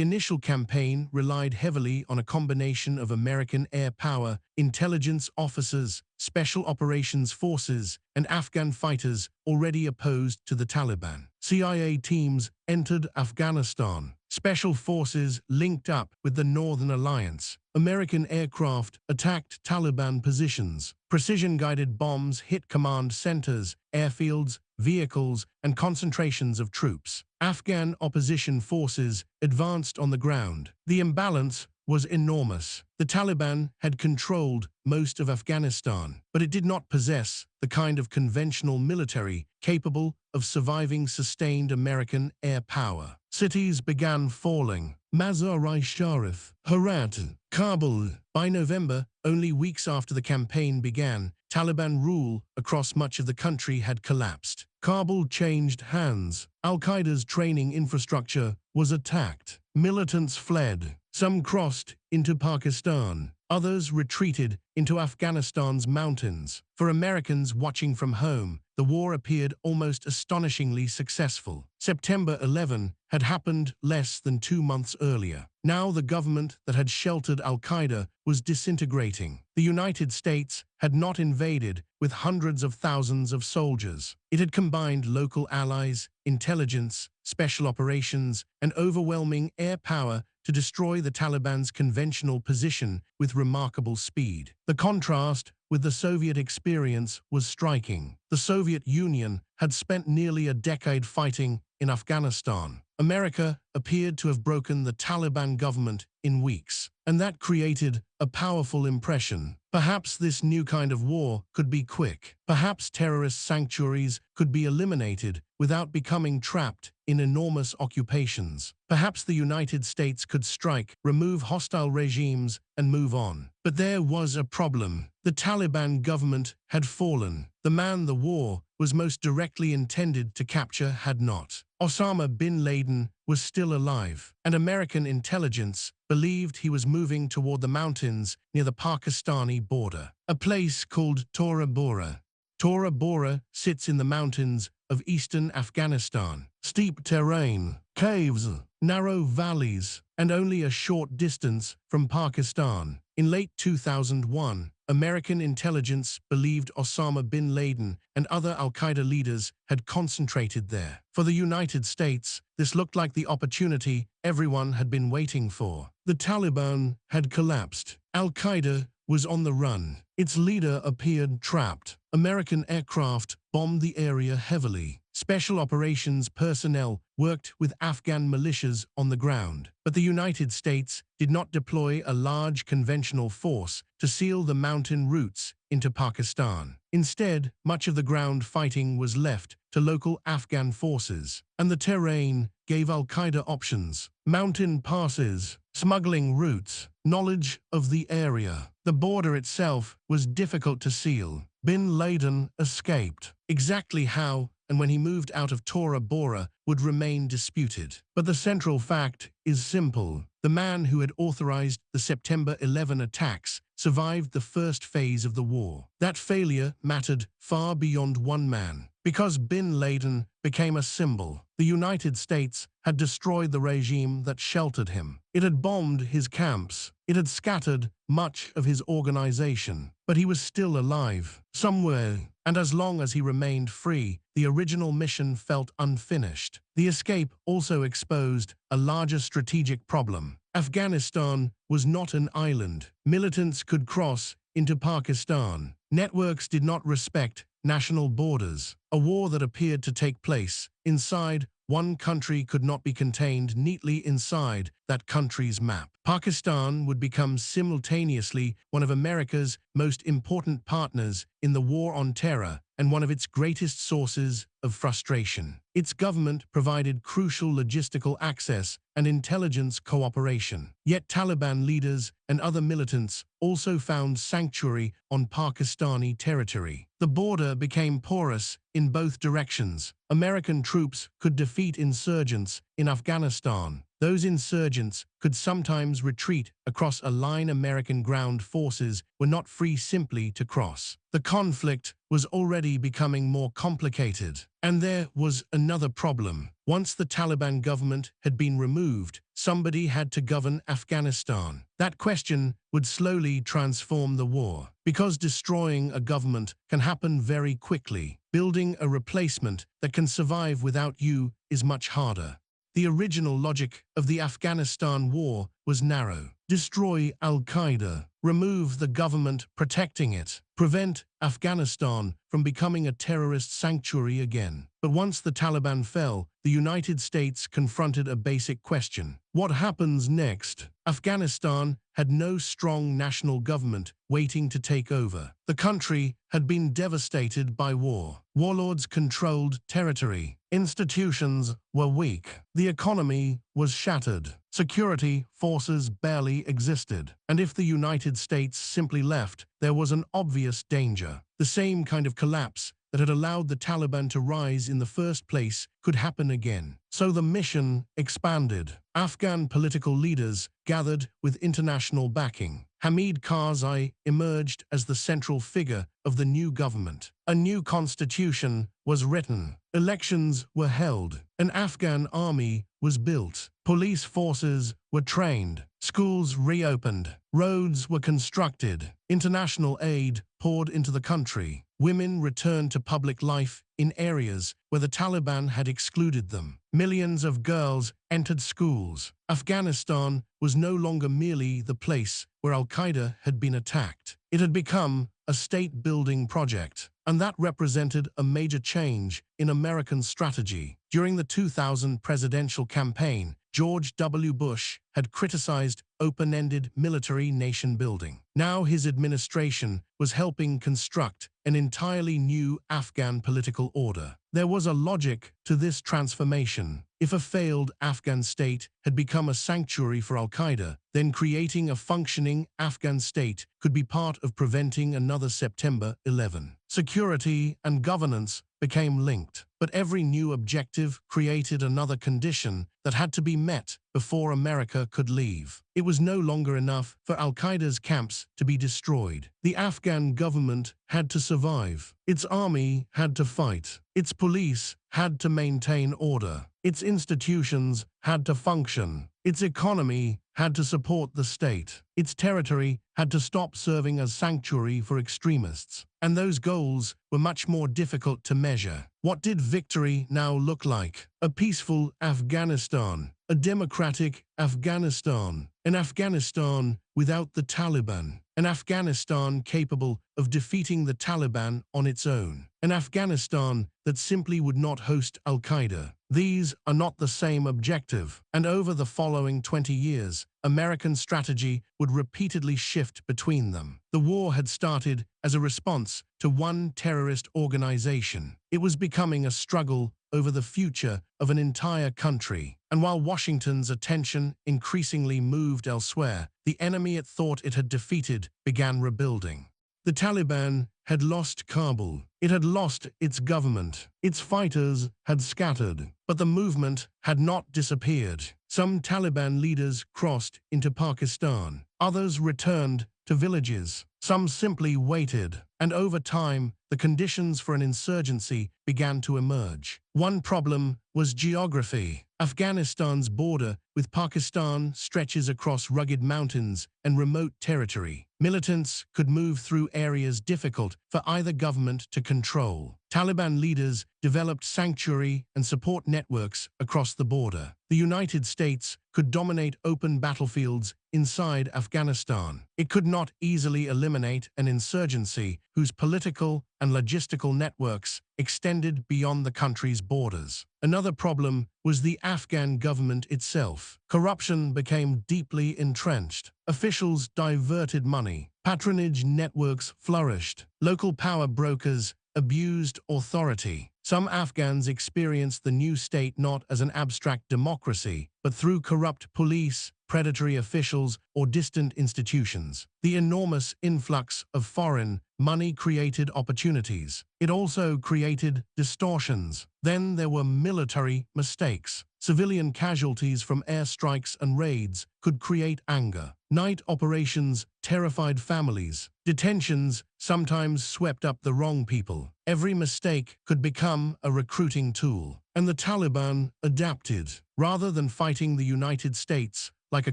initial campaign relied heavily on a combination of American air power, intelligence officers, special operations forces, and Afghan fighters already opposed to the Taliban. CIA teams entered Afghanistan. Special forces linked up with the Northern Alliance. American aircraft attacked Taliban positions. Precision-guided bombs hit command centers, airfields, vehicles, and concentrations of troops. Afghan opposition forces advanced on the ground. The imbalance was enormous. The Taliban had controlled most of Afghanistan, but it did not possess the kind of conventional military capable of surviving sustained American air power. Cities began falling. Mazar-i-Sharif, Herat, Kabul. By November, only weeks after the campaign began, Taliban rule across much of the country had collapsed. Kabul changed hands. Al-Qaeda's training infrastructure was attacked. Militants fled. Some crossed into Pakistan. Others retreated into Afghanistan's mountains. For Americans watching from home, the war appeared almost astonishingly successful. September 11 had happened less than 2 months earlier. Now the government that had sheltered al-Qaeda was disintegrating. The United States had not invaded with hundreds of thousands of soldiers. It had combined local allies, intelligence, special operations, and overwhelming air power to destroy the Taliban's conventional position with remarkable speed. The contrast with the Soviet experience was striking. The Soviet Union had spent nearly a decade fighting in Afghanistan. America appeared to have broken the Taliban government in weeks, and that created a powerful impression. Perhaps this new kind of war could be quick. Perhaps terrorist sanctuaries could be eliminated without becoming trapped in enormous occupations. Perhaps the United States could strike, remove hostile regimes, and move on. But there was a problem. The Taliban government had fallen. The man the war was most directly intended to capture had not. Osama bin Laden was still alive, and American intelligence believed he was moving toward the mountains near the Pakistani border, a place called Tora Bora. Tora Bora sits in the mountains of eastern Afghanistan. Steep terrain, caves, narrow valleys, and only a short distance from Pakistan. In late 2001, American intelligence believed Osama bin Laden and other al-Qaeda leaders had concentrated there. For the United States, this looked like the opportunity everyone had been waiting for. The Taliban had collapsed. Al-Qaeda was on the run. Its leader appeared trapped. American aircraft bombed the area heavily. Special operations personnel worked with Afghan militias on the ground. But the United States did not deploy a large conventional force to seal the mountain routes into Pakistan. Instead, much of the ground fighting was left to local Afghan forces, and the terrain gave al-Qaeda options: mountain passes, smuggling routes, knowledge of the area. The border itself was difficult to seal. Bin Laden escaped. Exactly how and when he moved out of Tora Bora would remain disputed. But the central fact is simple. The man who had authorized the September 11 attacks survived the first phase of the war. That failure mattered far beyond one man. Because bin Laden became a symbol, the United States had destroyed the regime that sheltered him. It had bombed his camps. It had scattered much of his organization. But he was still alive, somewhere, and as long as he remained free, the original mission felt unfinished. The escape also exposed a larger strategic problem. Afghanistan was not an island. Militants could cross into Pakistan. Networks did not respect national borders. A war that appeared to take place inside one country could not be contained neatly inside that country's map. Pakistan would become simultaneously one of America's most important partners in the war on terror and one of its greatest sources of frustration. Its government provided crucial logistical access and intelligence cooperation. Yet Taliban leaders and other militants also found sanctuary on Pakistani territory. The border became porous in both directions. American troops could defeat insurgents in Afghanistan, Those insurgents could sometimes retreat across a line American ground forces were not free simply to cross. The conflict was already becoming more complicated. And there was another problem. Once the Taliban government had been removed, somebody had to govern Afghanistan. That question would slowly transform the war. Because destroying a government can happen very quickly, building a replacement that can survive without you is much harder. The original logic of the Afghanistan war was narrow. Destroy al-Qaeda, remove the government protecting it, prevent Afghanistan from becoming a terrorist sanctuary again. But once the Taliban fell, the United States confronted a basic question. What happens next? Afghanistan had no strong national government waiting to take over. The country had been devastated by war. Warlords controlled territory. Institutions were weak. The economy was shattered. Security forces barely existed. And if the United States simply left, there was an obvious danger. The same kind of collapse that had allowed the Taliban to rise in the first place could happen again. So the mission expanded. Afghan political leaders gathered with international backing. Hamid Karzai emerged as the central figure of the new government. A new constitution was written. Elections were held. An Afghan army was built. Police forces were trained. Schools reopened. Roads were constructed. International aid poured into the country. Women returned to public life in areas where the Taliban had excluded them. Millions of girls entered schools. Afghanistan was no longer merely the place where al-Qaeda had been attacked. It had become a state-building project, and that represented a major change in American strategy. During the 2000 presidential campaign, George W. Bush had criticized open-ended military nation-building. Now his administration was helping construct an entirely new Afghan political order. There was a logic to this transformation. If a failed Afghan state had become a sanctuary for al-Qaeda, then creating a functioning Afghan state could be part of preventing another September 11. Security and governance became linked, but every new objective created another condition that had to be met before America could leave. It was no longer enough for al-Qaeda's camps to be destroyed. The Afghan government had to survive. Its army had to fight. Its police had to maintain order. Its institutions had to function. Its economy had to support the state. Its territory had to stop serving as sanctuary for extremists. And those goals were much more difficult to measure. What did victory now look like? A peaceful Afghanistan, a democratic Afghanistan, an Afghanistan without the Taliban, an Afghanistan capable of defeating the Taliban on its own, an Afghanistan that simply would not host al-Qaeda. These are not the same objective, and over the following 20 years, American strategy would repeatedly shift between them. The war had started as a response to one terrorist organization. It was becoming a struggle over the future of an entire country. And while Washington's attention increasingly moved elsewhere, the enemy it thought it had defeated began rebuilding. The Taliban had lost Kabul. It had lost its government. Its fighters had scattered. But the movement had not disappeared. Some Taliban leaders crossed into Pakistan. Others returned to villages. Some simply waited. And over time, the conditions for an insurgency began to emerge. One problem was geography. Afghanistan's border with Pakistan stretches across rugged mountains and remote territory. Militants could move through areas difficult for either government to control. Taliban leaders developed sanctuary and support networks across the border. The United States could dominate open battlefields inside Afghanistan. It could not easily eliminate an insurgency whose political and logistical networks extended beyond the country's borders. Another problem was the Afghan government itself. Corruption became deeply entrenched. Officials diverted money. Patronage networks flourished. Local power brokers abused authority. Some Afghans experienced the new state not as an abstract democracy, but through corrupt police, predatory officials, or distant institutions. The enormous influx of foreign money created opportunities. It also created distortions. Then there were military mistakes. Civilian casualties from airstrikes and raids could create anger. Night operations terrified families. Detentions sometimes swept up the wrong people. Every mistake could become a recruiting tool. And the Taliban adapted. Rather than fighting the United States like a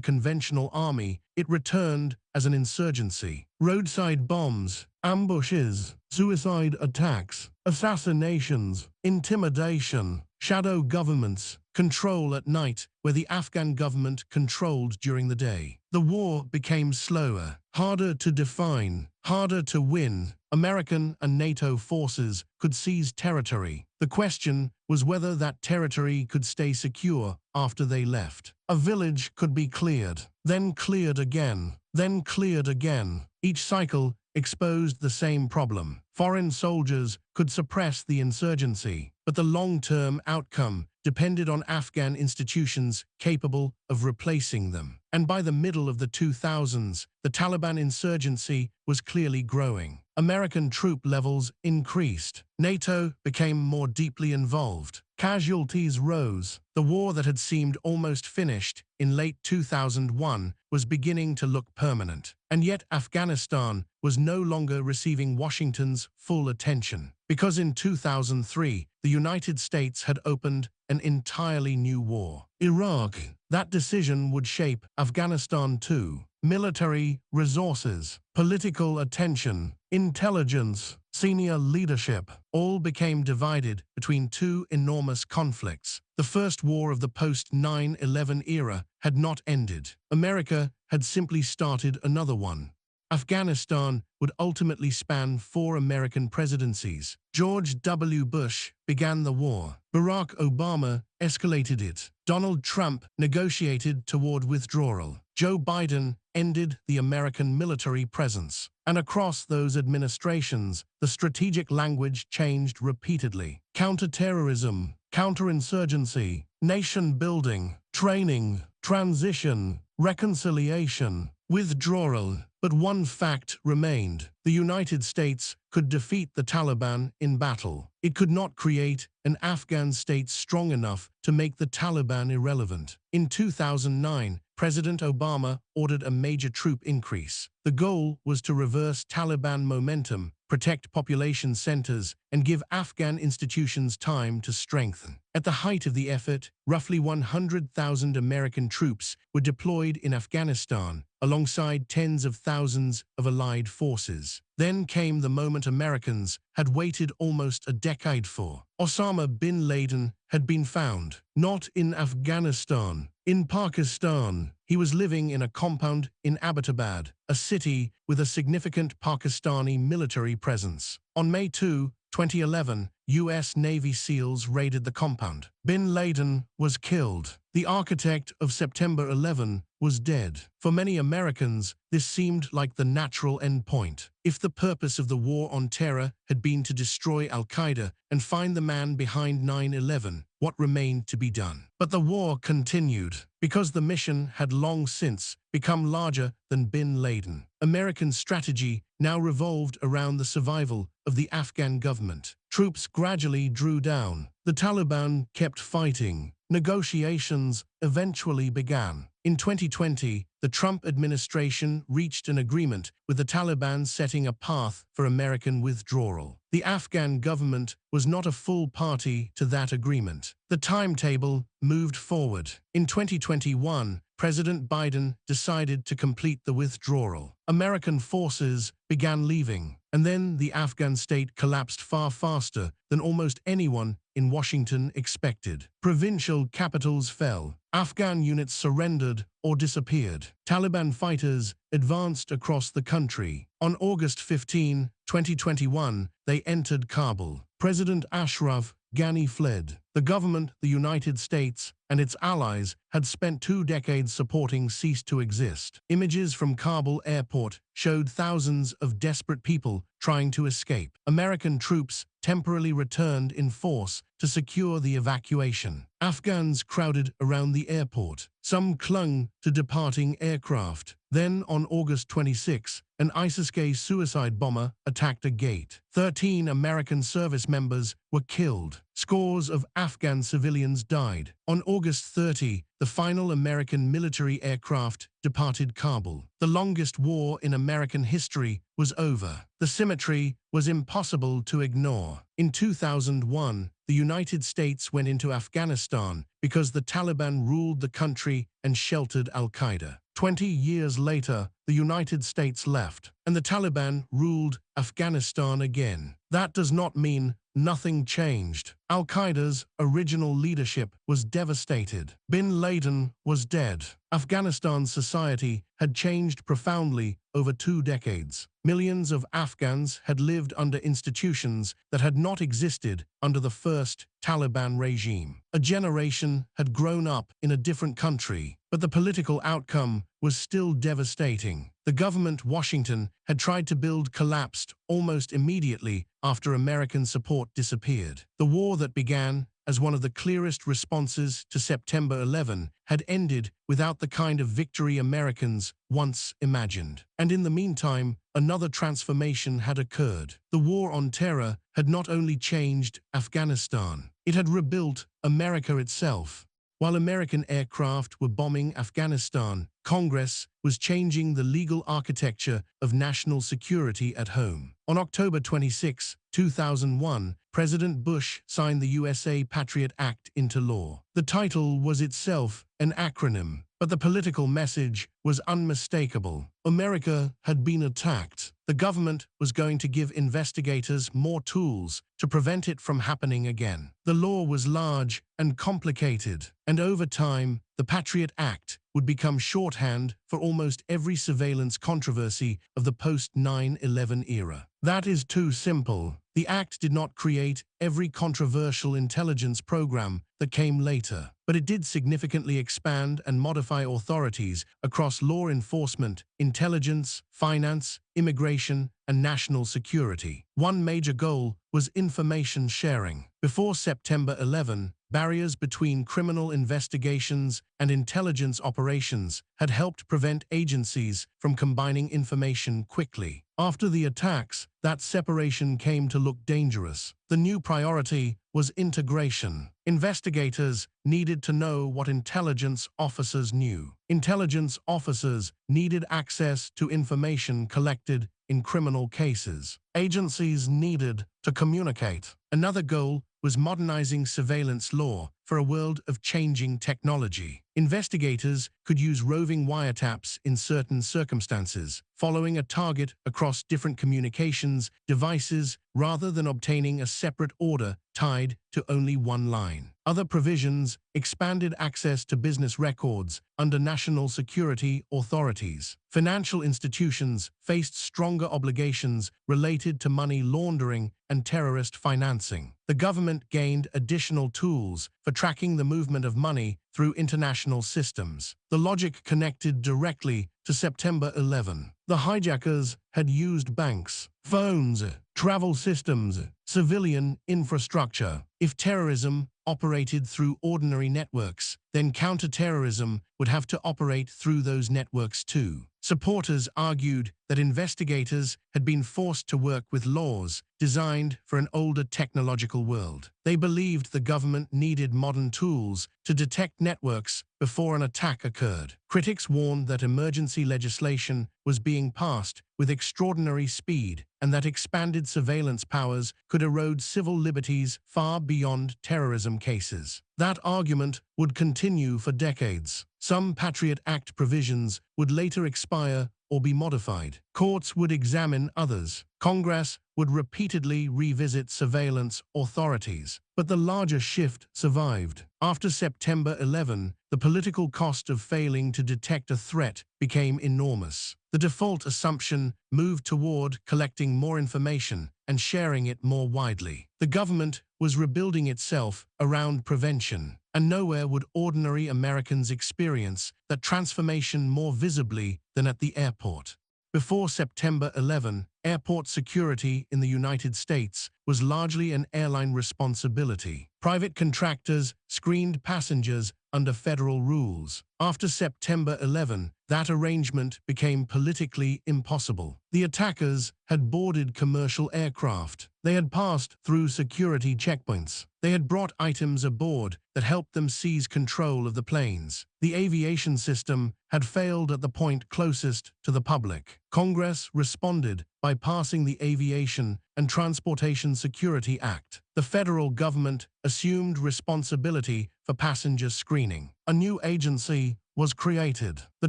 conventional army, it returned as an insurgency. Roadside bombs, ambushes, suicide attacks, assassinations, intimidation, shadow governments, control at night where the Afghan government controlled during the day. The war became slower, harder to define, harder to win. American and NATO forces could seize territory. The question was whether that territory could stay secure after they left. A village could be cleared, then cleared again, then cleared again. Each cycle exposed the same problem. Foreign soldiers could suppress the insurgency, but the long-term outcome depended on Afghan institutions capable of replacing them. And by the middle of the 2000s, the Taliban insurgency was clearly growing. American troop levels increased. NATO became more deeply involved. Casualties rose. The war that had seemed almost finished in late 2001 was beginning to look permanent. And yet Afghanistan was no longer receiving Washington's full attention. Because in 2003, the United States had opened an entirely new war. Iraq. That decision would shape Afghanistan too. Military resources, political attention, intelligence, senior leadership, all became divided between two enormous conflicts. The first war of the post-9/11 era had not ended. America had simply started another one. Afghanistan would ultimately span 4 American presidencies. George W. Bush began the war. Barack Obama escalated it. Donald Trump negotiated toward withdrawal. Joe Biden ended the American military presence. And across those administrations, the strategic language changed repeatedly. Counterterrorism, counterinsurgency, nation-building, training, transition, reconciliation, withdrawal. But one fact remained. The United States could defeat the Taliban in battle. It could not create an Afghan state strong enough to make the Taliban irrelevant. In 2009, President Obama ordered a major troop increase. The goal was to reverse Taliban momentum, protect population centers, and give Afghan institutions time to strengthen. At the height of the effort, roughly 100,000 American troops were deployed in Afghanistan, alongside tens of thousands of allied forces. Then came the moment Americans had waited almost a decade for. Osama bin Laden had been found, not in Afghanistan, in Pakistan. He was living in a compound in Abbottabad, a city with a significant Pakistani military presence. On May 2, 2011, U.S. Navy SEALs raided the compound. Bin Laden was killed. The architect of September 11 was dead. For many Americans, this seemed like the natural endpoint. If the purpose of the war on terror had been to destroy al-Qaeda and find the man behind 9/11, what remained to be done? But the war continued, because the mission had long since become larger than bin Laden. American strategy now revolved around the survival of the Afghan government. Troops gradually drew down. The Taliban kept fighting. Negotiations eventually began. In 2020, the Trump administration reached an agreement with the Taliban setting a path for American withdrawal. The Afghan government was not a full party to that agreement. The timetable moved forward. In 2021, President Biden decided to complete the withdrawal. American forces began leaving, and then the Afghan state collapsed far faster than almost anyone in Washington expected. Provincial capitals fell. Afghan units surrendered or disappeared. Taliban fighters advanced across the country. On August 15, 2021, they entered Kabul. President Ashraf Ghani fled. The government, the United States, and its allies had spent 2 decades supporting ceased to exist. Images from Kabul airport showed thousands of desperate people trying to escape. American troops temporarily returned in force to secure the evacuation. Afghans crowded around the airport. Some clung to departing aircraft. Then, on August 26, an ISIS-K suicide bomber attacked a gate. 13 American service members were killed. Scores of Afghan civilians died. On August 30, the final American military aircraft departed Kabul. The longest war in American history was over. The symmetry was impossible to ignore. In 2001, the United States went into Afghanistan because the Taliban ruled the country and sheltered al-Qaeda. 20 years later, the United States left, and the Taliban ruled Afghanistan again. That does not mean nothing changed. Al-Qaeda's original leadership was devastated. Bin Laden was dead. Afghanistan's society had changed profoundly over 2 decades. Millions of Afghans had lived under institutions that had not existed under the first Taliban regime. A generation had grown up in a different country, but the political outcome was still devastating. The government Washington had tried to build collapsed almost immediately after American support disappeared. The war that began as one of the clearest responses to September 11 had ended without the kind of victory Americans once imagined. And in the meantime, another transformation had occurred. The war on terror had not only changed Afghanistan, it had rebuilt America itself. While American aircraft were bombing Afghanistan, Congress was changing the legal architecture of national security at home. On October 26, 2001, President Bush signed the USA Patriot Act into law. The title was itself an acronym, but the political message was unmistakable. America had been attacked. The government was going to give investigators more tools to prevent it from happening again. The law was large and complicated, and over time, the Patriot Act would become shorthand for almost every surveillance controversy of the post-9/11 era. That is too simple. The Act did not create every controversial intelligence program that came later, but it did significantly expand and modify authorities across law enforcement, intelligence, finance, immigration, and national security. One major goal was information sharing. Before September 11, barriers between criminal investigations and intelligence operations had helped prevent agencies from combining information quickly. After the attacks, that separation came to look dangerous. The new priority was integration. Investigators needed to know what intelligence officers knew. Intelligence officers needed access to information collected in criminal cases. Agencies needed to communicate. Another goal was modernizing surveillance law for a world of changing technology. Investigators could use roving wiretaps in certain circumstances, following a target across different communications devices rather than obtaining a separate order tied to only one line. Other provisions expanded access to business records under national security authorities. Financial institutions faced stronger obligations related to money laundering and terrorist financing. The government gained additional tools for tracking the movement of money through international systems. The logic connected directly to September 11. The hijackers had used banks, phones, travel systems, civilian infrastructure. If terrorism operated through ordinary networks, then counterterrorism would have to operate through those networks too. Supporters argued that investigators had been forced to work with laws designed for an older technological world. They believed the government needed modern tools to detect networks before an attack occurred. Critics warned that emergency legislation was being passed with extraordinary speed and that expanded surveillance powers could erode civil liberties far beyond terrorism cases. That argument would continue for decades. Some Patriot Act provisions would later expire or be modified. Courts would examine others. Congress would repeatedly revisit surveillance authorities. But the larger shift survived. After September 11, the political cost of failing to detect a threat became enormous. The default assumption moved toward collecting more information and sharing it more widely. The government was rebuilding itself around prevention, and nowhere would ordinary Americans experience that transformation more visibly than at the airport. Before September 11, airport security in the United States was largely an airline responsibility. Private contractors screened passengers under federal rules. After September 11, that arrangement became politically impossible. The attackers had boarded commercial aircraft. They had passed through security checkpoints. They had brought items aboard that helped them seize control of the planes. The aviation system had failed at the point closest to the public. Congress responded by passing the Aviation and Transportation Security Act. The federal government assumed responsibility for passenger screening. A new agency was created, the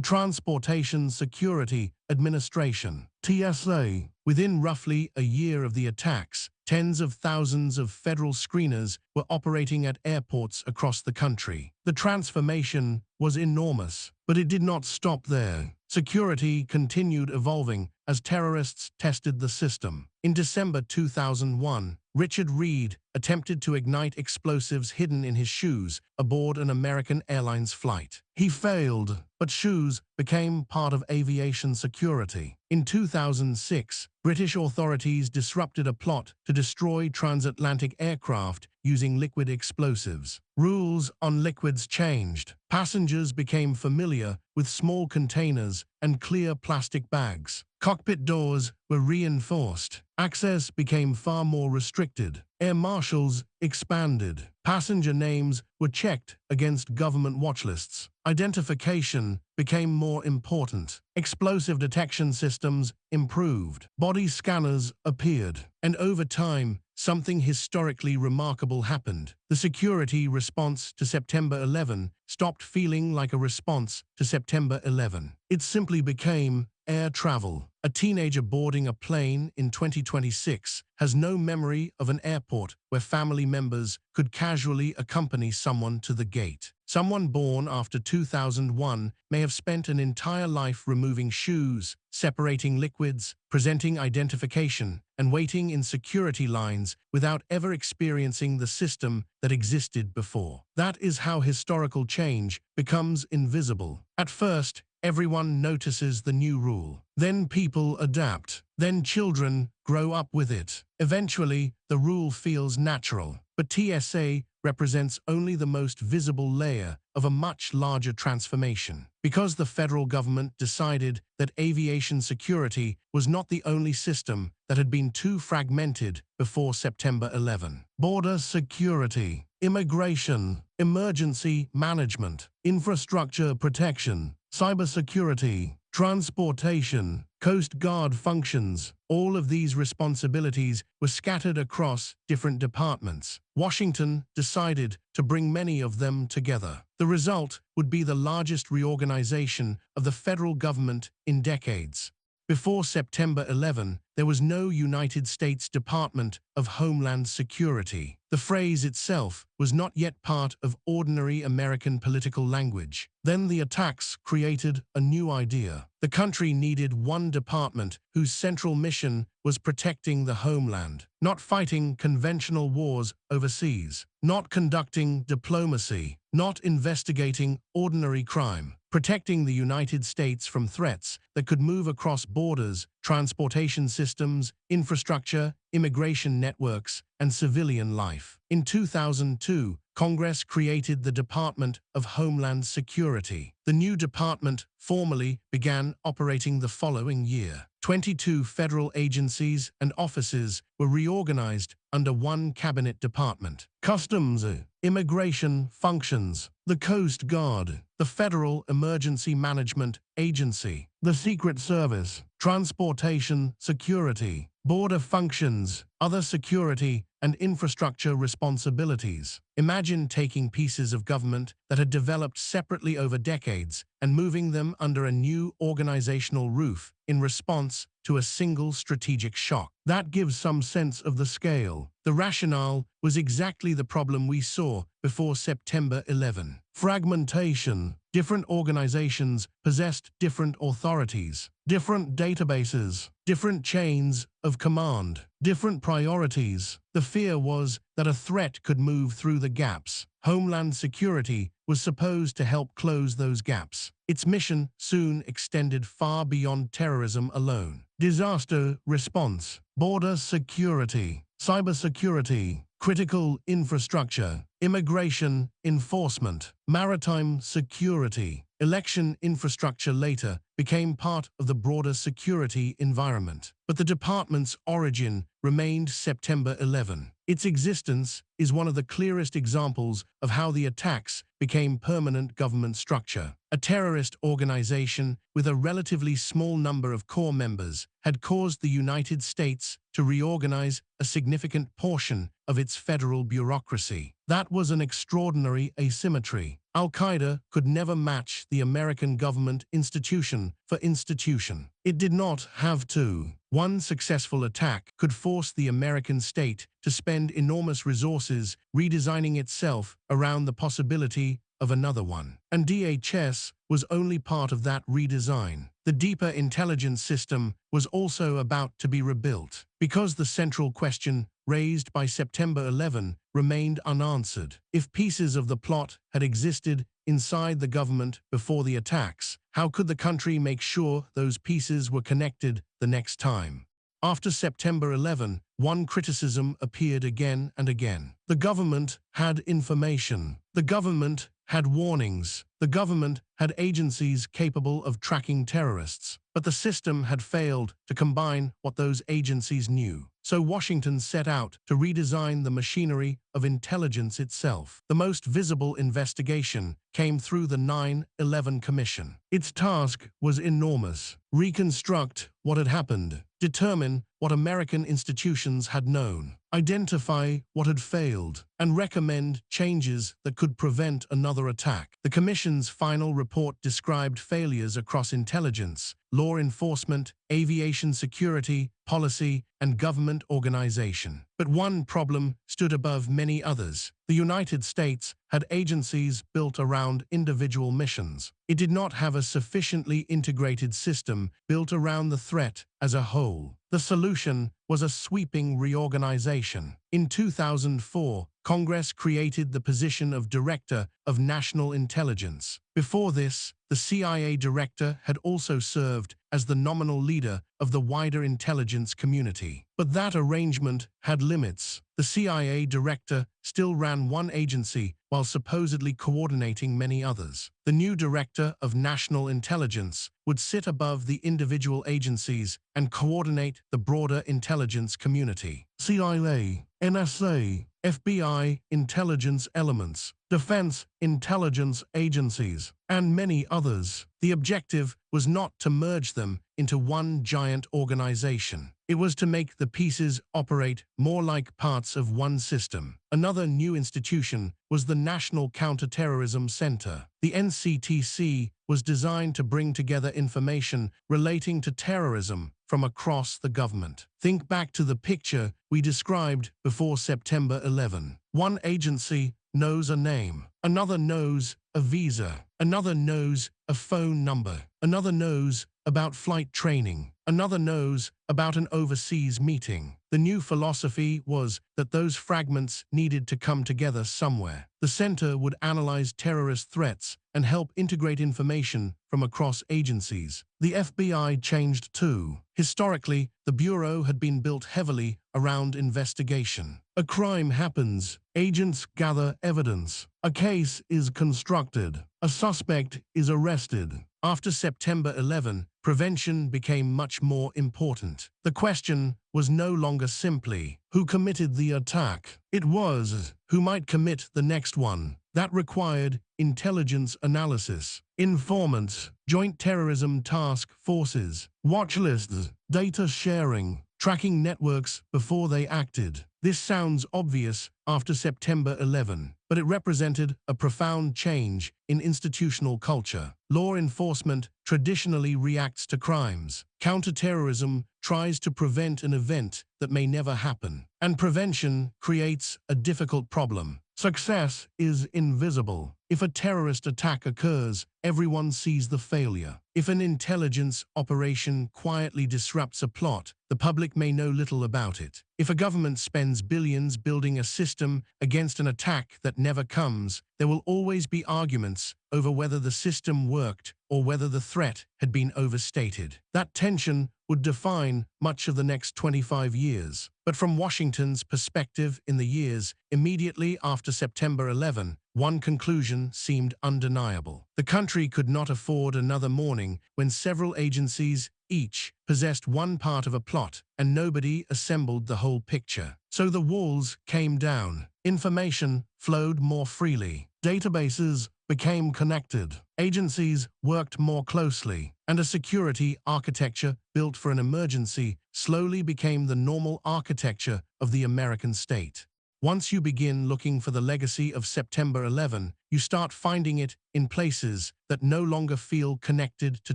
Transportation Security Administration, TSA. Within roughly a year of the attacks, tens of thousands of federal screeners were operating at airports across the country. The transformation was enormous, but it did not stop there. Security continued evolving as terrorists tested the system. In December 2001, Richard Reed attempted to ignite explosives hidden in his shoes aboard an American Airlines flight. He failed, but shoes became part of aviation security. In 2006, British authorities disrupted a plot to destroy transatlantic aircraft using liquid explosives. Rules on liquids changed. Passengers became familiar with small containers and clear plastic bags. Cockpit doors were reinforced. Access became far more restricted. Air marshals expanded. Passenger names were checked against government watch lists. Identification became more important. Explosive detection systems improved. Body scanners appeared. And over time, something historically remarkable happened. The security response to September 11 stopped feeling like a response to September 11. It simply became air travel. A teenager boarding a plane in 2026 has no memory of an airport where family members could casually accompany someone to the gate. Someone born after 2001 may have spent an entire life removing shoes, separating liquids, presenting identification, and waiting in security lines without ever experiencing the system that existed before. That is how historical change becomes invisible. At first, everyone notices the new rule. Then people adapt. Then children grow up with it. Eventually, the rule feels natural. But TSA represents only the most visible layer of a much larger transformation. Because the federal government decided that aviation security was not the only system that had been too fragmented before September 11. Border security, immigration, emergency management, infrastructure protection, cybersecurity, transportation, Coast Guard functions. All of these responsibilities were scattered across different departments. Washington decided to bring many of them together. The result would be the largest reorganization of the federal government in decades. Before September 11, there was no United States Department of Homeland Security. The phrase itself was not yet part of ordinary American political language. Then the attacks created a new idea. The country needed one department whose central mission was protecting the homeland, not fighting conventional wars overseas, not conducting diplomacy, not investigating ordinary crime, protecting the United States from threats that could move across borders, transportation systems, infrastructure, immigration networks, and civilian life. In 2002, Congress created the Department of Homeland Security. The new department formally began operating the following year. 22 federal agencies and offices were reorganized under one cabinet department. Customs, immigration functions, the Coast Guard, the Federal Emergency Management Agency, the Secret Service, Transportation Security, Border Functions, other security and infrastructure responsibilities. Imagine taking pieces of government that had developed separately over decades and moving them under a new organizational roof in response to a single strategic shock. That gives some sense of the scale. The rationale was exactly the problem we saw before September 11. Fragmentation. Different organizations possessed different authorities, different databases, different chains of command, different priorities. The fear was that a threat could move through the gaps. Homeland Security was supposed to help close those gaps. Its mission soon extended far beyond terrorism alone. Disaster response, border security, cybersecurity, critical infrastructure, immigration enforcement, maritime security, election infrastructure later became part of the broader security environment. But the department's origin remained September 11. Its existence is one of the clearest examples of how the attacks became permanent government structure. A terrorist organization with a relatively small number of core members had caused the United States to reorganize a significant portion of its federal bureaucracy. That was an extraordinary asymmetry. Al-Qaeda could never match the American government institution for institution. It did not have to. One successful attack could force the American state to spend enormous resources redesigning itself around the possibility of another one. And DHS was only part of that redesign. The deeper intelligence system was also about to be rebuilt, because the central question raised by September 11 remained unanswered. If pieces of the plot had existed inside the government before the attacks, how could the country make sure those pieces were connected the next time? After September 11, one criticism appeared again and again. The government had information. The government had warnings. The government had agencies capable of tracking terrorists. But the system had failed to combine what those agencies knew. So Washington set out to redesign the machinery of intelligence itself. The most visible investigation came through the 9/11 Commission. Its task was enormous. Reconstruct what had happened, determine what American institutions had known, identify what had failed, and recommend changes that could prevent another attack. The Commission's final report described failures across intelligence, law enforcement, aviation security, policy, and government organization. But one problem stood above many others. The United States had agencies built around individual missions. It did not have a sufficiently integrated system built around the threat as a whole. The solution was a sweeping reorganization. In 2004, Congress created the position of Director of National Intelligence. Before this, the CIA director had also served as the nominal leader of the wider intelligence community. But that arrangement had limits. The CIA director still ran one agency while supposedly coordinating many others. The new Director of National Intelligence would sit above the individual agencies and coordinate the broader intelligence community. CIA, NSA, FBI intelligence elements, defense intelligence agencies, and many others. The objective was not to merge them into one giant organization. It was to make the pieces operate more like parts of one system. Another new institution was the National Counterterrorism Center. The NCTC was designed to bring together information relating to terrorism from across the government. Think back to the picture we described before September 11. One agency knows a name, another knows a visa, another knows a phone number, another knows about flight training, another knows about an overseas meeting. The new philosophy was that those fragments needed to come together somewhere. The center would analyze terrorist threats and help integrate information from across agencies. The FBI changed too. Historically, the Bureau had been built heavily around investigation. A crime happens, agents gather evidence, a case is constructed, a suspect is arrested. After September 11, prevention became much more important. The question was no longer simply, who committed the attack? It was, who might commit the next one? That required intelligence analysis, informants, joint terrorism task forces, watch lists, data sharing, tracking networks before they acted. This sounds obvious after September 11, but it represented a profound change in institutional culture. Law enforcement traditionally reacts to crimes. Counterterrorism tries to prevent an event that may never happen. And prevention creates a difficult problem. Success is invisible. If a terrorist attack occurs, everyone sees the failure. If an intelligence operation quietly disrupts a plot, the public may know little about it. If a government spends billions building a system against an attack that never comes, there will always be arguments over whether the system worked or whether the threat had been overstated. That tension would define much of the next 25 years. But from Washington's perspective in the years immediately after September 11, one conclusion seemed undeniable. The country could not afford another morning when several agencies each possessed one part of a plot and nobody assembled the whole picture. So the walls came down. Information flowed more freely. Databases became connected. Agencies worked more closely. And a security architecture built for an emergency slowly became the normal architecture of the American state. Once you begin looking for the legacy of September 11, you start finding it in places that no longer feel connected to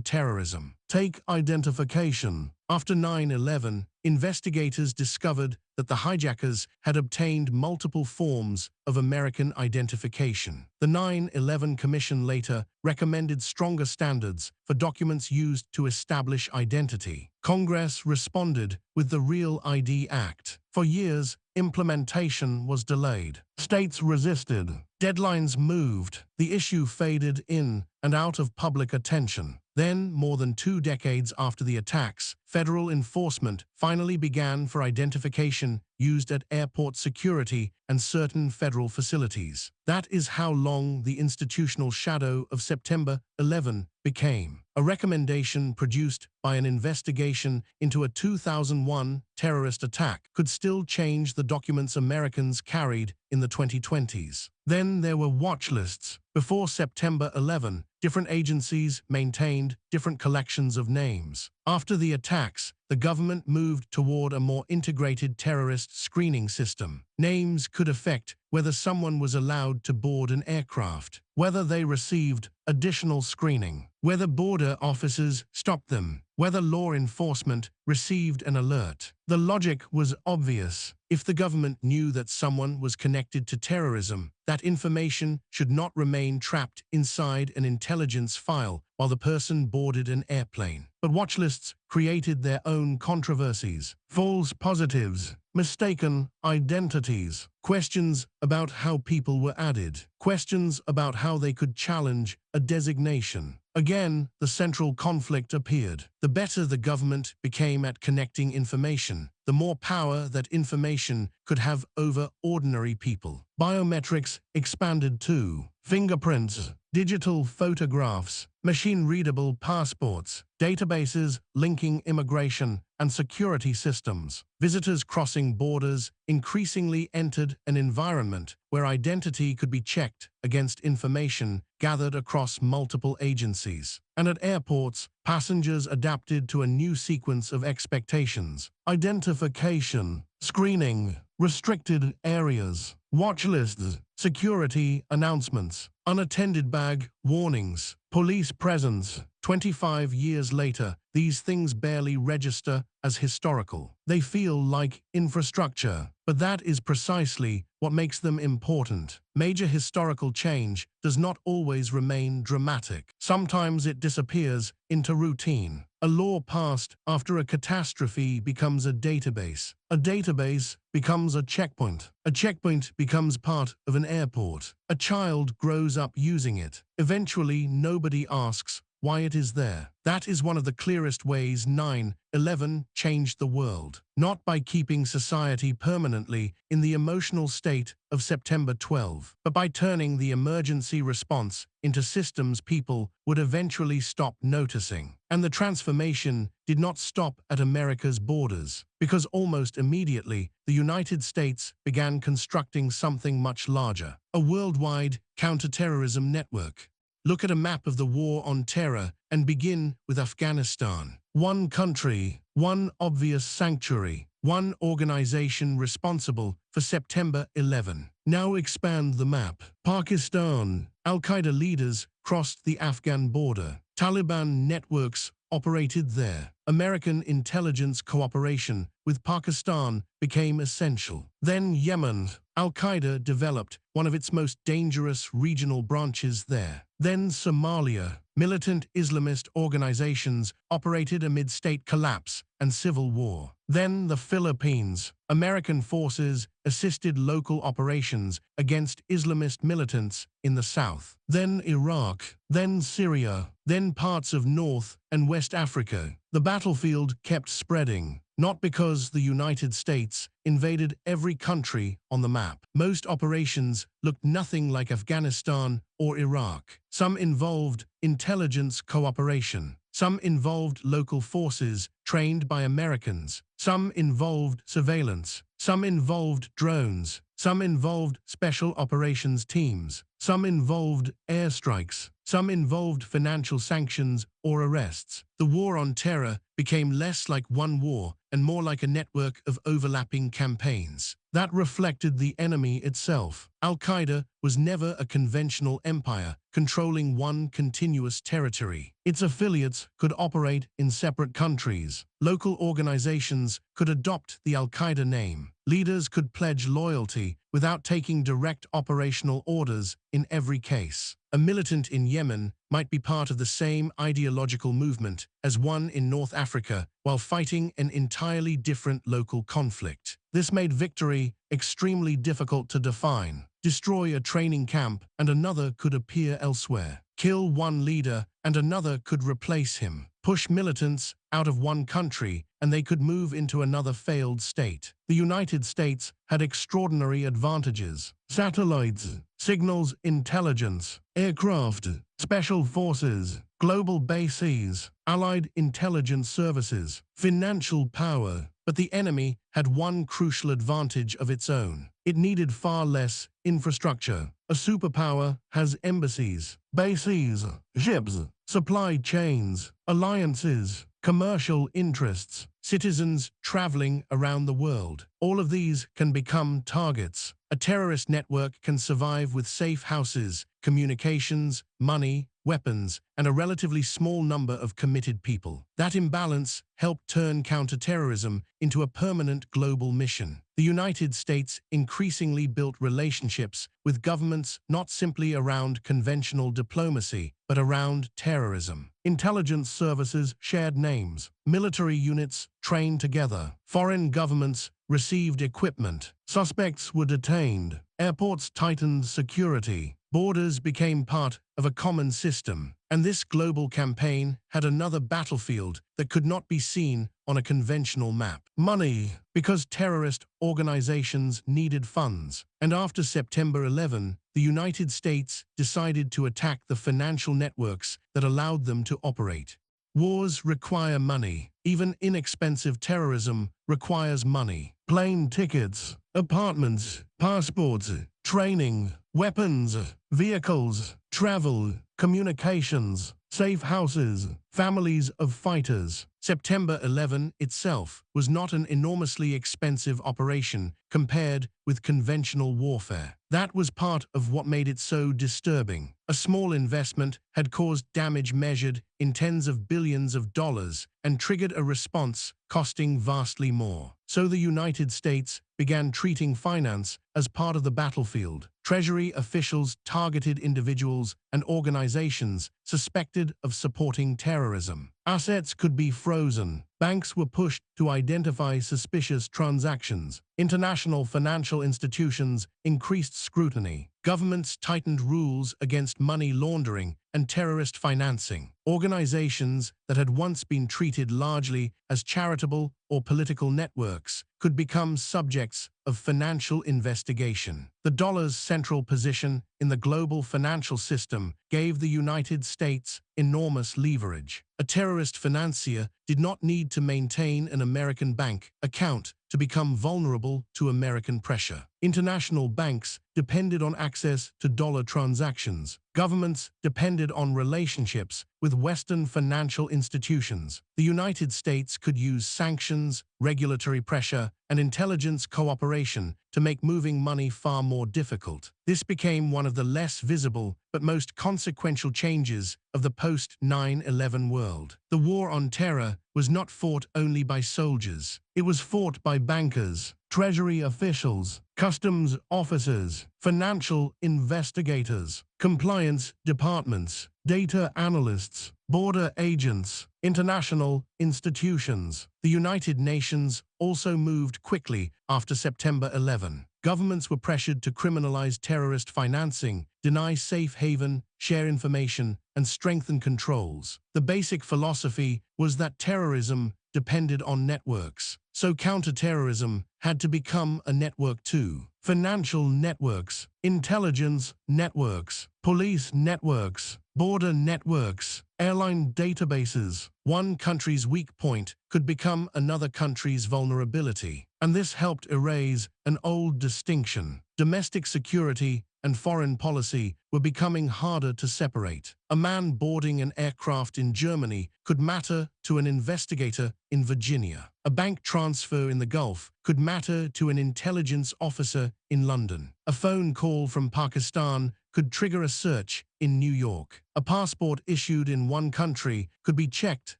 terrorism. Take identification. After 9/11, investigators discovered that the hijackers had obtained multiple forms of American identification. The 9/11 Commission later recommended stronger standards for documents used to establish identity. Congress responded with the Real ID Act. For years, implementation was delayed. States resisted. Deadlines moved. The issue faded in and out of public attention. Then, more than 2 decades after the attacks, federal enforcement finally began for identification used at airport security and certain federal facilities. That is how long the institutional shadow of September 11 became. A recommendation produced by an investigation into a 2001 terrorist attack could still change the documents Americans carried in the 2020s. Then there were watch lists. Before September 11, different agencies maintained different collections of names. After the attacks, the government moved toward a more integrated terrorist screening system. Names could affect whether someone was allowed to board an aircraft, whether they received additional screening, whether border officers stopped them, whether law enforcement received an alert. The logic was obvious. If the government knew that someone was connected to terrorism, that information should not remain trapped inside an intelligence file while the person boarded an airplane. But watchlists created their own controversies. False positives, mistaken identities, questions about how people were added, questions about how they could challenge a designation. Again, the central conflict appeared. The better the government became at connecting information, the more power that information could have over ordinary people. Biometrics expanded too. Fingerprints, digital photographs, machine-readable passports, databases linking immigration and security systems. Visitors crossing borders increasingly entered an environment where identity could be checked against information gathered across multiple agencies. And at airports, passengers adapted to a new sequence of expectations. Identification, screening, restricted areas, watch lists, security announcements, unattended bag warnings, police presence. 25 years later, these things barely register as historical. They feel like infrastructure, but that is precisely what makes them important. Major historical change does not always remain dramatic. Sometimes it disappears into routine. A law passed after a catastrophe becomes a database. A database becomes a checkpoint. A checkpoint becomes part of an airport. A child grows up using it. Eventually, nobody asks why it is there. That is one of the clearest ways 9/11 changed the world. Not by keeping society permanently in the emotional state of September 12, but by turning the emergency response into systems people would eventually stop noticing. And the transformation did not stop at America's borders, because almost immediately, the United States began constructing something much larger, a worldwide counterterrorism network. Look at a map of the war on terror and begin with Afghanistan. One country, one obvious sanctuary, one organization responsible for September 11. Now expand the map. Pakistan. Al-Qaeda leaders crossed the Afghan border. Taliban networks operated there. American intelligence cooperation with Pakistan became essential. Then Yemen. Al-Qaeda developed one of its most dangerous regional branches there. Then Somalia. Militant Islamist organizations operated amid state collapse and civil war. Then the Philippines. American forces assisted local operations against Islamist militants in the south. Then Iraq. Then Syria. Then parts of North and West Africa. The battlefield kept spreading, not because the United States invaded every country on the map. Most operations looked nothing like Afghanistan or Iraq. Some involved intelligence cooperation. Some involved local forces trained by Americans. Some involved surveillance. Some involved drones. Some involved special operations teams. Some involved airstrikes. Some involved financial sanctions or arrests. The war on terror became less like one war and more like a network of overlapping campaigns. That reflected the enemy itself. Al-Qaeda was never a conventional empire controlling one continuous territory. Its affiliates could operate in separate countries. Local organizations could adopt the Al-Qaeda name. Leaders could pledge loyalty without taking direct operational orders in every case. A militant in Yemen might be part of the same ideological movement as one in North Africa while fighting an entirely different local conflict. This made victory extremely difficult to define. Destroy a training camp and another could appear elsewhere. Kill one leader and another could replace him. Push militants out of one country and they could move into another failed state. The United States had extraordinary advantages. Satellites, signals intelligence, aircraft, special forces, global bases, allied intelligence services, financial power. But the enemy had one crucial advantage of its own. It needed far less infrastructure. A superpower has embassies, bases, ships, supply chains, alliances, commercial interests, citizens traveling around the world. All of these can become targets. A terrorist network can survive with safe houses, communications, money, weapons, and a relatively small number of committed people. That imbalance helped turn counterterrorism into a permanent global mission. The United States increasingly built relationships with governments not simply around conventional diplomacy, but around terrorism. Intelligence services shared names. Military units trained together. Foreign governments received equipment. Suspects were detained. Airports tightened security. Borders became part of a common system. And this global campaign had another battlefield that could not be seen on a conventional map. Money, because terrorist organizations needed funds. And after September 11, the United States decided to attack the financial networks that allowed them to operate. Wars require money. Even inexpensive terrorism requires money. Plane tickets, apartments, passports, training, weapons, vehicles, travel, communications, safe houses, families of fighters. September 11 itself was not an enormously expensive operation compared with conventional warfare. That was part of what made it so disturbing. A small investment had caused damage measured in tens of billions of dollars and triggered a response costing vastly more. So the United States began treating finance as part of the battlefield. Treasury officials targeted individuals and organizations suspected of supporting terrorism. Assets could be frozen. Banks were pushed to identify suspicious transactions. International financial institutions increased scrutiny. Governments tightened rules against money laundering and terrorist financing. Organizations that had once been treated largely as charitable or political networks could become subjects of financial investigation. The dollar's central position in the global financial system gave the United States enormous leverage. A terrorist financier did not need to maintain an American bank account to become vulnerable to American pressure. International banks depended on access to dollar transactions. Governments depended on relationships with Western financial institutions. The United States could use sanctions, regulatory pressure, and intelligence cooperation to make moving money far more difficult. This became one of the less visible but most consequential changes of the post-9/11 world. The war on terror was not fought only by soldiers. It was fought by bankers, Treasury officials, customs officers, financial investigators, compliance departments, data analysts, border agents, international institutions. The United Nations also moved quickly after September 11. Governments were pressured to criminalize terrorist financing, deny safe haven, share information, and strengthen controls. The basic philosophy was that terrorism depended on networks, so counterterrorism had to become a network too. Financial networks, intelligence networks, police networks, border networks, airline databases. One country's weak point could become another country's vulnerability, and this helped erase an old distinction. Domestic security and foreign policy were becoming harder to separate. A man boarding an aircraft in Germany could matter to an investigator in Virginia. A bank transfer in the Gulf could matter to an intelligence officer in London. A phone call from Pakistan could trigger a search in New York. A passport issued in one country could be checked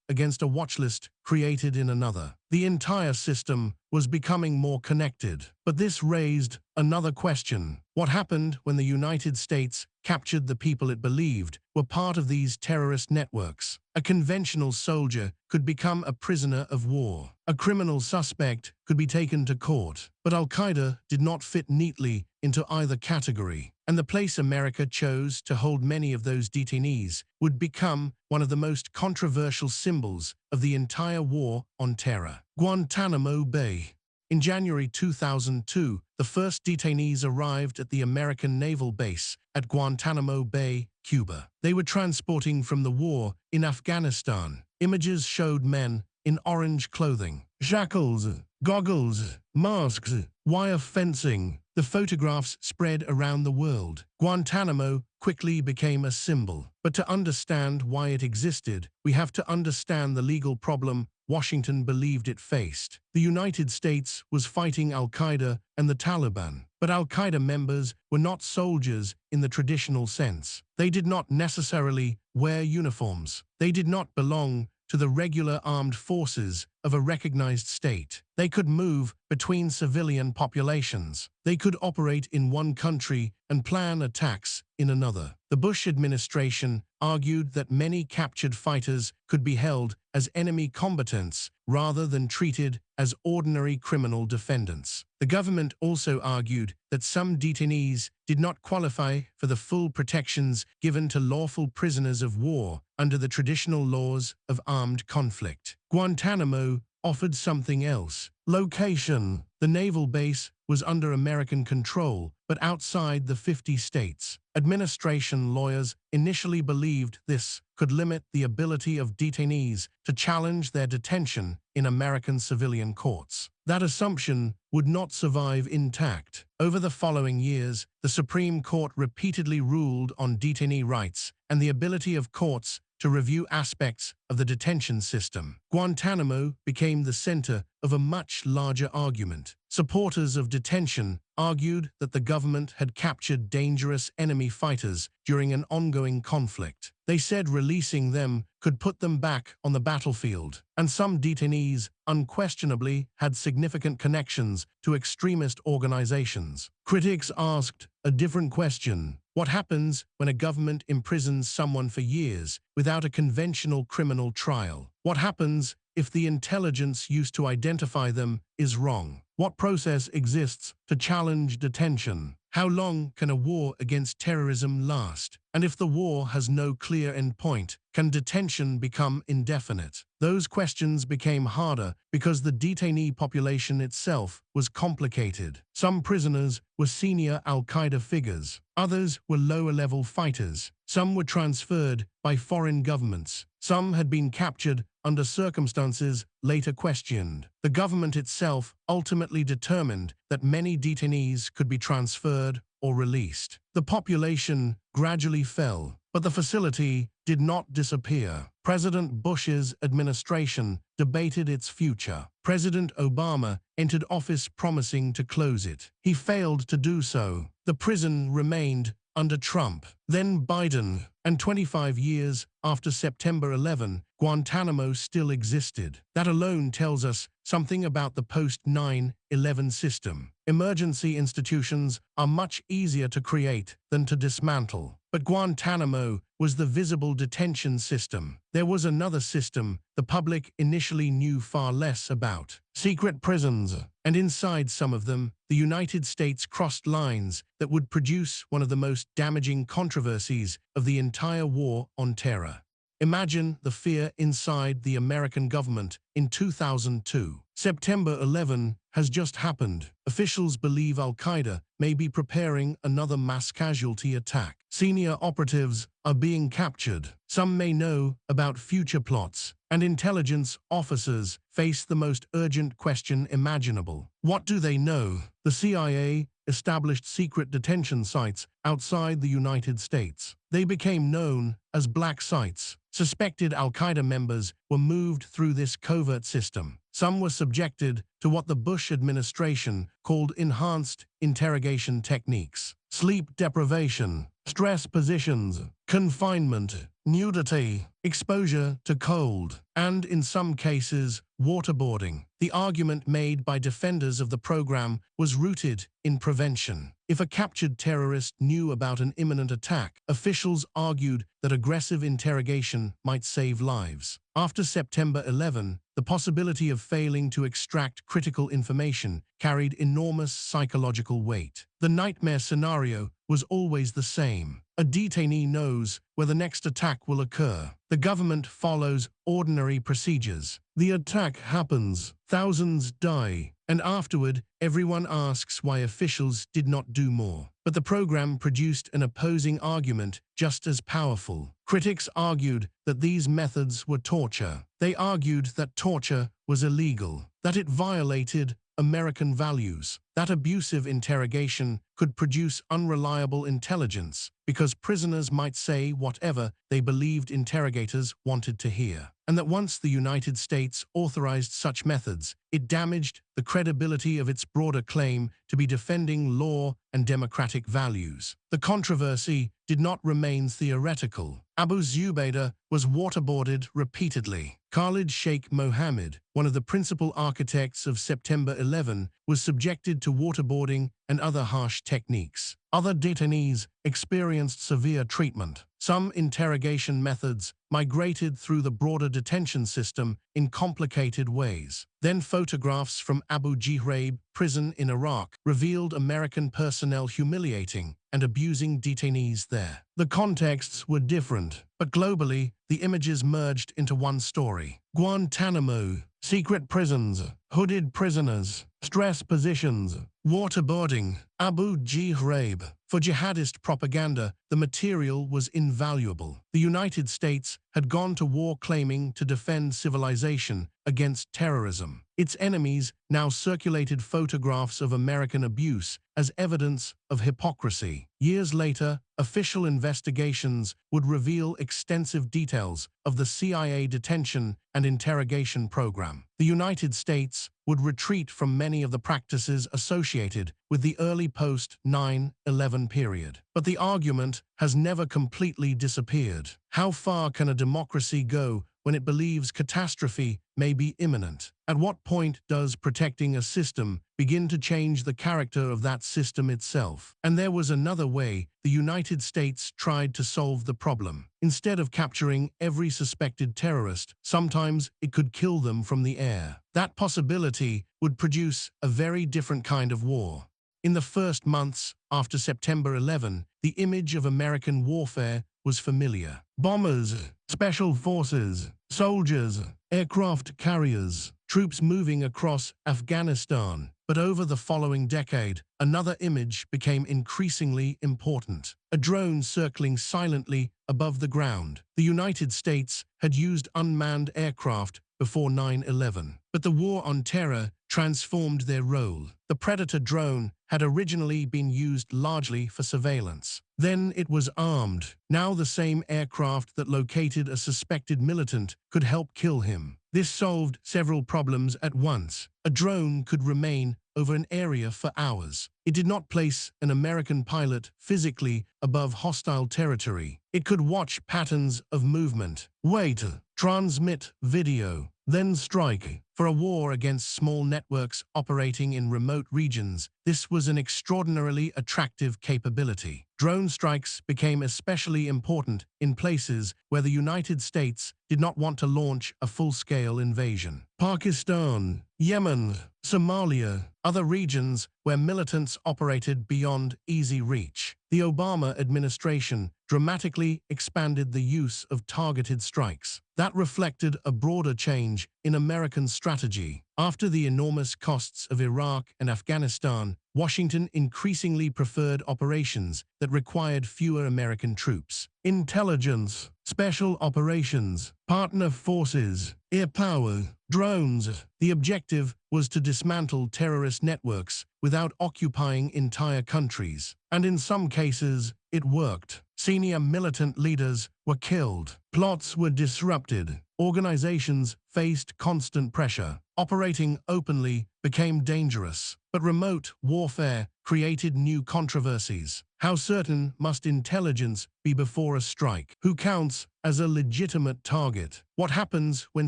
against a watchlist created in another. The entire system was becoming more connected. But this raised another question. What happened when the United States captured the people it believed were part of these terrorist networks? A conventional soldier could become a prisoner of war. A criminal suspect could be taken to court. But al-Qaeda did not fit neatly into either category, and the place America chose to hold many of those detainees would become one of the most controversial symbols of the entire war on terror. Guantánamo Bay. In January 2002, the first detainees arrived at the American naval base at Guantánamo Bay, Cuba. They were transporting from the war in Afghanistan. Images showed men in orange clothing, shackles, goggles, masks, wire fencing. The photographs spread around the world. Guantánamo quickly became a symbol. But to understand why it existed, we have to understand the legal problem Washington believed it faced. The United States was fighting al-Qaeda and the Taliban. But al-Qaeda members were not soldiers in the traditional sense. They did not necessarily wear uniforms. They did not belong to the regular armed forces of a recognized state. They could move between civilian populations. They could operate in one country and plan attacks in another. The Bush administration argued that many captured fighters could be held as enemy combatants rather than treated as ordinary criminal defendants. The government also argued that some detainees did not qualify for the full protections given to lawful prisoners of war under the traditional laws of armed conflict. Guantánamo offered something else. Location. The naval base was under American control, but outside the 50 states. Administration lawyers initially believed this could limit the ability of detainees to challenge their detention in American civilian courts. That assumption would not survive intact. Over the following years, the Supreme Court repeatedly ruled on detainee rights and the ability of courts to review aspects of the detention system. Guantánamo became the center of a much larger argument. Supporters of detention argued that the government had captured dangerous enemy fighters during an ongoing conflict. They said releasing them could put them back on the battlefield, and some detainees unquestionably had significant connections to extremist organizations. Critics asked a different question. What happens when a government imprisons someone for years without a conventional criminal trial? What happens if the intelligence used to identify them is wrong? What process exists to challenge detention? How long can a war against terrorism last? And if the war has no clear endpoint, can detention become indefinite? Those questions became harder because the detainee population itself was complicated. Some prisoners were senior al-Qaeda figures. Others were lower-level fighters. Some were transferred by foreign governments. Some had been captured under circumstances later questioned. The government itself ultimately determined that many detainees could be transferred or released. The population gradually fell, but the facility did not disappear. President Bush's administration debated its future. President Obama entered office promising to close it. He failed to do so. The prison remained under Trump, then Biden, and 25 years after September 11, Guantánamo still existed. That alone tells us something about the post-9/11 system. Emergency institutions are much easier to create than to dismantle. But Guantánamo was the visible detention system. There was another system the public initially knew far less about. Secret prisons. And inside some of them, the United States crossed lines that would produce one of the most damaging controversies of the entire war on terror. Imagine the fear inside the American government in 2002. September 11 has just happened. Officials believe al-Qaeda may be preparing another mass casualty attack. Senior operatives are being captured. Some may know about future plots, and intelligence officers face the most urgent question imaginable. What do they know? The CIA established secret detention sites outside the United States. They became known as black sites. Suspected al-Qaeda members were moved through this covert system. Some were subjected to what the Bush administration called enhanced interrogation techniques. Sleep deprivation, stress positions, confinement, nudity, exposure to cold, and in some cases, waterboarding. The argument made by defenders of the program was rooted in prevention. If a captured terrorist knew about an imminent attack, officials argued that aggressive interrogation might save lives. After September 11, the possibility of failing to extract critical information carried enormous psychological weight. The nightmare scenario was always the same. A detainee knows where the next attack will occur. The government follows ordinary procedures. The attack happens, thousands die, and afterward, everyone asks why officials did not do more. But the program produced an opposing argument just as powerful. Critics argued that these methods were torture. They argued that torture was illegal, that it violated American values, that abusive interrogation could produce unreliable intelligence because prisoners might say whatever they believed interrogators wanted to hear, and that once the United States authorized such methods, it damaged the credibility of its broader claim to be defending law and democratic values. The controversy did not remain theoretical. Abu Zubaydah was waterboarded repeatedly. Khalid Sheikh Mohammed, one of the principal architects of September 11, was subjected to waterboarding and other harsh techniques. Other detainees experienced severe treatment. Some interrogation methods migrated through the broader detention system in complicated ways. Then photographs from Abu Ghraib prison in Iraq revealed American personnel humiliating and abusing detainees there. The contexts were different, but globally, the images merged into one story. Guantánamo, secret prisons, hooded prisoners, stress positions, waterboarding, Abu Ghraib. For jihadist propaganda, the material was invaluable. The United States had gone to war claiming to defend civilization against terrorism. Its enemies now circulated photographs of American abuse as evidence of hypocrisy. Years later, official investigations would reveal extensive details of the CIA detention and interrogation program. The United States would retreat from many of the practices associated with the early post-9/11 period. But the argument has never completely disappeared. How far can a democracy go when it believes catastrophe may be imminent? At what point does protecting a system begin to change the character of that system itself? And there was another way the United States tried to solve the problem. Instead of capturing every suspected terrorist, sometimes it could kill them from the air. That possibility would produce a very different kind of war. In the first months after September 11, the image of American warfare was familiar. Bombers, special forces, soldiers, aircraft carriers, troops moving across Afghanistan. But over the following decade, another image became increasingly important. A drone circling silently above the ground. The United States had used unmanned aircraft before 9/11, but the war on terror transformed their role. The Predator drone had originally been used largely for surveillance. Then it was armed. Now the same aircraft that located a suspected militant could help kill him. This solved several problems at once. A drone could remain over an area for hours. It did not place an American pilot physically above hostile territory. It could watch patterns of movement, wait, transmit video, then strike. For a war against small networks operating in remote regions, this was an extraordinarily attractive capability. Drone strikes became especially important in places where the United States did not want to launch a full-scale invasion. Pakistan, Yemen, Somalia, other regions where militants operated beyond easy reach. The Obama administration dramatically expanded the use of targeted strikes. That reflected a broader change in American strategy. After the enormous costs of Iraq and Afghanistan, Washington increasingly preferred operations that required fewer American troops. Intelligence, special operations, partner forces, air power, drones. The objective was to dismantle terrorist networks without occupying entire countries. And in some cases, it worked. Senior militant leaders were killed. Plots were disrupted. Organizations faced constant pressure. Operating openly became dangerous. But remote warfare created new controversies. How certain must intelligence be before a strike? Who counts as a legitimate target? What happens when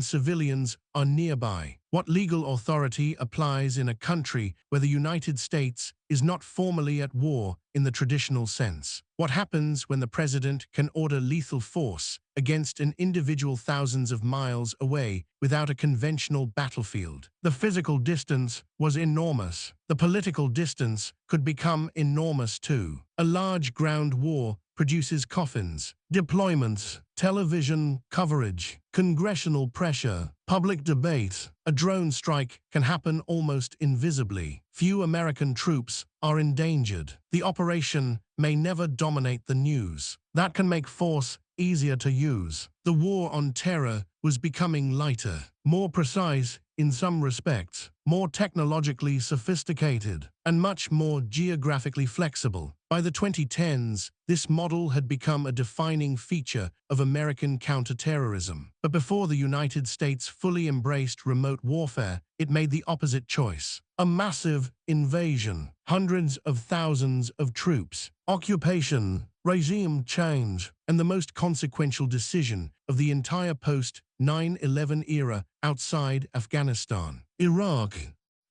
civilians are nearby? What legal authority applies in a country where the United States is not formally at war in the traditional sense? What happens when the president can order lethal force against an individual thousands of miles away without a conventional battlefield? The physical distance was enormous. The political distance could become enormous too. A large ground war produces coffins, deployments, television coverage, congressional pressure, public debate. A drone strike can happen almost invisibly. Few American troops are endangered. The operation may never dominate the news. That can make force easier to use. The war on terror was becoming lighter, more precise in some respects, more technologically sophisticated, and much more geographically flexible. By the 2010s, this model had become a defining feature of American counterterrorism. But before the United States fully embraced remote warfare, it made the opposite choice. A massive invasion, hundreds of thousands of troops, occupation, regime change, and the most consequential decision of the entire post-9/11 era outside Afghanistan. Iraq.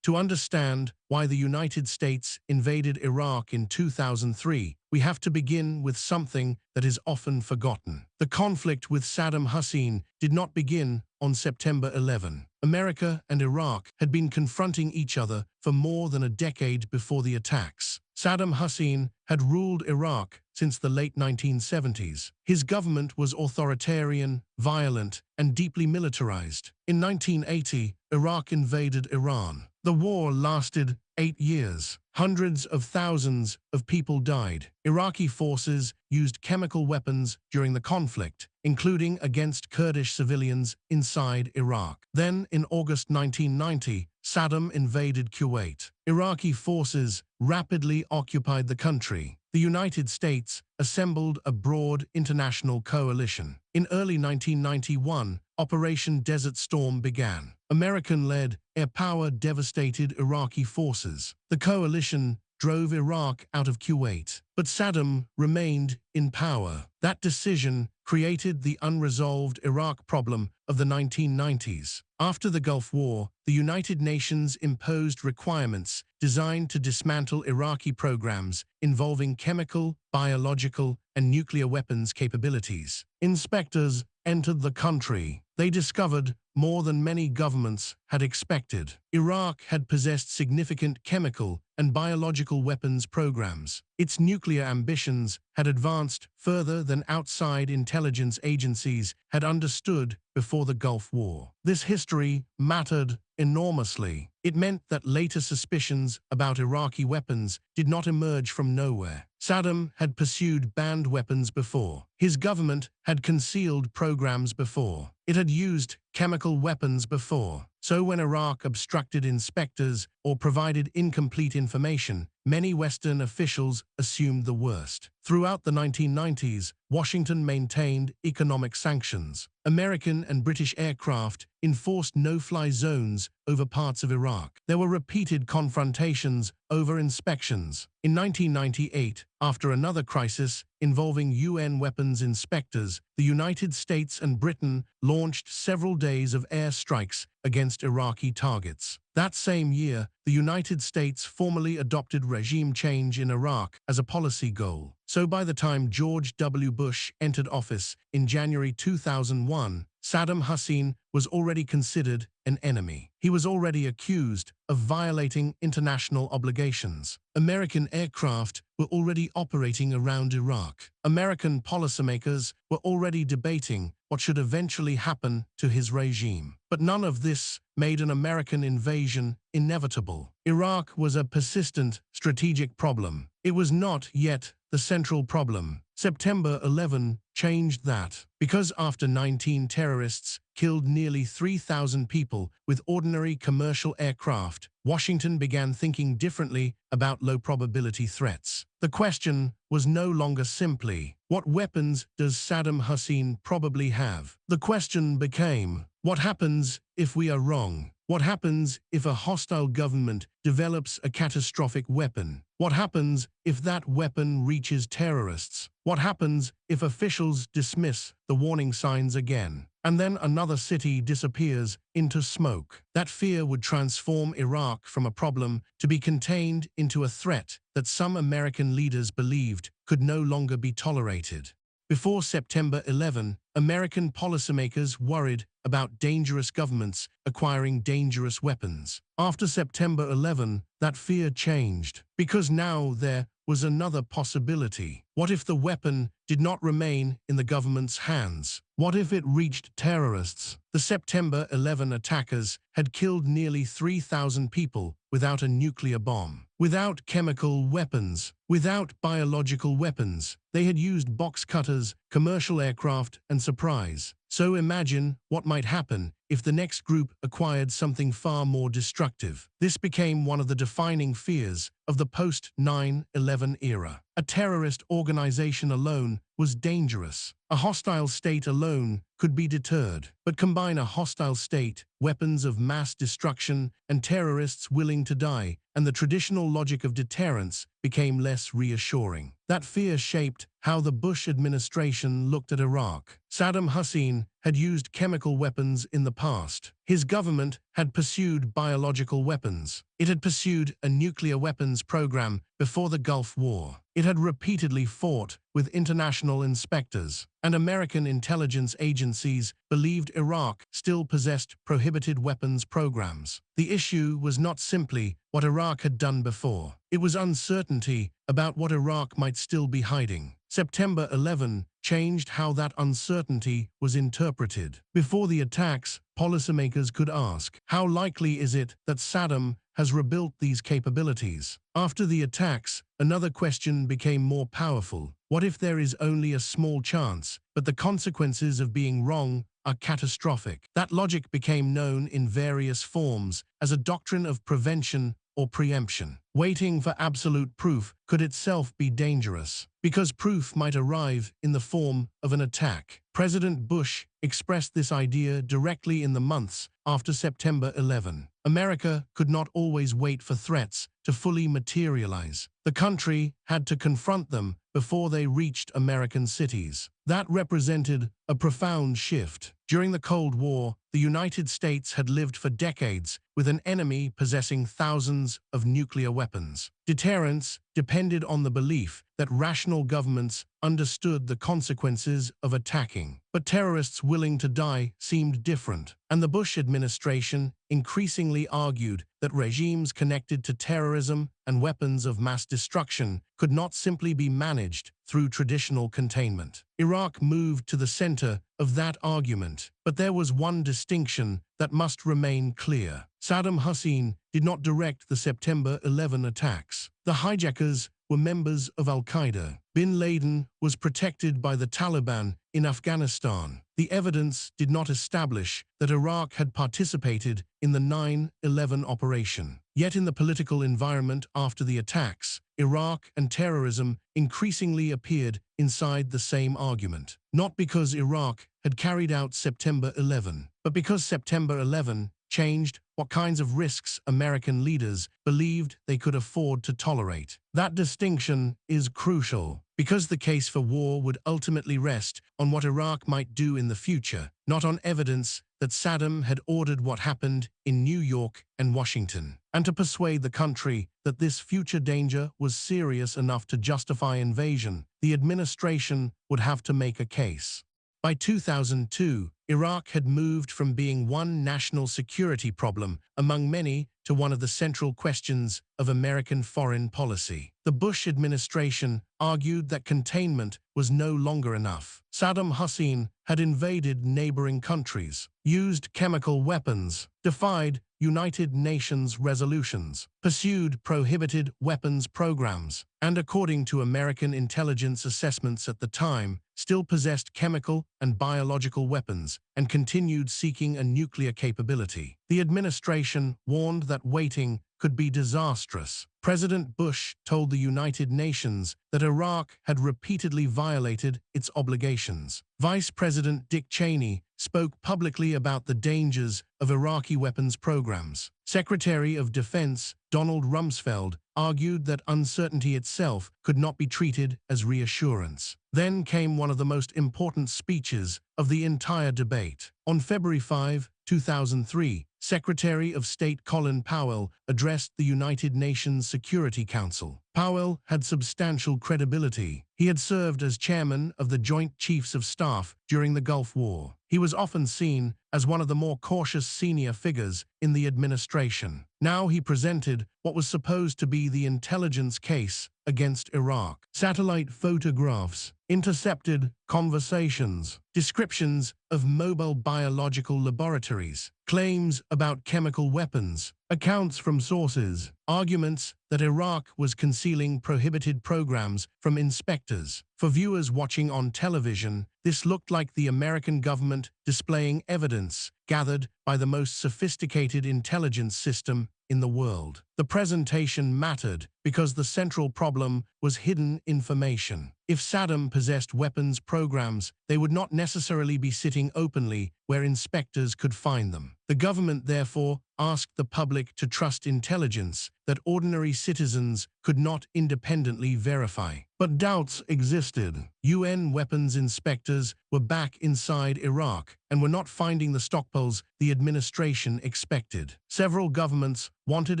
To understand why the United States invaded Iraq in 2003, we have to begin with something that is often forgotten. The conflict with Saddam Hussein did not begin on September 11. America and Iraq had been confronting each other for more than a decade before the attacks. Saddam Hussein had ruled Iraq since the late 1970s. His government was authoritarian, violent, and deeply militarized. In 1980, Iraq invaded Iran. The war lasted 8 years. Hundreds of thousands of people died. Iraqi forces used chemical weapons during the conflict, including against Kurdish civilians inside Iraq. Then, in August 1990, Saddam invaded Kuwait. Iraqi forces rapidly occupied the country. The United States assembled a broad international coalition. In early 1991, Operation Desert Storm began. American-led air power devastated Iraqi forces. The coalition drove Iraq out of Kuwait, but Saddam remained in power. That decision created the unresolved Iraq problem of the 1990s. After the Gulf War, the United Nations imposed requirements designed to dismantle Iraqi programs involving chemical, biological, and nuclear weapons capabilities. Inspectors entered the country. They discovered more than many governments had expected. Iraq had possessed significant chemical and biological weapons programs. Its nuclear ambitions had advanced further than outside intelligence agencies had understood before the Gulf War. This history mattered enormously. It meant that later suspicions about Iraqi weapons did not emerge from nowhere. Saddam had pursued banned weapons before. His government had concealed programs before. It had used chemical weapons before. So when Iraq obstructed inspectors or provided incomplete information, many Western officials assumed the worst. Throughout the 1990s, Washington maintained economic sanctions. American and British aircraft enforced no-fly zones over parts of Iraq. There were repeated confrontations over inspections. In 1998, after another crisis involving UN weapons inspectors, the United States and Britain launched several days of air strikes against Iraqi targets. That same year, the United States formally adopted regime change in Iraq as a policy goal. So by the time George W. Bush entered office in January 2001, Saddam Hussein was already considered an enemy. He was already accused of violating international obligations. American aircraft were already operating around Iraq. American policymakers were already debating what should eventually happen to his regime. But none of this made an American invasion inevitable. Iraq was a persistent strategic problem. It was not yet the central problem. September 11 changed that. Because after 19 terrorists killed nearly 3,000 people with ordinary commercial aircraft, Washington began thinking differently about low-probability threats. The question was no longer simply, what weapons does Saddam Hussein probably have? The question became, what happens if we are wrong? What happens if a hostile government develops a catastrophic weapon? What happens if that weapon reaches terrorists? What happens if officials dismiss the warning signs again? And then another city disappears into smoke. That fear would transform Iraq from a problem to be contained into a threat that some American leaders believed could no longer be tolerated. Before September 11, American policymakers worried about dangerous governments acquiring dangerous weapons. After September 11, that fear changed, because now there was another possibility. What if the weapon did not remain in the government's hands? What if it reached terrorists? The September 11 attackers had killed nearly 3,000 people without a nuclear bomb, without chemical weapons, without biological weapons. They had used box cutters, commercial aircraft, and surprise. So imagine what might happen if the next group acquired something far more destructive. This became one of the defining fears of the post-9/11 era. A terrorist organization alone was dangerous. A hostile state alone could be deterred. But combine a hostile state, weapons of mass destruction, and terrorists willing to die, and the traditional logic of deterrence became less reassuring. That fear shaped how the Bush administration looked at Iraq. Saddam Hussein had used chemical weapons in the past. His government had pursued biological weapons. It had pursued a nuclear weapons program before the Gulf War. It had repeatedly fought with international inspectors, and American intelligence agencies believed Iraq still possessed prohibited weapons programs. The issue was not simply what Iraq had done before. It was uncertainty about what Iraq might still be hiding. September 11 changed how that uncertainty was interpreted. Before the attacks, policymakers could ask, how likely is it that Saddam has rebuilt these capabilities? After the attacks, another question became more powerful. What if there is only a small chance, but the consequences of being wrong are catastrophic? That logic became known in various forms as a doctrine of prevention or preemption. Waiting for absolute proof could itself be dangerous, because proof might arrive in the form of an attack. President Bush expressed this idea directly in the months after September 11. America could not always wait for threats to fully materialize. The country had to confront them before they reached American cities. That represented a profound shift. During the Cold War, the United States had lived for decades with an enemy possessing thousands of nuclear weapons. Deterrence depended on the belief that rational governments understood the consequences of attacking. But terrorists willing to die seemed different, and the Bush administration increasingly argued that regimes connected to terrorism and weapons of mass destruction could not simply be managed through traditional containment. Iraq moved to the center of that argument, but there was one distinction that must remain clear. Saddam Hussein did not direct the September 11 attacks. The hijackers were members of al-Qaeda. Bin Laden was protected by the Taliban in Afghanistan. The evidence did not establish that Iraq had participated in the 9/11 operation. Yet in the political environment after the attacks, Iraq and terrorism increasingly appeared inside the same argument. Not because Iraq had carried out September 11, but because September 11 changed what kinds of risks American leaders believed they could afford to tolerate. That distinction is crucial because the case for war would ultimately rest on what Iraq might do in the future, not on evidence that Saddam had ordered what happened in New York and Washington. And to persuade the country that this future danger was serious enough to justify invasion, the administration would have to make a case. By 2002, Iraq had moved from being one national security problem among many to one of the central questions of American foreign policy. The Bush administration argued that containment was no longer enough. Saddam Hussein had invaded neighboring countries, used chemical weapons, defied United Nations resolutions, pursued prohibited weapons programs, and according to American intelligence assessments at the time, still possessed chemical and biological weapons and continued seeking a nuclear capability. The administration warned that waiting could be disastrous. President Bush told the United Nations that Iraq had repeatedly violated its obligations. Vice President Dick Cheney spoke publicly about the dangers of Iraqi weapons programs. Secretary of Defense Donald Rumsfeld argued that uncertainty itself could not be treated as reassurance. Then came one of the most important speeches of the entire debate. On February 5, 2003, Secretary of State Colin Powell addressed the United Nations Security Council. Powell had substantial credibility. He had served as chairman of the Joint Chiefs of Staff during the Gulf War. He was often seen as one of the more cautious senior figures in the administration. Now he presented what was supposed to be the intelligence case against Iraq. Satellite photographs, intercepted conversations, descriptions of mobile biological laboratories, claims about chemical weapons, accounts from sources, arguments that Iraq was concealing prohibited programs from inspectors. For viewers watching on television, this looked like the American government displaying evidence gathered by the most sophisticated intelligence system in the world. The presentation mattered because the central problem was hidden information. If Saddam possessed weapons programs, they would not necessarily be sitting openly where inspectors could find them. The government therefore asked the public to trust intelligence that ordinary citizens could not independently verify. But doubts existed. UN weapons inspectors were back inside Iraq and were not finding the stockpiles the administration expected. Several governments wanted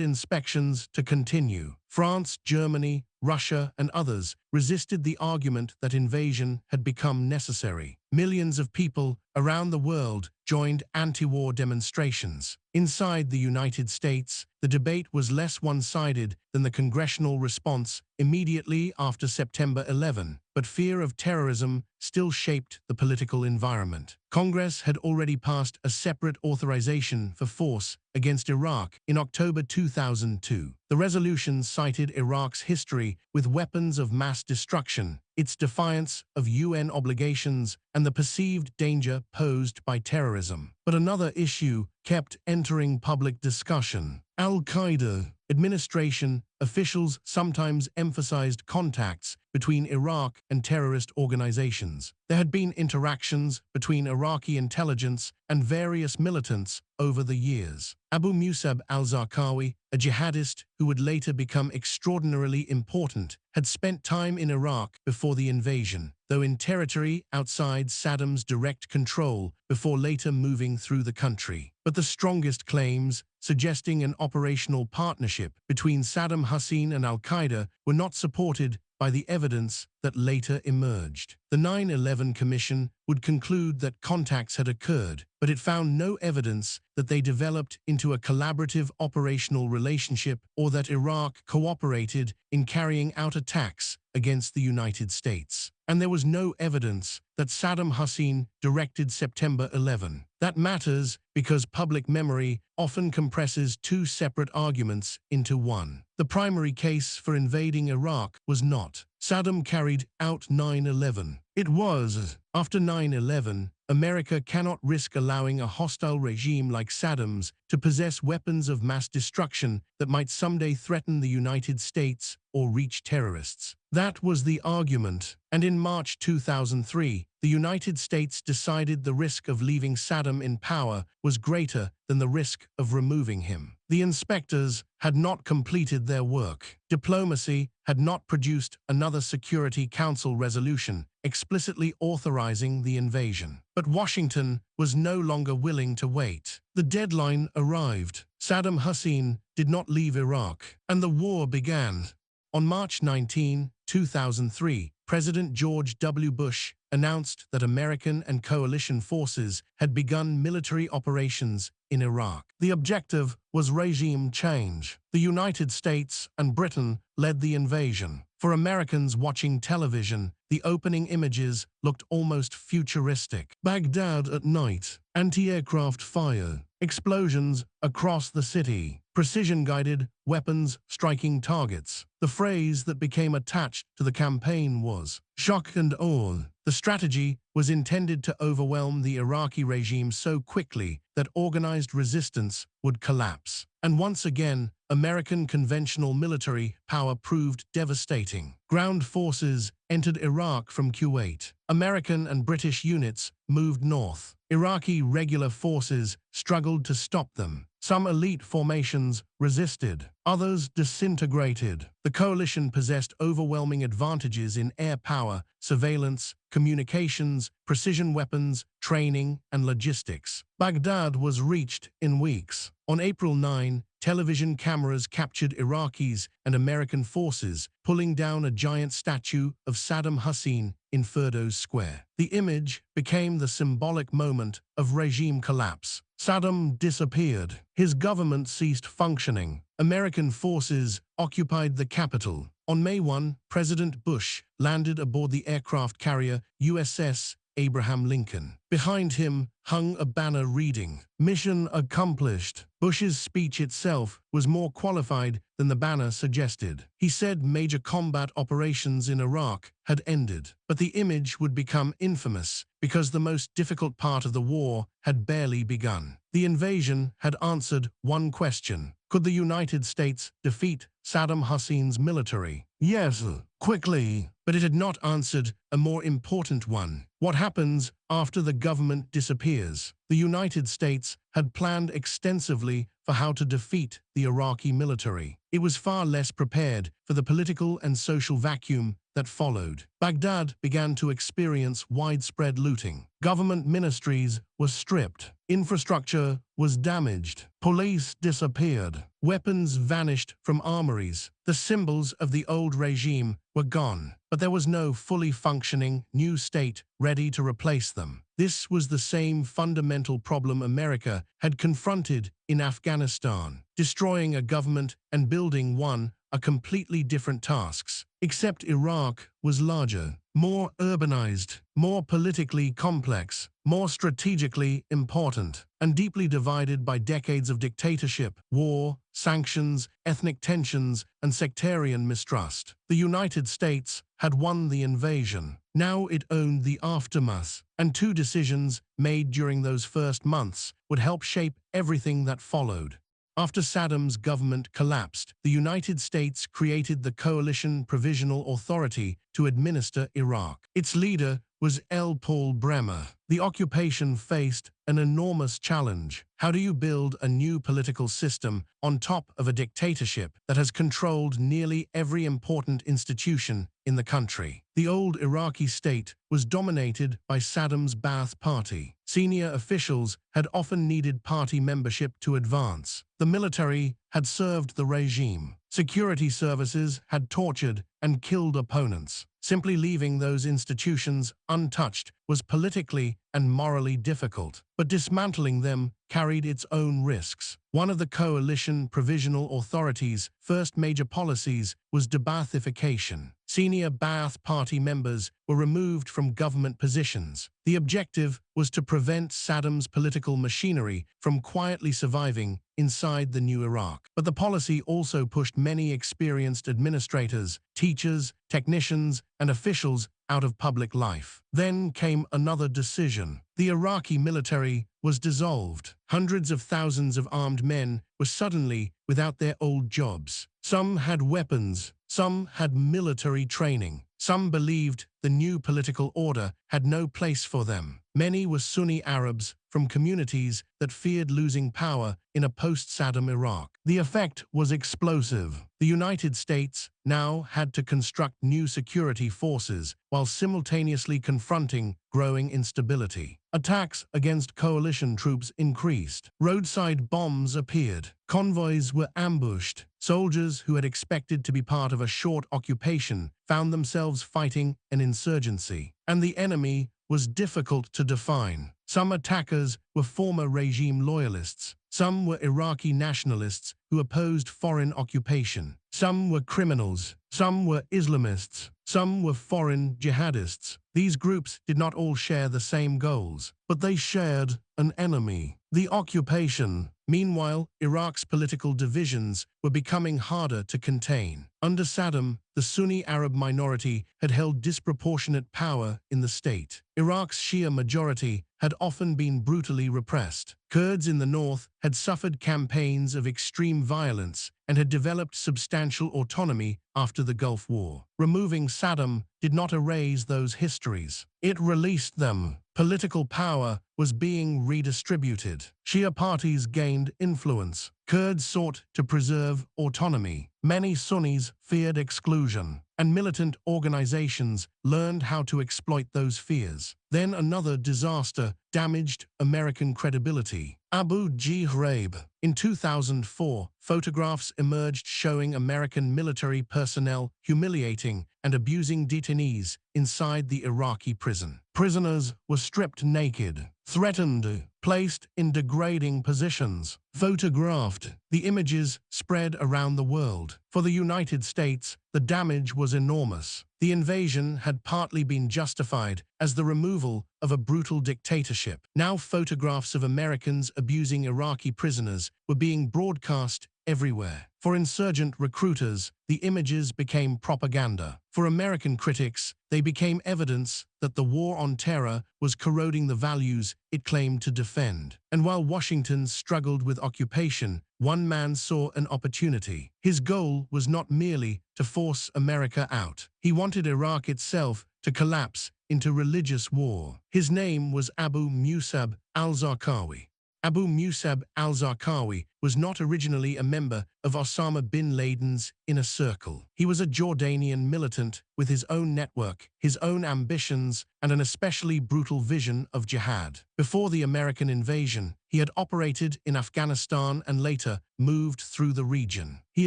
inspections to continue. France, Germany, Russia, and others resisted the argument that invasion had become necessary. Millions of people around the world joined anti-war demonstrations. Inside the United States, the debate was less one-sided than the congressional response immediately after September 11, but fear of terrorism still shaped the political environment. Congress had already passed a separate authorization for force against Iraq in October 2002. The resolution cited Iraq's history with weapons of mass destruction, its defiance of UN obligations, and the perceived danger posed by terrorism. But another issue kept entering public discussion. Al-Qaeda. Administration officials sometimes emphasized contacts between Iraq and terrorist organizations. There had been interactions between Iraqi intelligence and various militants over the years. Abu Musab al-Zarqawi, a jihadist who would later become extraordinarily important, had spent time in Iraq before the invasion, though in territory outside Saddam's direct control before later moving through the country. But the strongest claims, suggesting an operational partnership between Saddam Hussein and al-Qaeda, were not supported by the evidence that later emerged. The 9/11 Commission would conclude that contacts had occurred, but it found no evidence that they developed into a collaborative operational relationship or that Iraq cooperated in carrying out attacks against the United States. And there was no evidence that Saddam Hussein directed September 11. That matters because public memory often compresses two separate arguments into one. The primary case for invading Iraq was not Saddam carried out 9/11. It was, after 9/11, America cannot risk allowing a hostile regime like Saddam's to possess weapons of mass destruction that might someday threaten the United States or reach terrorists. That was the argument, and in March 2003, the United States decided the risk of leaving Saddam in power was greater than the risk of removing him. The inspectors had not completed their work. Diplomacy had not produced another Security Council resolution explicitly authorizing the invasion. But Washington was no longer willing to wait. The deadline arrived. Saddam Hussein did not leave Iraq, and the war began. On March 19, 2003, President George W. Bush announced that American and coalition forces had begun military operations in Iraq. The objective was regime change. The United States and Britain led the invasion. For Americans watching television, the opening images looked almost futuristic. Baghdad at night, anti-aircraft fire, explosions across the city, precision-guided weapons striking targets. The phrase that became attached to the campaign was shock and awe. The strategy was intended to overwhelm the Iraqi regime so quickly that organized resistance would collapse. And once again, American conventional military power proved devastating. Ground forces entered Iraq from Kuwait. American and British units moved north. Iraqi regular forces struggled to stop them. Some elite formations resisted. Others disintegrated. The coalition possessed overwhelming advantages in air power, surveillance, communications, precision weapons, training, and logistics. Baghdad was reached in weeks. On April 9, television cameras captured Iraqis and American forces pulling down a giant statue of Saddam Hussein in Firdos Square. The image became the symbolic moment of regime collapse. Saddam disappeared. His government ceased functioning. American forces occupied the capital. On May 1, President Bush landed aboard the aircraft carrier USS Abraham Lincoln. Behind him hung a banner reading, "Mission accomplished." Bush's speech itself was more qualified than the banner suggested. He said major combat operations in Iraq had ended, but the image would become infamous because the most difficult part of the war had barely begun. The invasion had answered one question: could the United States defeat Saddam Hussein's military? Yes, quickly. But it had not answered a more important one. What happens after the government disappears? The United States had planned extensively for how to defeat the Iraqi military. It was far less prepared for the political and social vacuum that followed. Baghdad began to experience widespread looting. Government ministries were stripped. Infrastructure was damaged. Police disappeared. Weapons vanished from armories. The symbols of the old regime were gone, but there was no fully functioning new state ready to replace them. This was the same fundamental problem America had confronted in Afghanistan. Destroying a government and building one are completely different tasks. Except Iraq was larger, more urbanized, more politically complex, more strategically important, and deeply divided by decades of dictatorship, war, sanctions, ethnic tensions, and sectarian mistrust. The United States had won the invasion. Now it owned the aftermath, and two decisions made during those first months would help shape everything that followed. After Saddam's government collapsed, the United States created the Coalition Provisional Authority to administer Iraq. Its leader was L. Paul Bremer. The occupation faced an enormous challenge. How do you build a new political system on top of a dictatorship that has controlled nearly every important institution in the country? The old Iraqi state was dominated by Saddam's Ba'ath Party. Senior officials had often needed party membership to advance. The military had served the regime. Security services had tortured and killed opponents. Simply leaving those institutions untouched was politically and morally difficult, but dismantling them carried its own risks. One of the Coalition Provisional Authority's first major policies was de-Baathification. Senior Ba'ath Party members were removed from government positions. The objective was to prevent Saddam's political machinery from quietly surviving inside the new Iraq. But the policy also pushed many experienced administrators, teachers, technicians, and officials out of public life. Then came another decision. The Iraqi military was dissolved. Hundreds of thousands of armed men were suddenly without their old jobs. Some had weapons, some had military training. Some believed the new political order had no place for them. Many were Sunni Arabs from communities that feared losing power in a post-Saddam Iraq. The effect was explosive. The United States now had to construct new security forces while simultaneously confronting growing instability. Attacks against coalition troops increased. Roadside bombs appeared. Convoys were ambushed. Soldiers who had expected to be part of a short occupation found themselves fighting an insurgency, and the enemy was difficult to define. Some attackers were former regime loyalists. Some were Iraqi nationalists who opposed foreign occupation. Some were criminals. Some were Islamists. Some were foreign jihadists. These groups did not all share the same goals, but they shared an enemy: the occupation. Meanwhile, Iraq's political divisions were becoming harder to contain. Under Saddam, the Sunni Arab minority had held disproportionate power in the state. Iraq's Shia majority had often been brutally repressed. Kurds in the north had suffered campaigns of extreme violence and had developed substantial autonomy after the Gulf War. Removing Saddam did not erase those histories. It released them. Political power was being redistributed. Shia parties gained influence. Kurds sought to preserve autonomy. Many Sunnis feared exclusion, and militant organizations learned how to exploit those fears. Then another disaster damaged American credibility: Abu Ghraib. In 2004, photographs emerged showing American military personnel humiliating and abusing detainees inside the Iraqi prison. Prisoners were stripped naked, threatened, placed in degrading positions, photographed. The images spread around the world. For the United States, the damage was enormous. The invasion had partly been justified as the removal of a brutal dictatorship. Now photographs of Americans abusing Iraqi prisoners were being broadcast everywhere. For insurgent recruiters, the images became propaganda. For American critics, they became evidence that the war on terror was corroding the values it claimed to defend. And while Washington struggled with occupation, one man saw an opportunity. His goal was not merely to force America out. He wanted Iraq itself to collapse into religious war. His name was Abu Musab al-Zarqawi. Abu Musab al-Zarqawi was not originally a member of Osama bin Laden's inner circle. He was a Jordanian militant with his own network, his own ambitions, and an especially brutal vision of jihad. Before the American invasion, he had operated in Afghanistan and later moved through the region. He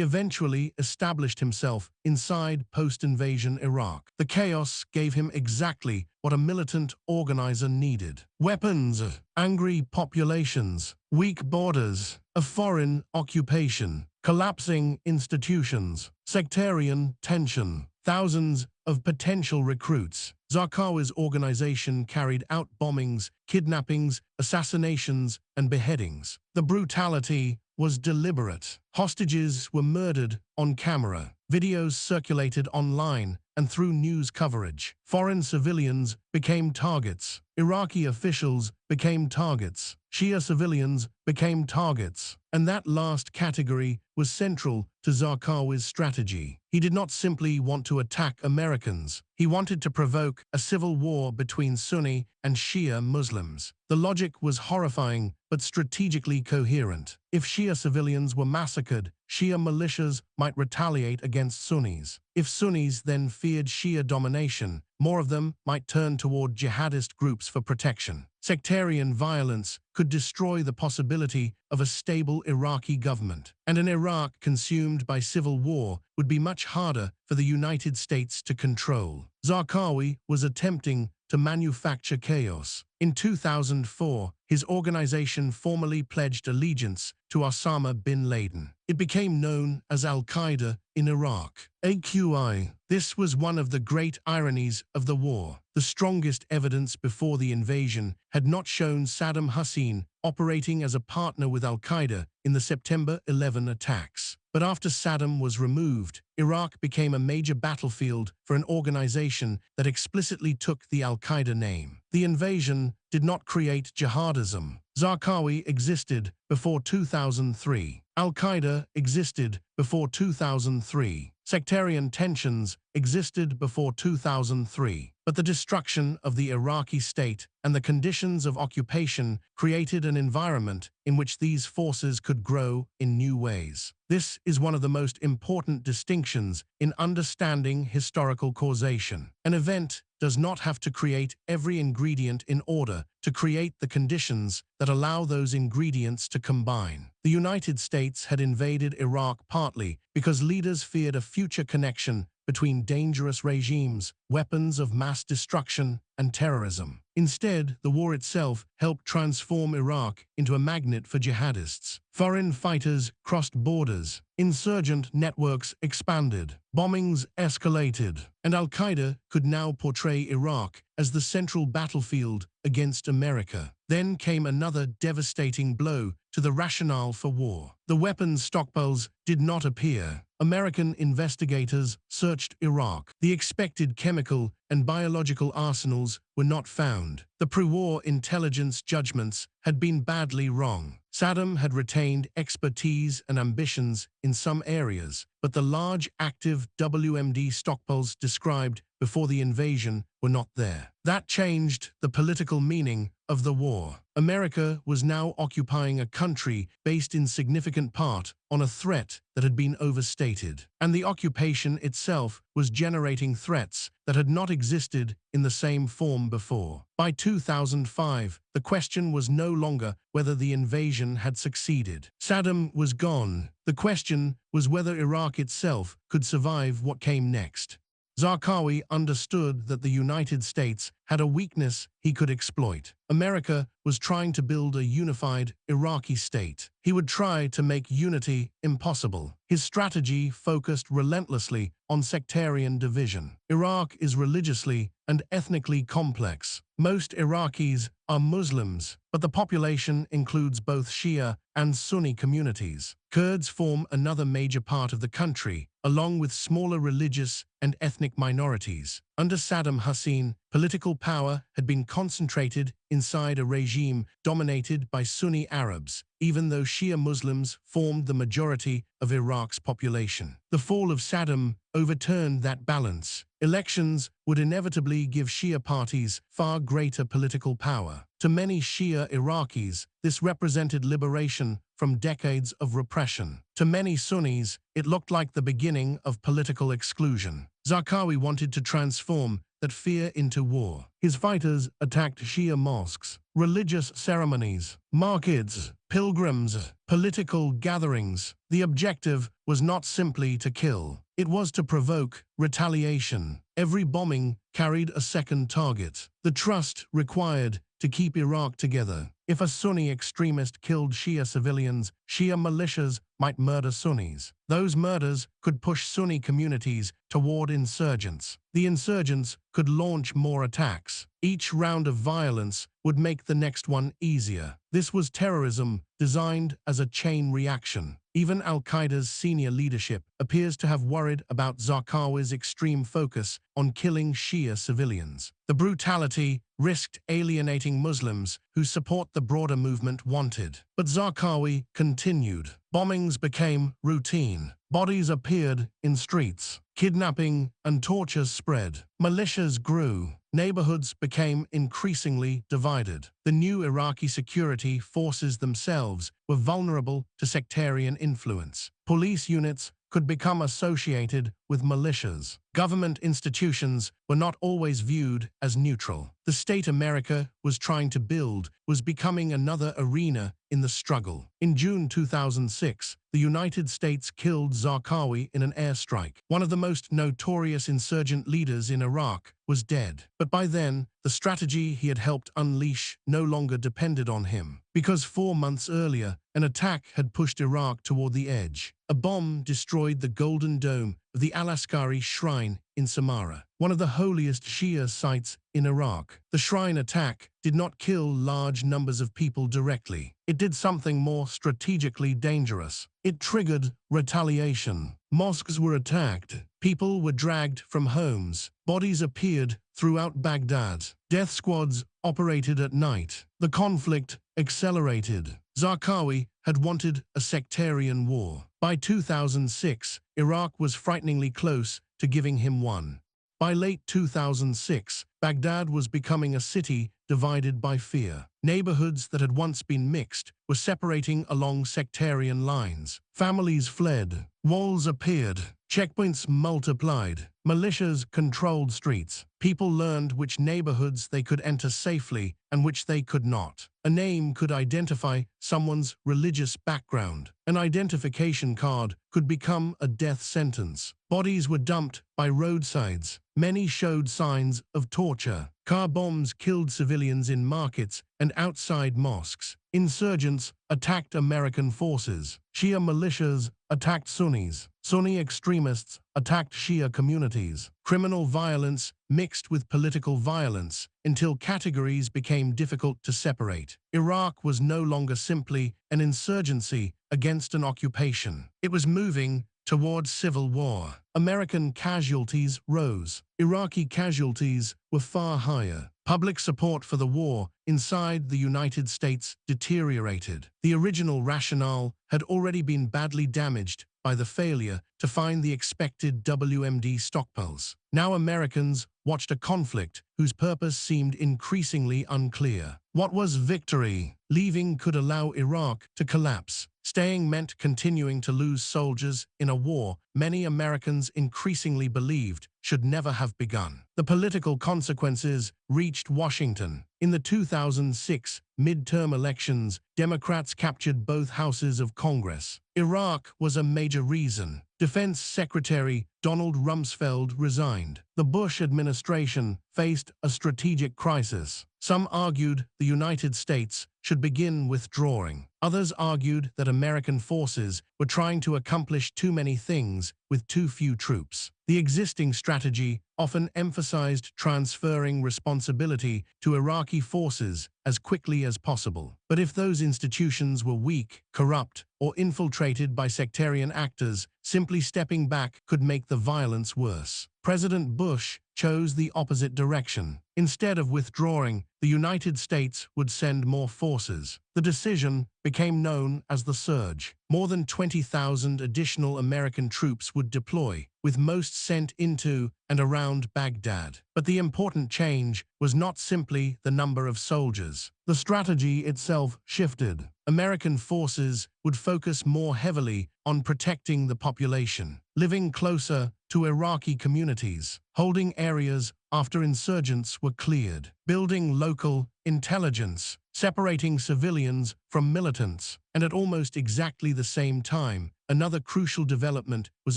eventually established himself inside post-invasion Iraq. The chaos gave him exactly what a militant organizer needed: weapons, angry populations, weak borders, a foreign occupation, collapsing institutions, sectarian tension, thousands of potential recruits. Zarqawi's organization carried out bombings, kidnappings, assassinations, and beheadings. The brutality was deliberate. Hostages were murdered on camera. Videos circulated online and through news coverage. Foreign civilians became targets. Iraqi officials became targets. Shia civilians became targets. And that last category was central to Zarqawi's strategy. He did not simply want to attack Americans. He wanted to provoke a civil war between Sunni and Shia Muslims. The logic was horrifying but strategically coherent. If Shia civilians were massacred, Shia militias might retaliate against Sunnis. If Sunnis then feared Shia domination, more of them might turn toward jihadist groups for protection. Sectarian violence could destroy the possibility of a stable Iraqi government, and an Iraq consumed by civil war would be much harder for the United States to control. Zarqawi was attempting to manufacture chaos. In 2004, his organization formally pledged allegiance to Osama bin Laden. It became known as al-Qaeda in Iraq. AQI. This was one of the great ironies of the war. The strongest evidence before the invasion had not shown Saddam Hussein operating as a partner with al-Qaeda in the September 11 attacks. But after Saddam was removed, Iraq became a major battlefield for an organization that explicitly took the al-Qaeda name. The invasion did not create jihadism. Zarqawi existed before 2003. Al-Qaeda existed before 2003. Sectarian tensions existed before 2003, but the destruction of the Iraqi state and the conditions of occupation created an environment in which these forces could grow in new ways. This is one of the most important distinctions in understanding historical causation. An event does not have to create every ingredient in order to create the conditions that allow those ingredients to combine. The United States had invaded Iraq partly because leaders feared a future connection between dangerous regimes, weapons of mass destruction, and terrorism. Instead, the war itself helped transform Iraq into a magnet for jihadists. Foreign fighters crossed borders, insurgent networks expanded, bombings escalated, and al-Qaeda could now portray Iraq as the central battlefield against America. Then came another devastating blow to the rationale for war. The weapons stockpiles did not appear. American investigators searched Iraq. The expected chemical and biological arsenals were not found. The pre-war intelligence judgments had been badly wrong. Saddam had retained expertise and ambitions in some areas, but the large active WMD stockpiles described before the invasion were not there. That changed the political meaning of the war. America was now occupying a country based in significant part on a threat that had been overstated, and the occupation itself was generating threats that had not existed in the same form before. By 2005, the question was no longer whether the invasion had succeeded. Saddam was gone. The question was whether Iraq itself could survive what came next. Zarqawi understood that the United States had a weakness he could exploit. America was trying to build a unified Iraqi state. He would try to make unity impossible. His strategy focused relentlessly on sectarian division. Iraq is religiously and ethnically complex. Most Iraqis are Muslims, but the population includes both Shia and Sunni communities. Kurds form another major part of the country, along with smaller religious and ethnic minorities. Under Saddam Hussein, political power had been concentrated inside a regime dominated by Sunni Arabs, even though Shia Muslims formed the majority of Iraq's population. The fall of Saddam overturned that balance. Elections would inevitably give Shia parties far greater political power. To many Shia Iraqis, this represented liberation from decades of repression. To many Sunnis, it looked like the beginning of political exclusion. Zarqawi wanted to transform that fear into war. His fighters attacked Shia mosques, religious ceremonies, markets, pilgrims, political gatherings. The objective was not simply to kill. It was to provoke retaliation. Every bombing carried a second target. The trust required to keep Iraq together. If a Sunni extremist killed Shia civilians, Shia militias might murder Sunnis. Those murders could push Sunni communities toward insurgents. The insurgents could launch more attacks. Each round of violence would make the next one easier. This was terrorism designed as a chain reaction. Even al-Qaeda's senior leadership appears to have worried about Zarqawi's extreme focus on killing Shia civilians. The brutality risked alienating Muslims who support the broader movement wanted. But Zarqawi continued. Bombings became routine. Bodies appeared in streets. Kidnapping and torture spread. Militias grew. Neighborhoods became increasingly divided. The new Iraqi security forces themselves were vulnerable to sectarian influence. Police units could become associated with militias. Government institutions were not always viewed as neutral. The state America was trying to build was becoming another arena in the struggle. In June 2006, the United States killed Zarqawi in an airstrike. One of the most notorious insurgent leaders in Iraq was dead. But by then, the strategy he had helped unleash no longer depended on him. Because 4 months earlier, an attack had pushed Iraq toward the edge. A bomb destroyed the Golden Dome of the al-Askari Shrine in Samarra, one of the holiest Shia sites in Iraq. The shrine attack did not kill large numbers of people directly. It did something more strategically dangerous. It triggered retaliation. Mosques were attacked. People were dragged from homes. Bodies appeared throughout Baghdad. Death squads operated at night. The conflict accelerated. Zarqawi had wanted a sectarian war. By 2006, Iraq was frighteningly close to giving him one. By late 2006, Baghdad was becoming a city divided by fear. Neighborhoods that had once been mixed were separating along sectarian lines. Families fled, walls appeared, checkpoints multiplied, militias controlled streets. People learned which neighborhoods they could enter safely and which they could not. A name could identify someone's religious background. An identification card could become a death sentence. Bodies were dumped by roadsides. Many showed signs of torture. Car bombs killed civilians in markets and outside mosques. Insurgents attacked American forces. Shia militias attacked Sunnis. Sunni extremists attacked Shia communities. Criminal violence mixed with political violence until categories became difficult to separate. Iraq was no longer simply an insurgency against an occupation. It was moving towards civil war. American casualties rose. Iraqi casualties were far higher. Public support for the war inside the United States deteriorated. The original rationale had already been badly damaged by the failure to find the expected WMD stockpiles. Now Americans watched a conflict whose purpose seemed increasingly unclear. What was victory? Leaving could allow Iraq to collapse. Staying meant continuing to lose soldiers in a war many Americans increasingly believed should never have begun. The political consequences reached Washington. In the 2006 midterm elections, Democrats captured both houses of Congress. Iraq was a major reason. Defense Secretary Donald Rumsfeld resigned. The Bush administration faced a strategic crisis. Some argued the United States should begin withdrawing. Others argued that American forces were trying to accomplish too many things with too few troops. The existing strategy often emphasized transferring responsibility to Iraqi forces as quickly as possible. But if those institutions were weak, corrupt, or infiltrated by sectarian actors, simply stepping back could make the violence worse. President Bush chose the opposite direction. Instead of withdrawing, the United States would send more forces. The decision became known as the Surge. More than 20,000 additional American troops would deploy, with most sent into and around Baghdad. But the important change was not simply the number of soldiers. The strategy itself shifted. American forces would focus more heavily on protecting the population, living closer to Iraqi communities, holding areas after insurgents were cleared, building local intelligence, separating civilians from militants, and at almost exactly the same time, another crucial development was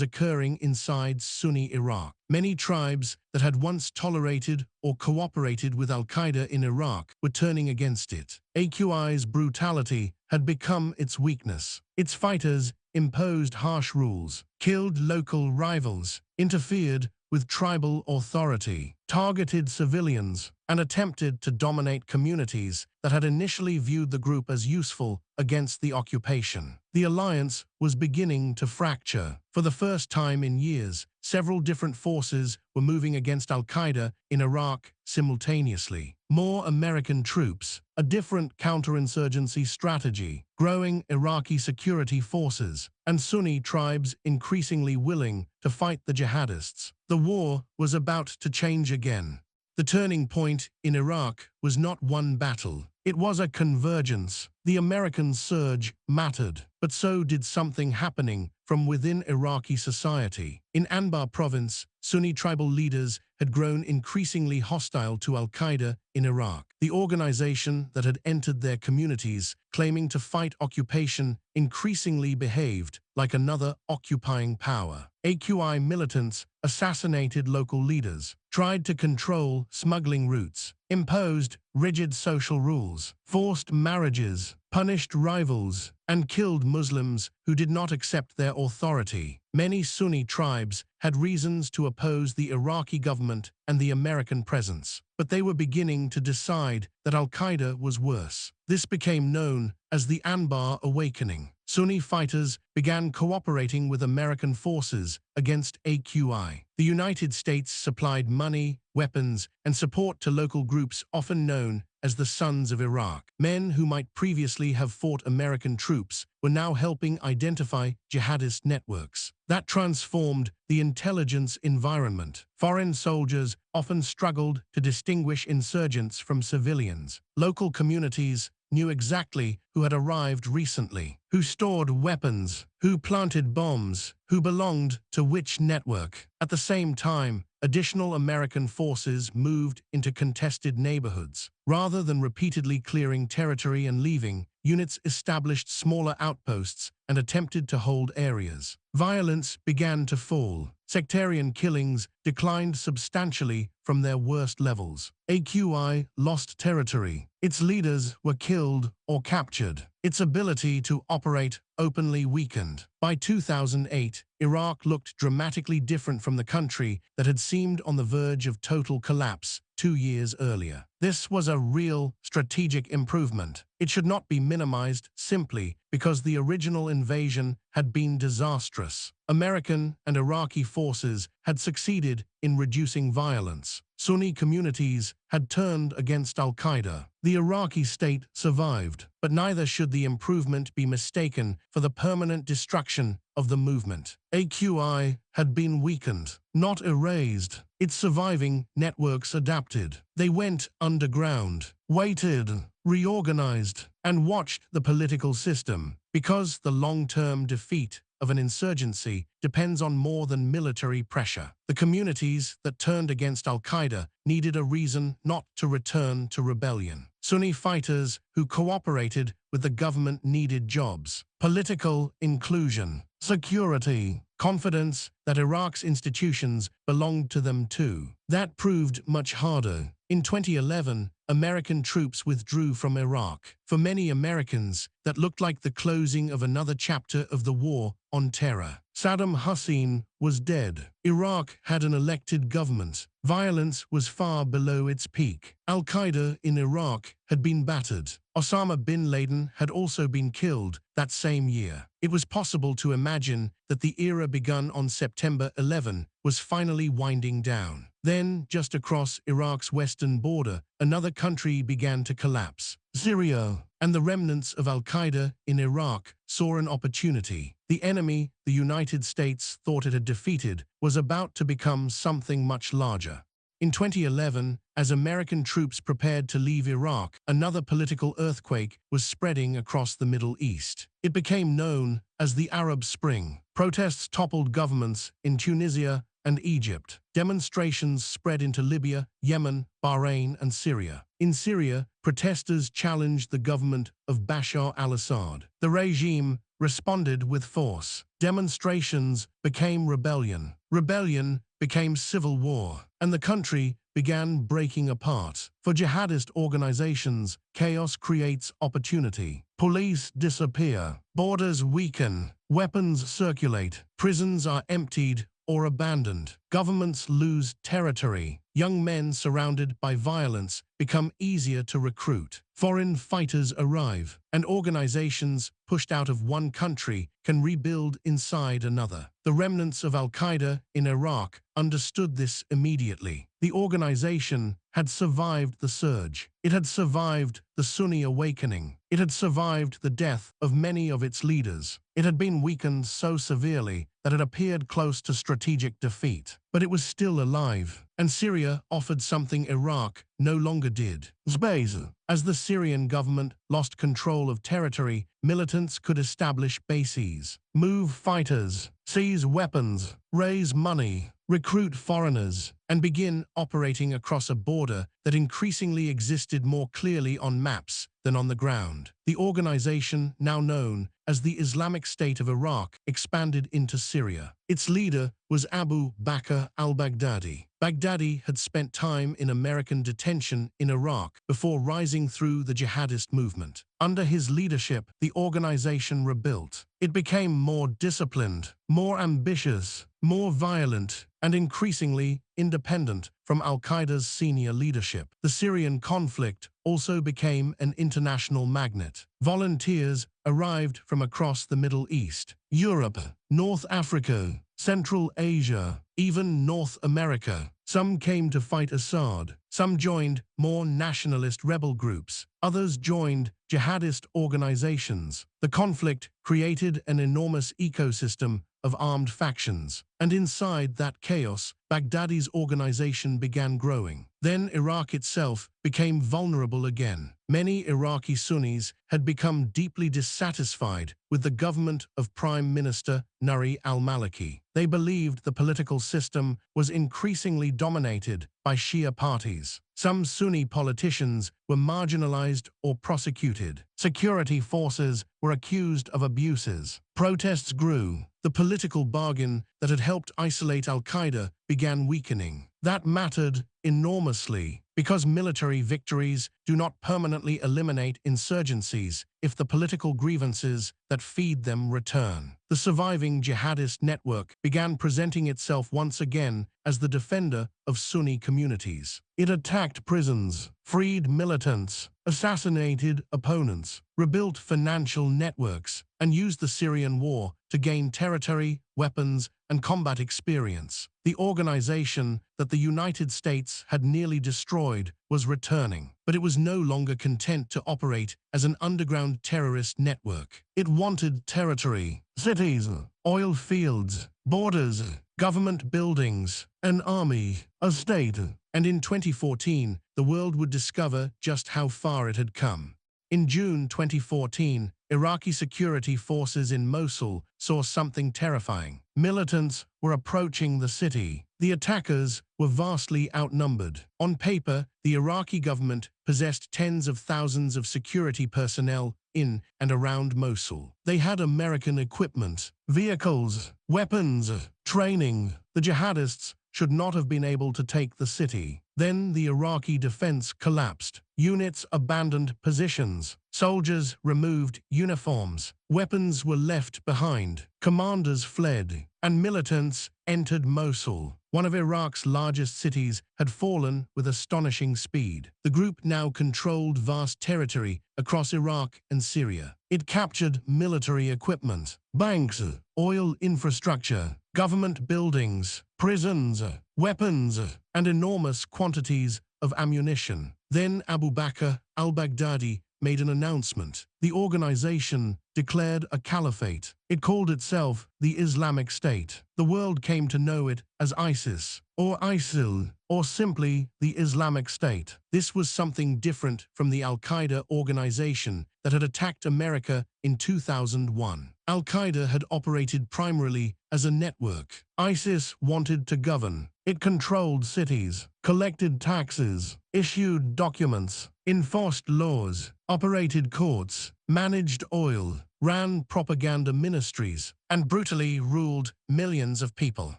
occurring inside Sunni Iraq. Many tribes that had once tolerated or cooperated with al-Qaeda in Iraq were turning against it. AQI's brutality had become its weakness. Its fighters imposed harsh rules, killed local rivals, interfered with tribal authority, targeted civilians, and attempted to dominate communities that had initially viewed the group as useful against the occupation. The alliance was beginning to fracture. For the first time in years, several different forces were moving against al-Qaeda in Iraq simultaneously. More American troops, a different counterinsurgency strategy, growing Iraqi security forces, and Sunni tribes increasingly willing to fight the jihadists. The war was about to change again. The turning point in Iraq was not one battle. It was a convergence. The American surge mattered, but so did something happening from within Iraqi society. In Anbar province, Sunni tribal leaders had grown increasingly hostile to al-Qaeda in Iraq. The organization that had entered their communities, claiming to fight occupation, increasingly behaved like another occupying power. AQI militants assassinated local leaders, tried to control smuggling routes, imposed rigid social rules, forced marriages, punished rivals, and killed Muslims who did not accept their authority. Many Sunni tribes had reasons to oppose the Iraqi government and the American presence, but they were beginning to decide that al-Qaeda was worse. This became known as the Anbar Awakening. Sunni fighters began cooperating with American forces against AQI. The The United States supplied money, weapons, and support to local groups often known as the Sons of Iraq. Men who might previously have fought American troops were now helping identify jihadist networks. That transformed the intelligence environment. Foreign soldiers often struggled to distinguish insurgents from civilians. Local communities knew exactly who had arrived recently, who stored weapons, who planted bombs, who belonged to which network. At the same time, additional American forces moved into contested neighborhoods. Rather than repeatedly clearing territory and leaving, units established smaller outposts and attempted to hold areas. Violence began to fall. Sectarian killings declined substantially from their worst levels. AQI lost territory. Its leaders were killed or captured. Its ability to operate openly weakened. By 2008, Iraq looked dramatically different from the country that had seemed on the verge of total collapse 2 years earlier. This was a real strategic improvement. It should not be minimized simply because the original invasion had been disastrous. American and Iraqi forces had succeeded in reducing violence. Sunni communities had turned against al-Qaeda. The Iraqi state survived, but neither should the improvement be mistaken for the permanent destruction of the movement. AQI had been weakened, not erased. Its surviving networks adapted. They went underground, waited, reorganized, and watched the political system. Because the long-term defeat of an insurgency depends on more than military pressure. The communities that turned against al-Qaeda needed a reason not to return to rebellion. Sunni fighters who cooperated with the government needed jobs, political inclusion, security, confidence that Iraq's institutions belonged to them too. That proved much harder. In 2011, American troops withdrew from Iraq. For many Americans, that looked like the closing of another chapter of the war on terror. Saddam Hussein was dead. Iraq had an elected government. Violence was far below its peak. Al-Qaeda in Iraq had been battered. Osama bin Laden had also been killed that same year. It was possible to imagine that the era begun on September 11 was finally winding down. Then, just across Iraq's western border, another country began to collapse. Syria and the remnants of al-Qaeda in Iraq saw an opportunity. The enemy the United States thought it had defeated was about to become something much larger. In 2011, as American troops prepared to leave Iraq, another political earthquake was spreading across the Middle East. It became known as the Arab Spring. Protests toppled governments in Tunisia and Egypt. Demonstrations spread into Libya, Yemen, Bahrain, and Syria. In Syria, protesters challenged the government of Bashar al-Assad. The regime responded with force. Demonstrations became rebellion. Rebellion became civil war, and the country began breaking apart. For jihadist organizations, chaos creates opportunity. Police disappear, borders weaken, weapons circulate, prisons are emptied or abandoned, governments lose territory, young men surrounded by violence become easier to recruit, foreign fighters arrive, and organizations pushed out of one country can rebuild inside another. The remnants of al-Qaeda in Iraq understood this immediately. The organization had survived the surge. It had survived the Sunni awakening. It had survived the death of many of its leaders. It had been weakened so severely that it appeared close to strategic defeat. But it was still alive, and Syria offered something Iraq no longer did. Space. As the Syrian government lost control of territory, militants could establish bases, move fighters, seize weapons, raise money, recruit foreigners, and begin operating across a border that increasingly existed more clearly on maps than on the ground. The organization, now known as the Islamic State of Iraq, expanded into Syria. Its leader was Abu Bakr al-Baghdadi. Baghdadi had spent time in American detention in Iraq before rising through the jihadist movement. Under his leadership, the organization rebuilt. It became more disciplined, more ambitious, more violent, and increasingly independent from al-Qaeda's senior leadership. The Syrian conflict also became an international magnet. Volunteers arrived from across the Middle East, Europe, North Africa, Central Asia, even North America. Some came to fight Assad. Some joined more nationalist rebel groups. Others joined jihadist organizations. The conflict created an enormous ecosystem of armed factions, and inside that chaos, Baghdadi's organization began growing. Then Iraq itself became vulnerable again. Many Iraqi Sunnis had become deeply dissatisfied with the government of Prime Minister Nuri al-Maliki. They believed the political system was increasingly dominated by Shia parties. Some Sunni politicians were marginalized or prosecuted. Security forces were accused of abuses. Protests grew. The political bargain that had helped isolate al-Qaeda began weakening. That mattered enormously because military victories do not permanently eliminate insurgencies if the political grievances that feed them return. The surviving jihadist network began presenting itself once again as the defender of Sunni communities. It attacked prisons, freed militants, assassinated opponents, rebuilt financial networks, and used the Syrian war to gain territory, weapons, and combat experience. The organization that the United States had nearly destroyed was returning, but it was no longer content to operate as an underground terrorist network. It wanted territory, cities, oil fields, borders, government buildings, an army, a state. And in 2014, the world would discover just how far it had come. In June 2014, Iraqi security forces in Mosul saw something terrifying. Militants were approaching the city. The attackers were vastly outnumbered. On paper, the Iraqi government possessed tens of thousands of security personnel in and around Mosul. They had American equipment, vehicles, weapons, training. The jihadists should not have been able to take the city. Then the Iraqi defense collapsed. Units abandoned positions. Soldiers removed uniforms. Weapons were left behind. Commanders fled, and militants entered Mosul. One of Iraq's largest cities had fallen with astonishing speed. The group now controlled vast territory across Iraq and Syria. It captured military equipment, banks, oil infrastructure, government buildings, prisons, weapons, and enormous quantities of ammunition. Then Abu Bakr al-Baghdadi made an announcement. The organization declared a caliphate. It called itself the Islamic State. The world came to know it as ISIS, or ISIL, or simply the Islamic State. This was something different from the al-Qaeda organization that had attacked America in 2001. Al-Qaeda had operated primarily as a network. ISIS wanted to govern. It controlled cities, collected taxes, issued documents, enforced laws, operated courts, managed oil, ran propaganda ministries, and brutally ruled millions of people.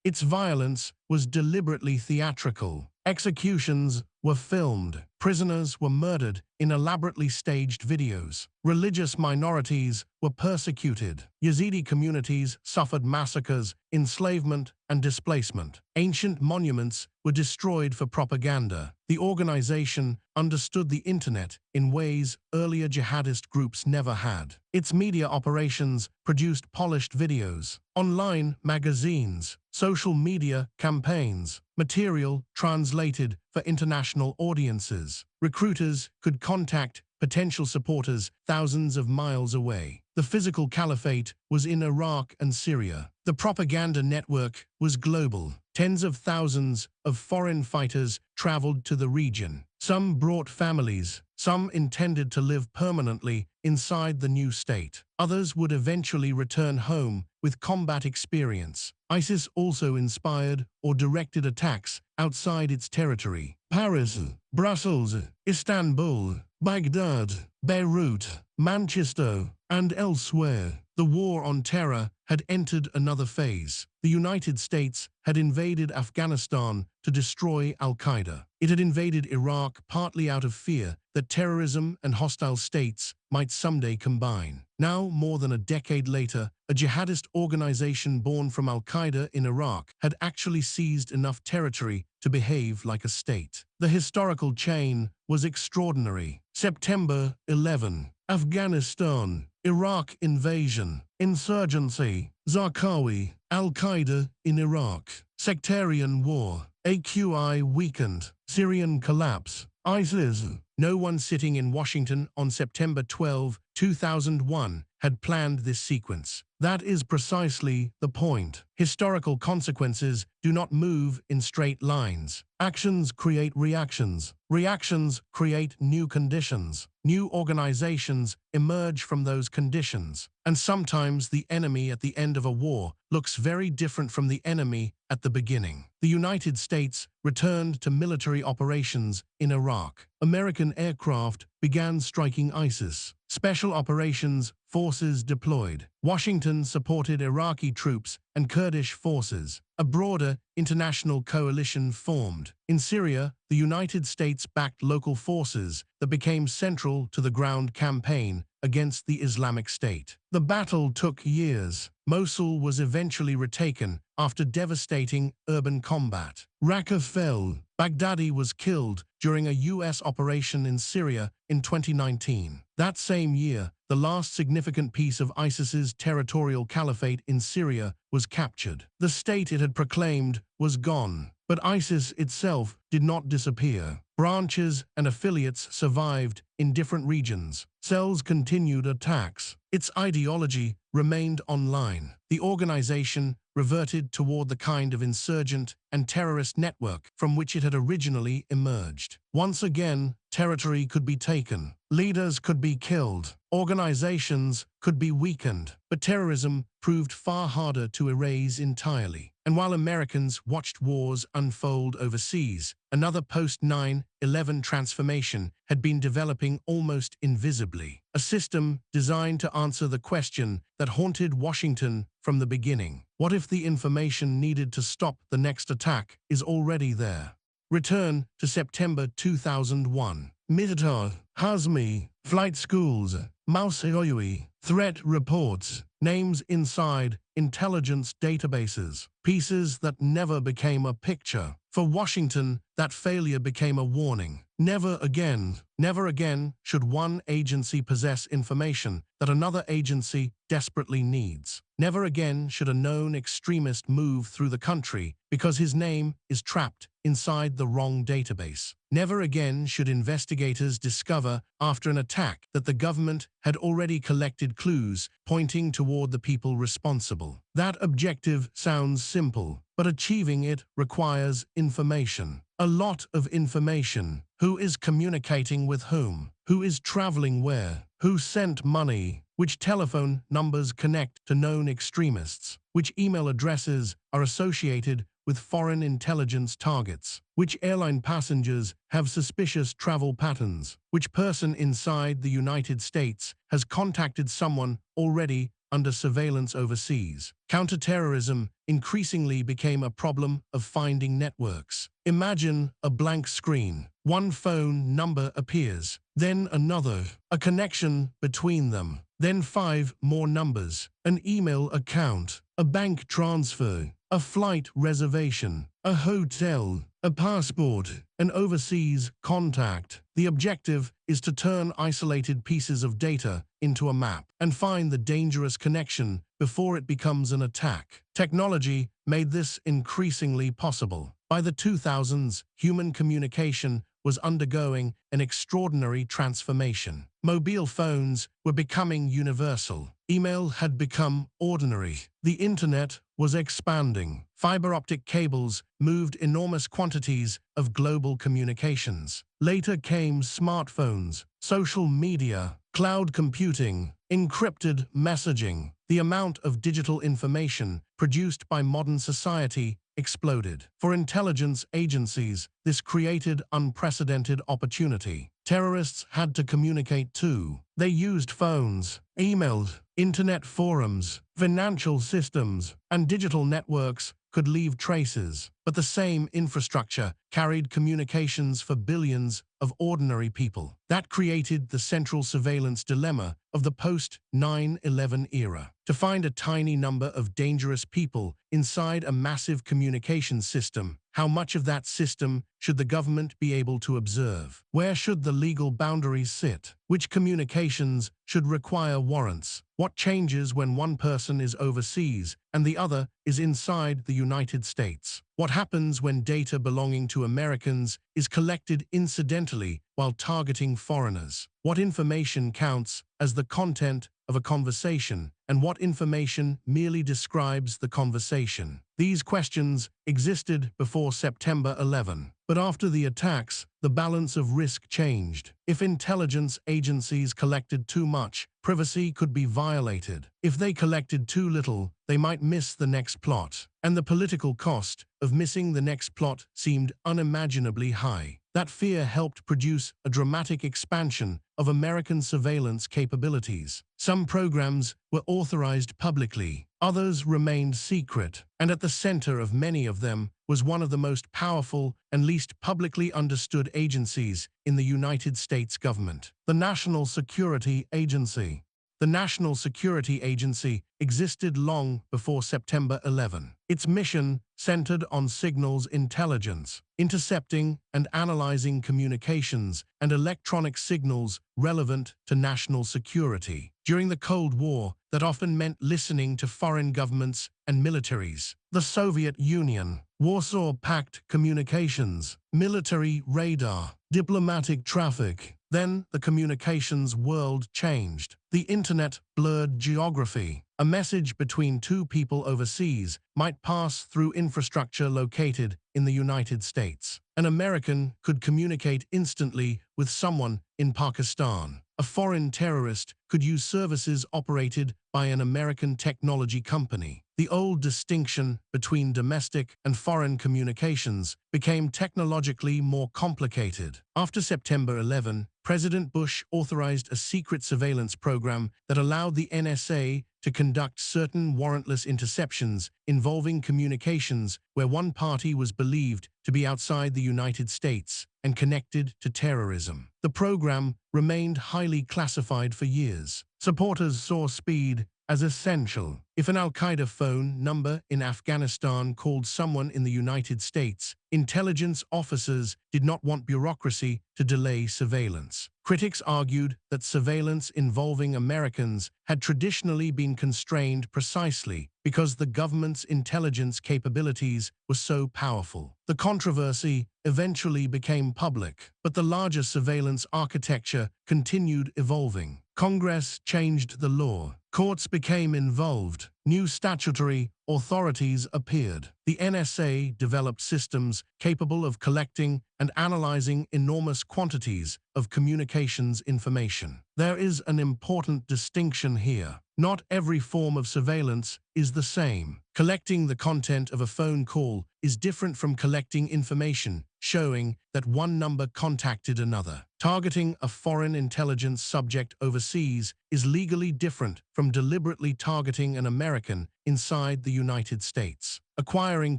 Its violence was deliberately theatrical. Executions were filmed. Prisoners were murdered in elaborately staged videos. Religious minorities were persecuted. Yazidi communities suffered massacres, enslavement, and displacement. Ancient monuments were destroyed for propaganda. The organization understood the internet in ways earlier jihadist groups never had. Its media operations produced polished videos, online magazines, social media campaigns, material translated for international audiences. Recruiters could contact potential supporters thousands of miles away. The physical caliphate was in Iraq and Syria. The propaganda network was global. Tens of thousands of foreign fighters traveled to the region. Some brought families. Some intended to live permanently inside the new state. Others would eventually return home with combat experience. ISIS also inspired or directed attacks outside its territory. Paris, Brussels, Istanbul, Baghdad, Beirut, Manchester, and elsewhere. The war on terror had entered another phase. The United States had invaded Afghanistan to destroy al-Qaeda. It had invaded Iraq partly out of fear that terrorism and hostile states might someday combine. Now, more than a decade later, a jihadist organization born from al-Qaeda in Iraq had actually seized enough territory to behave like a state. The historical chain was extraordinary. September 11, Afghanistan, Iraq invasion, insurgency, Zarqawi, al-Qaeda in Iraq. Sectarian war. AQI weakened. Syrian collapse. ISIS. No one sitting in Washington on September 12, 2001 had planned this sequence. That is precisely the point. Historical consequences do not move in straight lines. Actions create reactions. Reactions create new conditions. New organizations emerge from those conditions. And sometimes the enemy at the end of a war looks very different from the enemy at the beginning. The United States returned to military operations in Iraq. American aircraft began striking ISIS. Special operations forces deployed. Washington supported Iraqi troops and Kurdish forces. A broader international coalition formed. In Syria, the United States backed local forces that became central to the ground campaign against the Islamic State. The battle took years. Mosul was eventually retaken after devastating urban combat. Raqqa fell. Baghdadi was killed during a U.S. operation in Syria in 2019. That same year, the last significant piece of ISIS's territorial caliphate in Syria was captured. The state it had proclaimed was gone. But ISIS itself did not disappear. Branches and affiliates survived in different regions. Cells continued attacks. Its ideology remained online. The organization reverted toward the kind of insurgent and terrorist network from which it had originally emerged. Once again, territory could be taken. Leaders could be killed. Organizations could be weakened. But terrorism proved far harder to erase entirely. And while Americans watched wars unfold overseas, another post-9/11 transformation had been developing almost invisibly. A system designed to answer the question that haunted Washington from the beginning. What if the information needed to stop the next attack is already there? Return to September 2001. Mitar, Hazmi, flight schools, Mausoyui, threat reports, names inside intelligence databases, pieces that never became a picture. For Washington, that failure became a warning. Never again should one agency possess information that another agency desperately needs. Never again should a known extremist move through the country because his name is trapped inside the wrong database. Never again should investigators discover after an attack that the government had already collected clues pointing toward the people responsible. That objective sounds simple, but achieving it requires information. A lot of information. Who is communicating with whom? Who is traveling where? Who sent money? Which telephone numbers connect to known extremists? Which email addresses are associated with foreign intelligence targets? Which airline passengers have suspicious travel patterns? Which person inside the United States has contacted someone already under surveillance overseas? Counterterrorism increasingly became a problem of finding networks. Imagine a blank screen. One phone number appears, then another, a connection between them, then 5 more numbers, an email account, a bank transfer, a flight reservation, a hotel, a passport, an overseas contact. The objective is to turn isolated pieces of data into a map and find the dangerous connection before it becomes an attack. Technology made this increasingly possible. By the 2000s, human communication was undergoing an extraordinary transformation. Mobile phones were becoming universal. Email had become ordinary. The internet was expanding. Fiber optic cables moved enormous quantities of global communications. Later came smartphones, social media, cloud computing, encrypted messaging. The amount of digital information produced by modern society exploded. For intelligence agencies, this created unprecedented opportunity. Terrorists had to communicate too. They used phones, emails, internet forums, financial systems, and digital networks could leave traces. But the same infrastructure carried communications for billions of ordinary people. That created the central surveillance dilemma of the post-9/11 era. To find a tiny number of dangerous people inside a massive communications system, how much of that system should the government be able to observe? Where should the legal boundaries sit? Which communications should require warrants? What changes when one person is overseas and the other is inside the United States? What happens when data belonging to Americans is collected incidentally while targeting foreigners? What information counts as the content of a conversation, and what information merely describes the conversation? These questions existed before September 11. But after the attacks, the balance of risk changed. If intelligence agencies collected too much, privacy could be violated. If they collected too little, they might miss the next plot. And the political cost of missing the next plot seemed unimaginably high. That fear helped produce a dramatic expansion of American surveillance capabilities. Some programs were authorized publicly, others remained secret, and at the center of many of them was one of the most powerful and least publicly understood agencies in the United States government, the National Security Agency. The National Security Agency existed long before September 11. Its mission centered on signals intelligence, intercepting and analyzing communications and electronic signals relevant to national security. During the Cold War, that often meant listening to foreign governments and militaries. The Soviet Union, Warsaw Pact communications, military radar, diplomatic traffic. Then the communications world changed. The internet blurred geography. A message between two people overseas might pass through infrastructure located in the United States. An American could communicate instantly with someone in Pakistan. A foreign terrorist could use services operated by an American technology company. The old distinction between domestic and foreign communications became technologically more complicated. After September 11, President Bush authorized a secret surveillance program that allowed the NSA to conduct certain warrantless interceptions involving communications where one party was believed to be outside the United States and connected to terrorism. The program remained highly classified for years. Supporters saw speed as essential. If an al-Qaeda phone number in Afghanistan called someone in the United States, intelligence officers did not want bureaucracy to delay surveillance. Critics argued that surveillance involving Americans had traditionally been constrained precisely because the government's intelligence capabilities were so powerful. The controversy eventually became public, but the larger surveillance architecture continued evolving. Congress changed the law. Courts became involved. New statutory authorities appeared. The NSA developed systems capable of collecting and analyzing enormous quantities of communications information. There is an important distinction here. Not every form of surveillance is the same. Collecting the content of a phone call is different from collecting information showing that one number contacted another. Targeting a foreign intelligence subject overseas is legally different from deliberately targeting an American inside the United States. Acquiring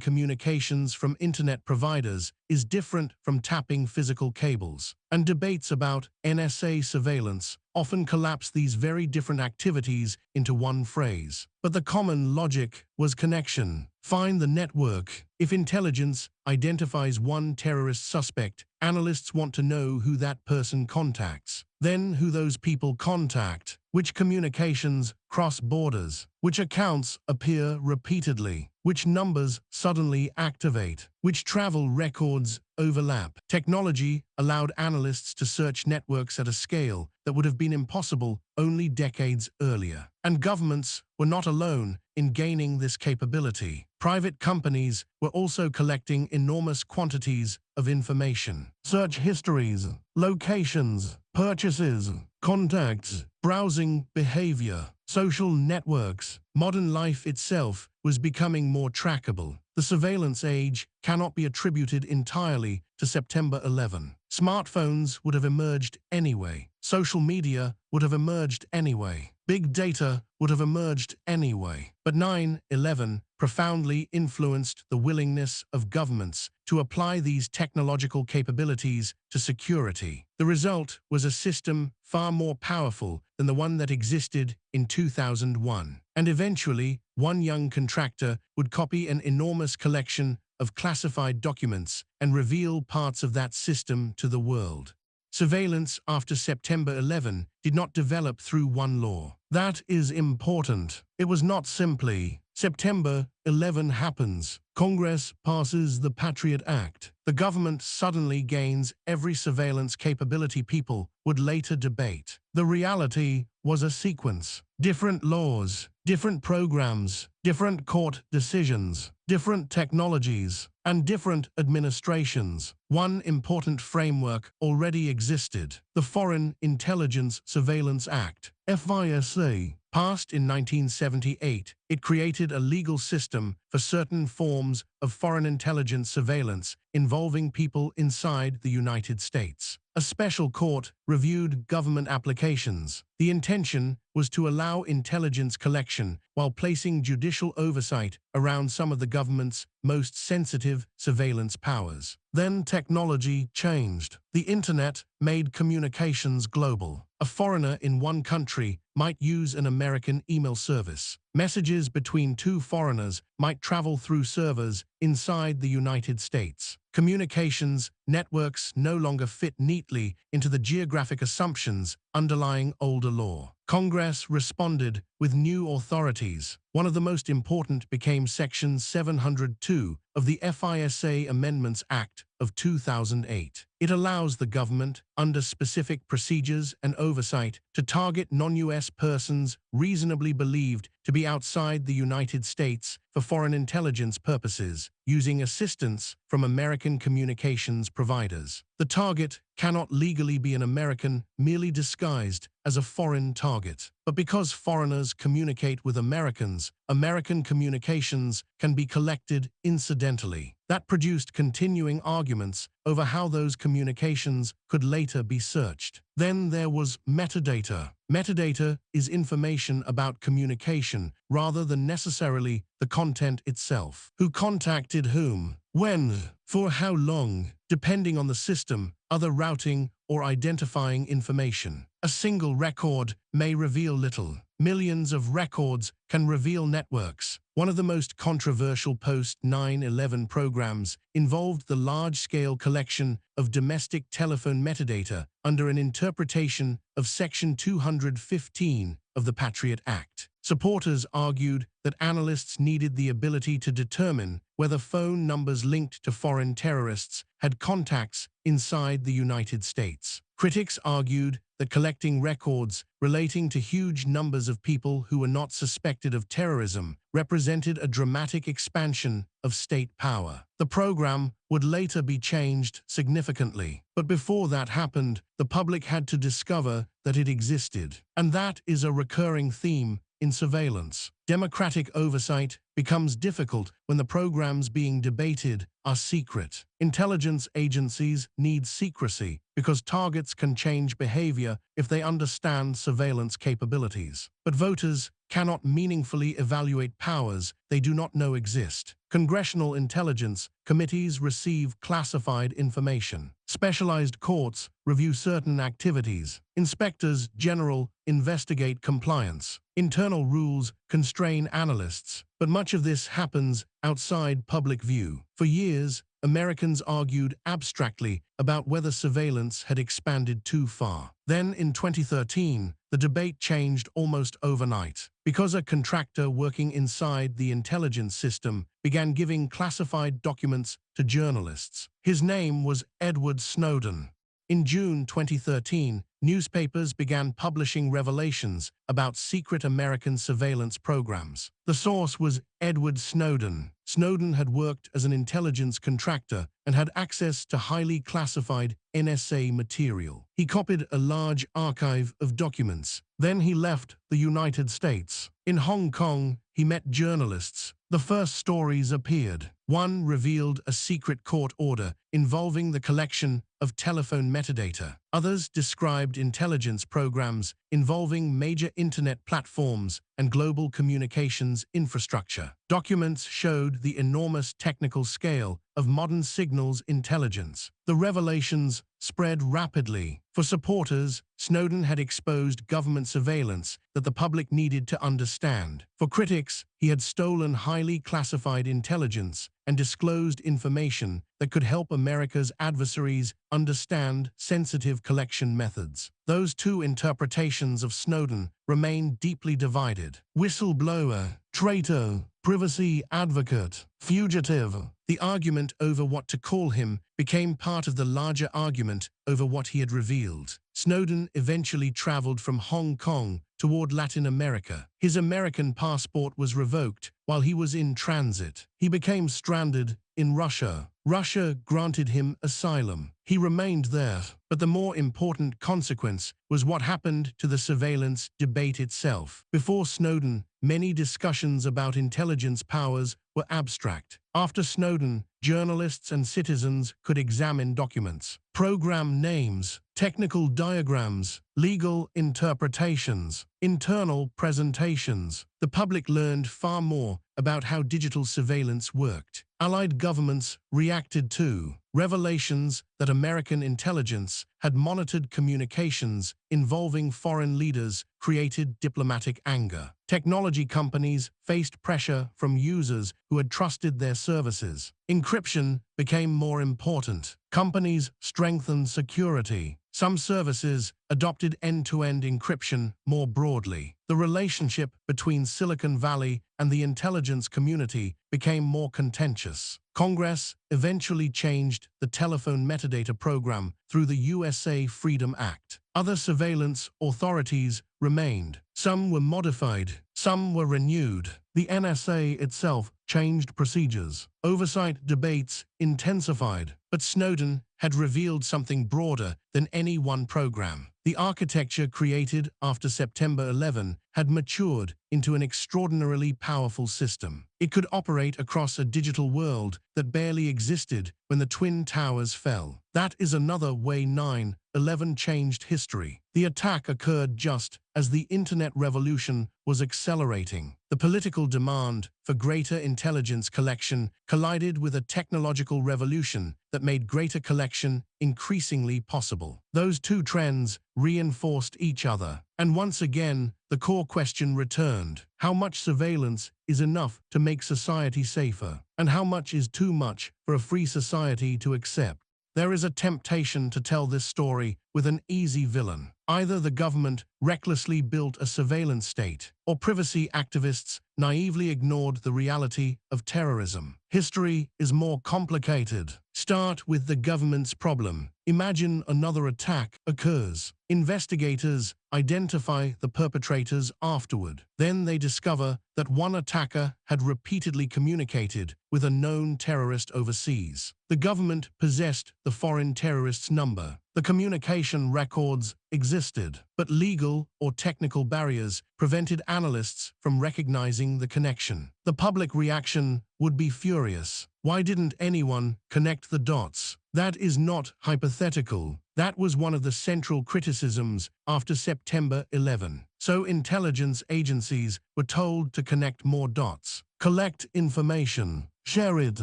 communications from internet providers is different from tapping physical cables. And debates about NSA surveillance often collapse these very different activities into one phrase. But the common logic was connection. Find the network. If intelligence identifies one terrorist suspect, analysts want to know who that person contacts, then who those people contact, which communications cross borders, which accounts appear repeatedly, which numbers suddenly activate, which travel records overlap. Technology allowed analysts to search networks at a scale that would have been impossible only decades earlier. And governments were not alone in gaining this capability. Private companies were also collecting enormous quantities of information. Search histories, locations, purchases, contacts, browsing behavior, social networks. Modern life itself was becoming more trackable. The surveillance age cannot be attributed entirely to September 11. Smartphones would have emerged anyway. Social media would have emerged anyway. big data would have emerged anyway. But 9/11 profoundly influenced the willingness of governments to apply these technological capabilities to security. The result was a system far more powerful than the one that existed in 2001. And eventually, one young contractor would copy an enormous collection of classified documents and reveal parts of that system to the world. Surveillance after September 11 did not develop through one law. That is important. It was not simply September 11 happens. Congress passes the Patriot Act. The government suddenly gains every surveillance capability people would later debate. The reality was a sequence. Different laws, different programs, different court decisions, different technologies, and different administrations. One important framework already existed: the Foreign Intelligence Surveillance Act, FISA. Passed in 1978, it created a legal system for certain forms of foreign intelligence surveillance involving people inside the United States. A special court reviewed government applications. The intention was to allow intelligence collection while placing judicial oversight around some of the government's most sensitive surveillance powers. Then technology changed. The internet made communications global. A foreigner in one country might use an American email service. Messages between two foreigners might travel through servers inside the United States. Communications networks no longer fit neatly into the geographic assumptions underlying older law. Congress responded with new authorities. One of the most important became Section 702 of the FISA Amendments Act of 2008. It allows the government, under specific procedures and oversight, to target non-US persons reasonably believed to be outside the United States for foreign intelligence purposes, using assistance from American communications providers. The target cannot legally be an American merely disguised as a foreign target. But because foreigners communicate with Americans, American communications can be collected incidentally. That produced continuing arguments over how those communications could later be searched. Then there was metadata. Metadata is information about communication rather than necessarily the content itself. Who contacted whom, when, for how long, depending on the system, other routing or identifying information. A single record may reveal little. Millions of records can reveal networks. One of the most controversial post-9/11 programs involved the large-scale collection of domestic telephone metadata under an interpretation of Section 215 of the Patriot Act. Supporters argued that analysts needed the ability to determine whether phone numbers linked to foreign terrorists had contacts inside the United States. Critics argued that collecting records relating to huge numbers of people who were not suspected of terrorism represented a dramatic expansion of state power. The program would later be changed significantly. But before that happened, the public had to discover that it existed. And that is a recurring theme in surveillance. Democratic oversight becomes difficult when the programs being debated are secret. Intelligence agencies need secrecy because targets can change behavior if they understand surveillance capabilities. But voters cannot meaningfully evaluate powers they do not know exist. Congressional intelligence committees receive classified information. Specialized courts review certain activities. Inspectors general investigate compliance. Internal rules constrain analysts. But much of this happens outside public view. For years, Americans argued abstractly about whether surveillance had expanded too far. Then, in 2013, the debate changed almost overnight, because a contractor working inside the intelligence system began giving classified documents to journalists. His name was Edward Snowden. In June 2013, newspapers began publishing revelations about secret American surveillance programs. The source was Edward Snowden. Snowden had worked as an intelligence contractor and had access to highly classified NSA material. He copied a large archive of documents. Then he left the United States. In Hong Kong, he met journalists. The first stories appeared. One revealed a secret court order involving the collection of telephone metadata. Others described intelligence programs involving major internet platforms and global communications infrastructure. Documents showed the enormous technical scale of modern signals intelligence. The revelations spread rapidly. For supporters, Snowden had exposed government surveillance that the public needed to understand. For critics, he had stolen highly classified intelligence and disclosed information that could help America's adversaries understand sensitive collection methods. Those two interpretations of Snowden remain deeply divided. Whistleblower, traitor, privacy advocate, fugitive. The argument over what to call him became part of the larger argument over what he had revealed. Snowden eventually traveled from Hong Kong toward Latin America. His American passport was revoked while he was in transit. He became stranded in Russia. Russia granted him asylum. He remained there, but the more important consequence was what happened to the surveillance debate itself. Before Snowden, many discussions about intelligence powers were abstract. After Snowden, journalists and citizens could examine documents, program names, technical diagrams, legal interpretations, internal presentations. The public learned far more about how digital surveillance worked. Allied governments reacted to revelations that American intelligence had monitored communications involving foreign leaders created diplomatic anger. Technology companies faced pressure from users who had trusted their services. Encryption became more important. Companies strengthened security. Some services adopted end-to-end encryption more broadly. The relationship between Silicon Valley and the intelligence community became more contentious. Congress eventually changed the telephone metadata program through the USA Freedom Act. Other surveillance authorities remained. Some were modified, some were renewed. The NSA itself changed procedures. Oversight debates intensified, but Snowden had revealed something broader than any one program. The architecture created after September 11 had matured into an extraordinarily powerful system. It could operate across a digital world that barely existed when the Twin Towers fell. That is another way 9/11 changed history. The attack occurred just as the internet revolution was accelerating. The political demand for greater intelligence collection collided with a technological revolution that made greater collection increasingly possible. Those two trends reinforced each other. And once again, the core question returned. How much surveillance is enough to make society safer? And how much is too much for a free society to accept? There is a temptation to tell this story with an easy villain. Either the government recklessly built a surveillance state, or privacy activists naively ignored the reality of terrorism. History is more complicated. Start with the government's problem. Imagine another attack occurs. Investigators identify the perpetrators afterward. Then they discover that one attacker had repeatedly communicated with a known terrorist overseas. The government possessed the foreign terrorist's number. The communication records existed, but legal or technical barriers prevented analysts from recognizing the connection. The public reaction would be furious. Why didn't anyone connect the dots? That is not hypothetical. That was one of the central criticisms after September 11. So intelligence agencies were told to connect more dots, collect information, share it,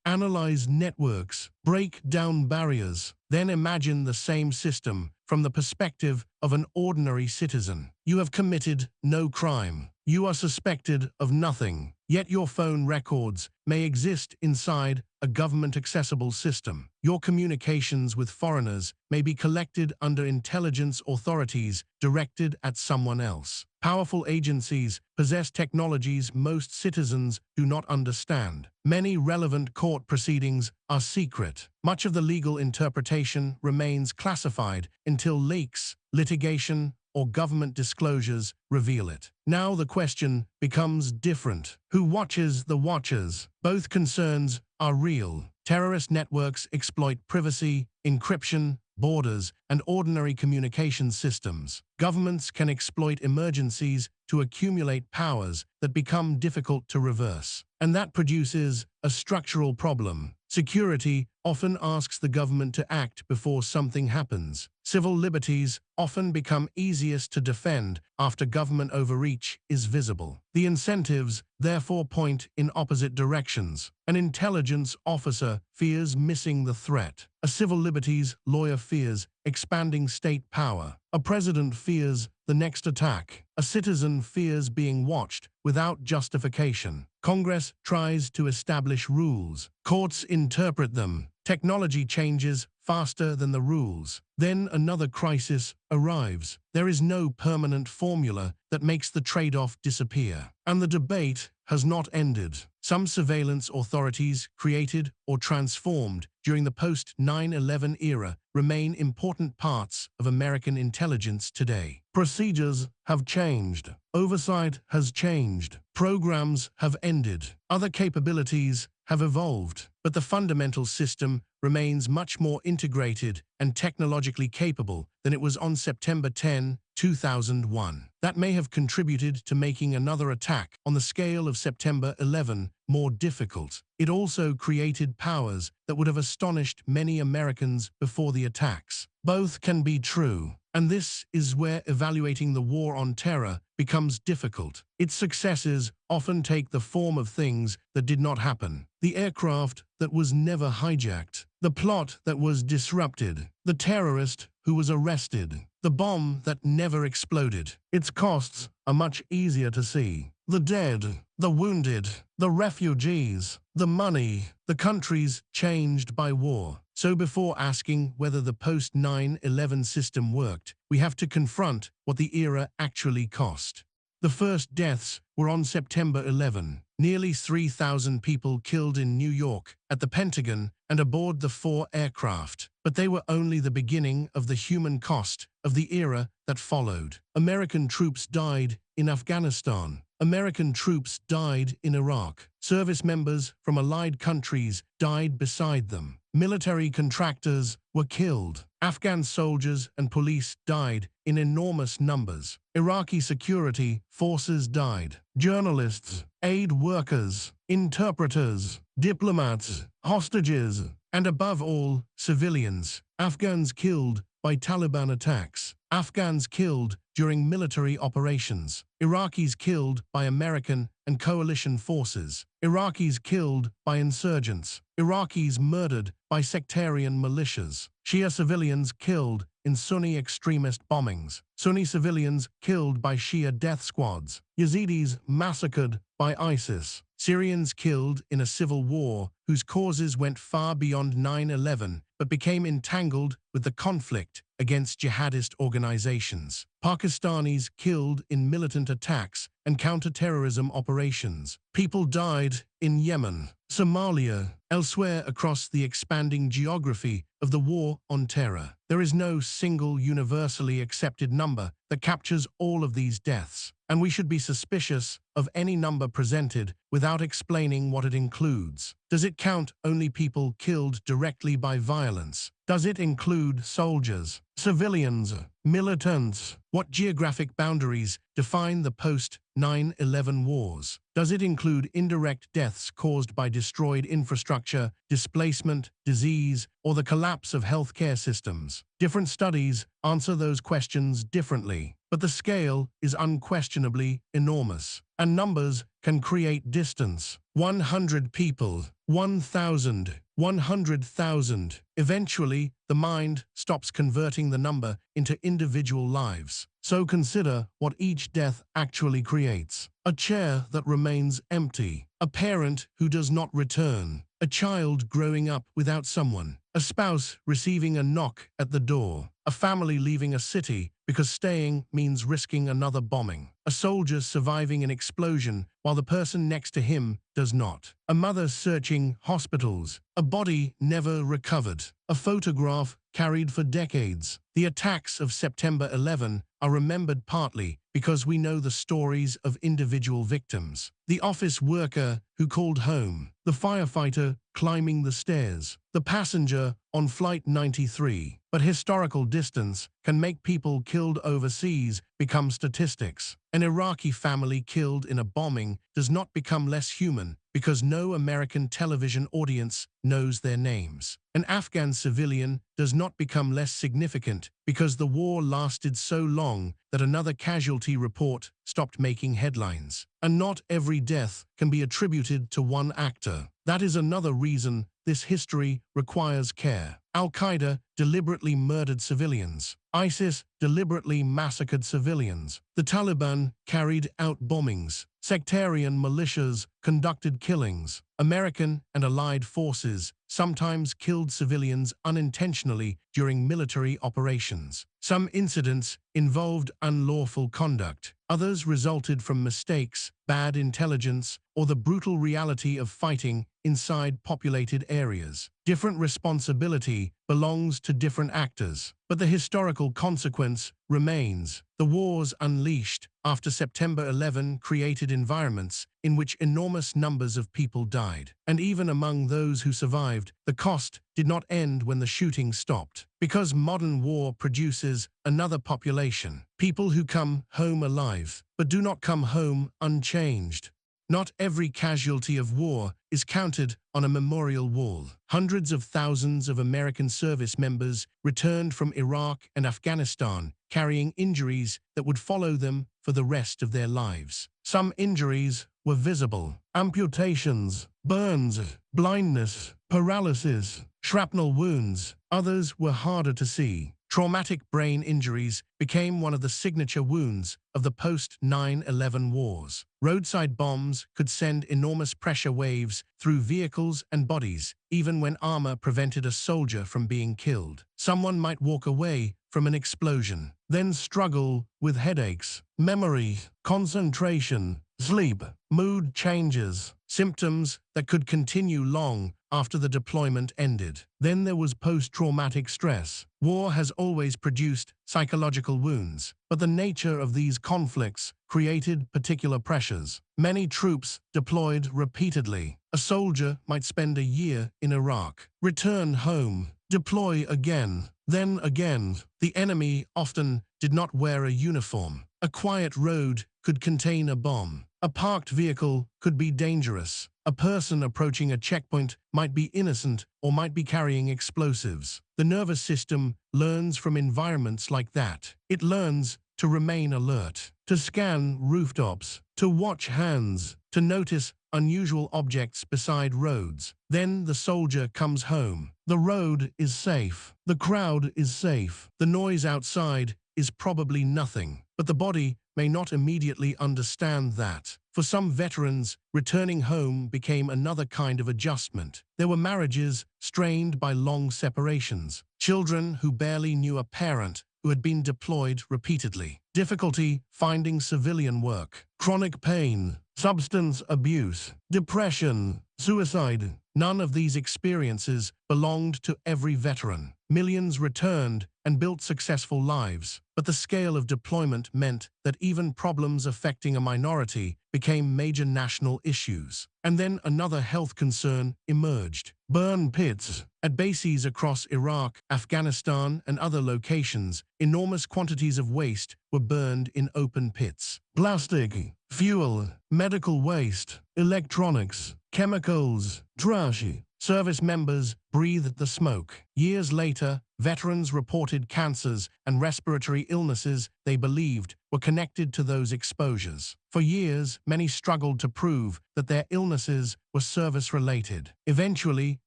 analyze networks, break down barriers. Then imagine the same system from the perspective of an ordinary citizen. You have committed no crime. You are suspected of nothing, yet your phone records may exist inside a government-accessible system. Your communications with foreigners may be collected under intelligence authorities directed at someone else. Powerful agencies possess technologies most citizens do not understand. Many relevant court proceedings are secret. Much of the legal interpretation remains classified until leaks, litigation, or government disclosures reveal it. Now the question becomes different. Who watches the watchers? Both concerns are real. Terrorist networks exploit privacy, encryption, borders, and ordinary communication systems. Governments can exploit emergencies to accumulate powers that become difficult to reverse. And that produces a structural problem. Security often asks the government to act before something happens. Civil liberties often become easiest to defend after government overreach is visible. The incentives therefore point in opposite directions. An intelligence officer fears missing the threat. A civil liberties lawyer fears expanding state power. A president fears the next attack. A citizen fears being watched without justification. Congress tries to establish rules. Courts interpret them. Technology changes faster than the rules. Then another crisis arrives. There is no permanent formula that makes the trade-off disappear. And the debate has not ended. Some surveillance authorities created or transformed during the post-9/11 era remain important parts of American intelligence today. Procedures have changed. Oversight has changed. Programs have ended. Other capabilities have evolved. But the fundamental system remains much more integrated and technologically capable than it was on September 10, 2001. That may have contributed to making another attack on the scale of September 11 more difficult. It also created powers that would have astonished many Americans before the attacks. Both can be true, and this is where evaluating the war on terror becomes difficult. Its successes often take the form of things that did not happen. The aircraft that was never hijacked, the plot that was disrupted, the terrorist who was arrested, the bomb that never exploded. Its costs are much easier to see. The dead, the wounded, the refugees, the money, the countries changed by war. So before asking whether the post-9/11 system worked, we have to confront what the era actually cost. The first deaths were on September 11. Nearly 3,000 people killed in New York, at the Pentagon, and aboard the 4 aircraft. But they were only the beginning of the human cost of the era that followed. American troops died in Afghanistan. American troops died in Iraq. Service members from allied countries died beside them. Military contractors were killed. Afghan soldiers and police died in enormous numbers. Iraqi security forces died. Journalists, aid workers, interpreters, diplomats, hostages, and above all, civilians. Afghans killed by Taliban attacks. Afghans killed during military operations. Iraqis killed by American and coalition forces. Iraqis killed by insurgents. Iraqis murdered by sectarian militias. Shia civilians killed in Sunni extremist bombings. Sunni civilians killed by Shia death squads. Yazidis massacred by ISIS. Syrians killed in a civil war whose causes went far beyond 9/11 but became entangled with the conflict against jihadist organizations. Pakistanis killed in militant attacks and counter-terrorism operations. People died in Yemen, Somalia, elsewhere across the expanding geography of the war on terror. There is no single universally accepted number that captures all of these deaths, and we should be suspicious of any number presented without explaining what it includes. Does it count only people killed directly by violence? Does it include soldiers, civilians, militants? What geographic boundaries define the post-9/11 wars? Does it include indirect deaths caused by destroyed infrastructure, displacement, disease, or the collapse of healthcare systems? Different studies answer those questions differently, but the scale is unquestionably enormous, and numbers can create distance. 100 people, 1,000, 100,000. Eventually, the mind stops converting the number into individual lives. So consider what each death actually creates. A chair that remains empty. A parent who does not return. A child growing up without someone. A spouse receiving a knock at the door. A family leaving a city because staying means risking another bombing. A soldier surviving an explosion while the person next to him does not. A mother searching hospitals. A body never recovered. A photograph carried for decades. The attacks of September 11 are remembered partly because we know the stories of individual victims. the office worker who called home, the firefighter climbing the stairs, the passenger on Flight 93. But historical distance can make people killed overseas become statistics. An Iraqi family killed in a bombing does not become less human because no American television audience knows their names. An Afghan civilian does not become less significant because the war lasted so long that another casualty report stopped making headlines. And not every death can be attributed to one actor. That is another reason this history requires care. Al-Qaeda deliberately murdered civilians. ISIS deliberately massacred civilians. The Taliban carried out bombings. Sectarian militias conducted killings. American and allied forces sometimes killed civilians unintentionally during military operations. Some incidents involved unlawful conduct. Others resulted from mistakes, bad intelligence, or the brutal reality of fighting inside populated areas. Different responsibility belongs to different actors, but the historical consequence remains. The wars unleashed after September 11 created environments in which enormous numbers of people died. And even among those who survived, the cost did not end when the shooting stopped. Because modern war produces another population, people who come home alive, but do not come home unchanged. Not every casualty of war is counted on a memorial wall. Hundreds of thousands of American service members returned from Iraq and Afghanistan, carrying injuries that would follow them for the rest of their lives. Some injuries were visible: amputations, burns, blindness, paralysis, shrapnel wounds. Others were harder to see. Traumatic brain injuries became one of the signature wounds of the post-9/11 wars. Roadside bombs could send enormous pressure waves through vehicles and bodies, even when armor prevented a soldier from being killed. Someone might walk away from an explosion, then struggle with headaches, memory, concentration, sleep, mood changes, symptoms that could continue long after the deployment ended. Then there was post-traumatic stress. War has always produced psychological wounds, but the nature of these conflicts created particular pressures. Many troops deployed repeatedly. A soldier might spend a year in Iraq, return home, deploy again, then again. The enemy often did not wear a uniform. A quiet road could contain a bomb. A parked vehicle could be dangerous. A person approaching a checkpoint might be innocent or might be carrying explosives. The nervous system learns from environments like that. It learns to remain alert, to scan rooftops, to watch hands, to notice unusual objects beside roads. Then the soldier comes home. The road is safe. The crowd is safe. The noise outside is probably nothing. But the body may not immediately understand that. For some veterans, returning home became another kind of adjustment. There were marriages strained by long separations, children who barely knew a parent who had been deployed repeatedly, difficulty finding civilian work, chronic pain, substance abuse, depression, suicide. None of these experiences belonged to every veteran. Millions returned and built successful lives, but the scale of deployment meant that even problems affecting a minority became major national issues. And then another health concern emerged: burn pits. At bases across Iraq, Afghanistan, and other locations, enormous quantities of waste were burned in open pits. Plastic, fuel, medical waste, electronics, chemicals, trash. Service members breathed the smoke. Years later, veterans reported cancers and respiratory illnesses they believed were connected to those exposures. For years, many struggled to prove that their illnesses were service-related. Eventually,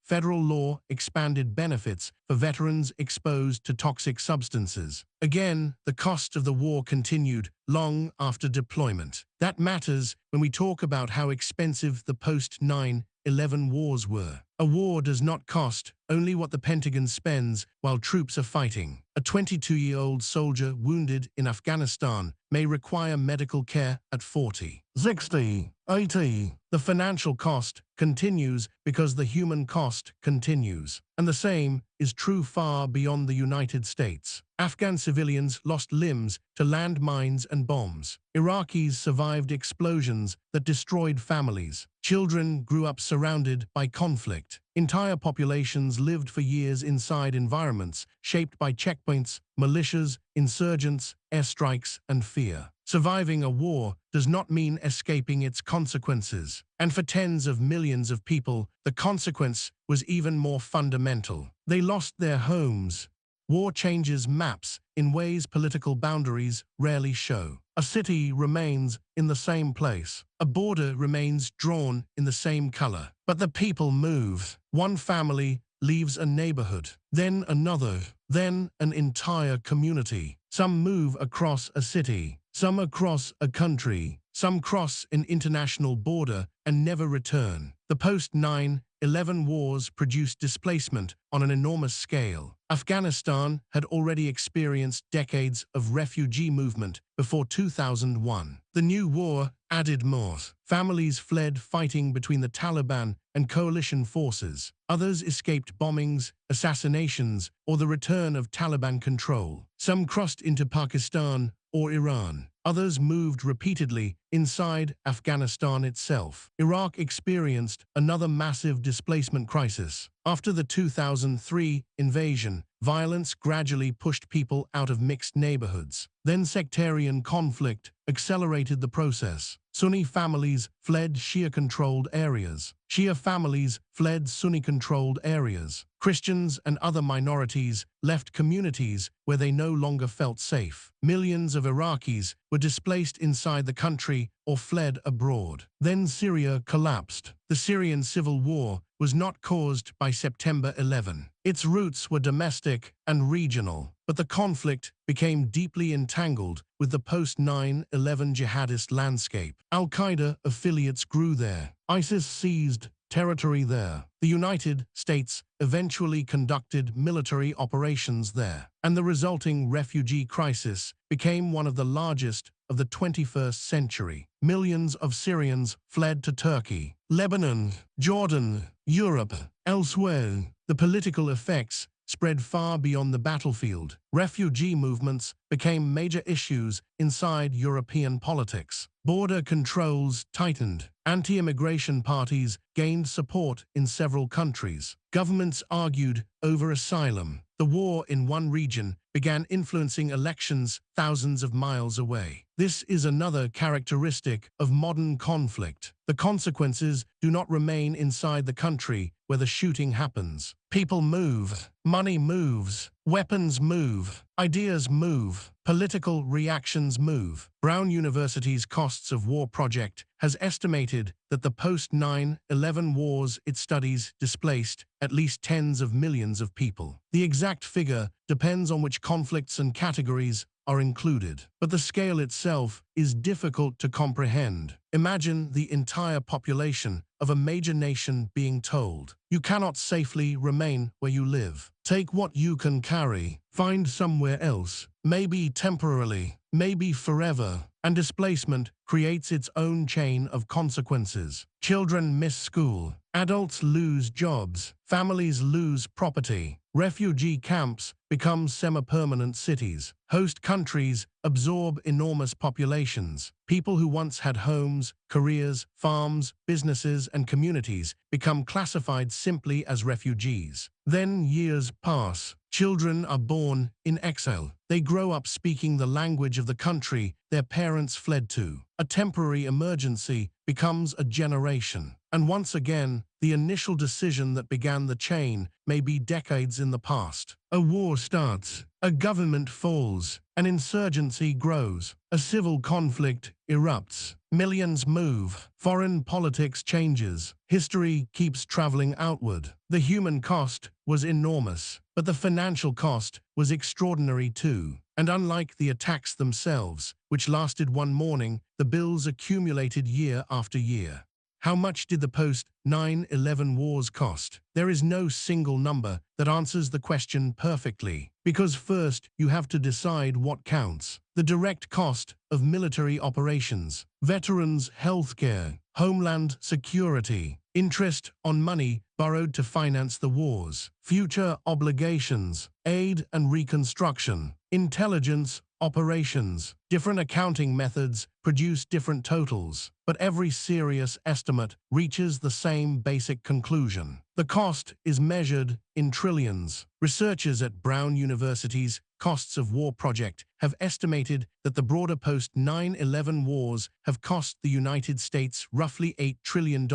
federal law expanded benefits for veterans exposed to toxic substances. Again, the cost of the war continued long after deployment. That matters when we talk about how expensive the post-9/11 wars were. A war does not cost only what the Pentagon spends while troops are fighting. A 22-year-old soldier wounded in Afghanistan may require medical care at 40, 60, 80. The financial cost continues because the human cost continues. And the same is true far beyond the United States. Afghan civilians lost limbs to landmines and bombs. Iraqis survived explosions that destroyed families. Children grew up surrounded by conflict. Entire populations lived for years inside environments shaped by checkpoints, militias, insurgents, airstrikes, and fear. Surviving a war does not mean escaping its consequences. And for tens of millions of people, the consequence was even more fundamental. They lost their homes. War changes maps in ways political boundaries rarely show. A city remains in the same place. A border remains drawn in the same color. But the people move. One family leaves a neighborhood, then another, then an entire community. Some move across a city, some across a country, some cross an international border and never return. The post-9/11 wars produced displacement on an enormous scale. Afghanistan had already experienced decades of refugee movement before 2001. The new war added more. Families fled fighting between the Taliban and coalition forces. Others escaped bombings, assassinations, or the return of Taliban control. Some crossed into Pakistan or Iran. Others moved repeatedly inside Afghanistan itself. Iraq experienced another massive displacement crisis. After the 2003 invasion, violence gradually pushed people out of mixed neighborhoods. Then sectarian conflict accelerated the process. Sunni families fled Shia-controlled areas. Shia families fled Sunni-controlled areas. Christians and other minorities left communities where they no longer felt safe. Millions of Iraqis were displaced inside the country or fled abroad. Then Syria collapsed. The Syrian civil war was not caused by September 11. Its roots were domestic and regional, but the conflict became deeply entangled with the post-9/11 jihadist landscape. Al-Qaeda affiliates grew there. ISIS seized territory there. The United States eventually conducted military operations there, and the resulting refugee crisis became one of the largest of the 21st century. Millions of Syrians fled to Turkey, Lebanon, Jordan, Europe, elsewhere. The political effects spread far beyond the battlefield. Refugee movements became major issues inside European politics. Border controls tightened. Anti-immigration parties gained support in several countries. Governments argued over asylum. The war in one region began influencing elections thousands of miles away. This is another characteristic of modern conflict. The consequences do not remain inside the country where the shooting happens. People move, money moves, weapons move, ideas move, political reactions move. Brown University's Costs of War project has estimated that the post-9/11 wars it studies displaced at least tens of millions of people. The exact figure depends on which conflicts and categories are included, but the scale itself is difficult to comprehend. Imagine the entire population of a major nation being told, "You cannot safely remain where you live. Take what you can carry. Find somewhere else, maybe temporarily, maybe forever." And displacement creates its own chain of consequences. Children miss school. Adults lose jobs. Families lose property. Refugee camps become semi-permanent cities. Host countries absorb enormous populations. People who once had homes, careers, farms, businesses, and communities become classified simply as refugees. Then years pass. Children are born in exile. They grow up speaking the language of the country their parents fled to. A temporary emergency becomes a generation. And once again, the initial decision that began the chain may be decades in the past. A war starts, a government falls, an insurgency grows, a civil conflict erupts, millions move, foreign politics changes, history keeps traveling outward. The human cost was enormous, but the financial cost was extraordinary too. And unlike the attacks themselves, which lasted one morning, the bills accumulated year after year. How much did the post-9/11 wars cost? There is no single number that answers the question perfectly, because first you have to decide what counts. The direct cost of military operations, veterans' healthcare, homeland security, interest on money borrowed to finance the wars, future obligations, aid and reconstruction, intelligence, operations. Different accounting methods produce different totals, but every serious estimate reaches the same basic conclusion. The cost is measured in trillions. Researchers at Brown University's Costs of War project have estimated that the broader post-9/11 wars have cost the United States roughly $8 trillion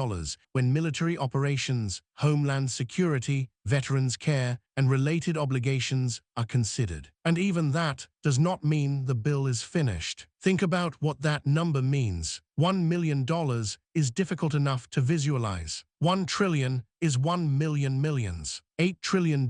when military operations, homeland security, veterans care, and related obligations are considered. And even that does not mean the bill is finished. Think about what that number means. $1 million is difficult enough to visualize. 1 trillion is 1 million millions. $8 trillion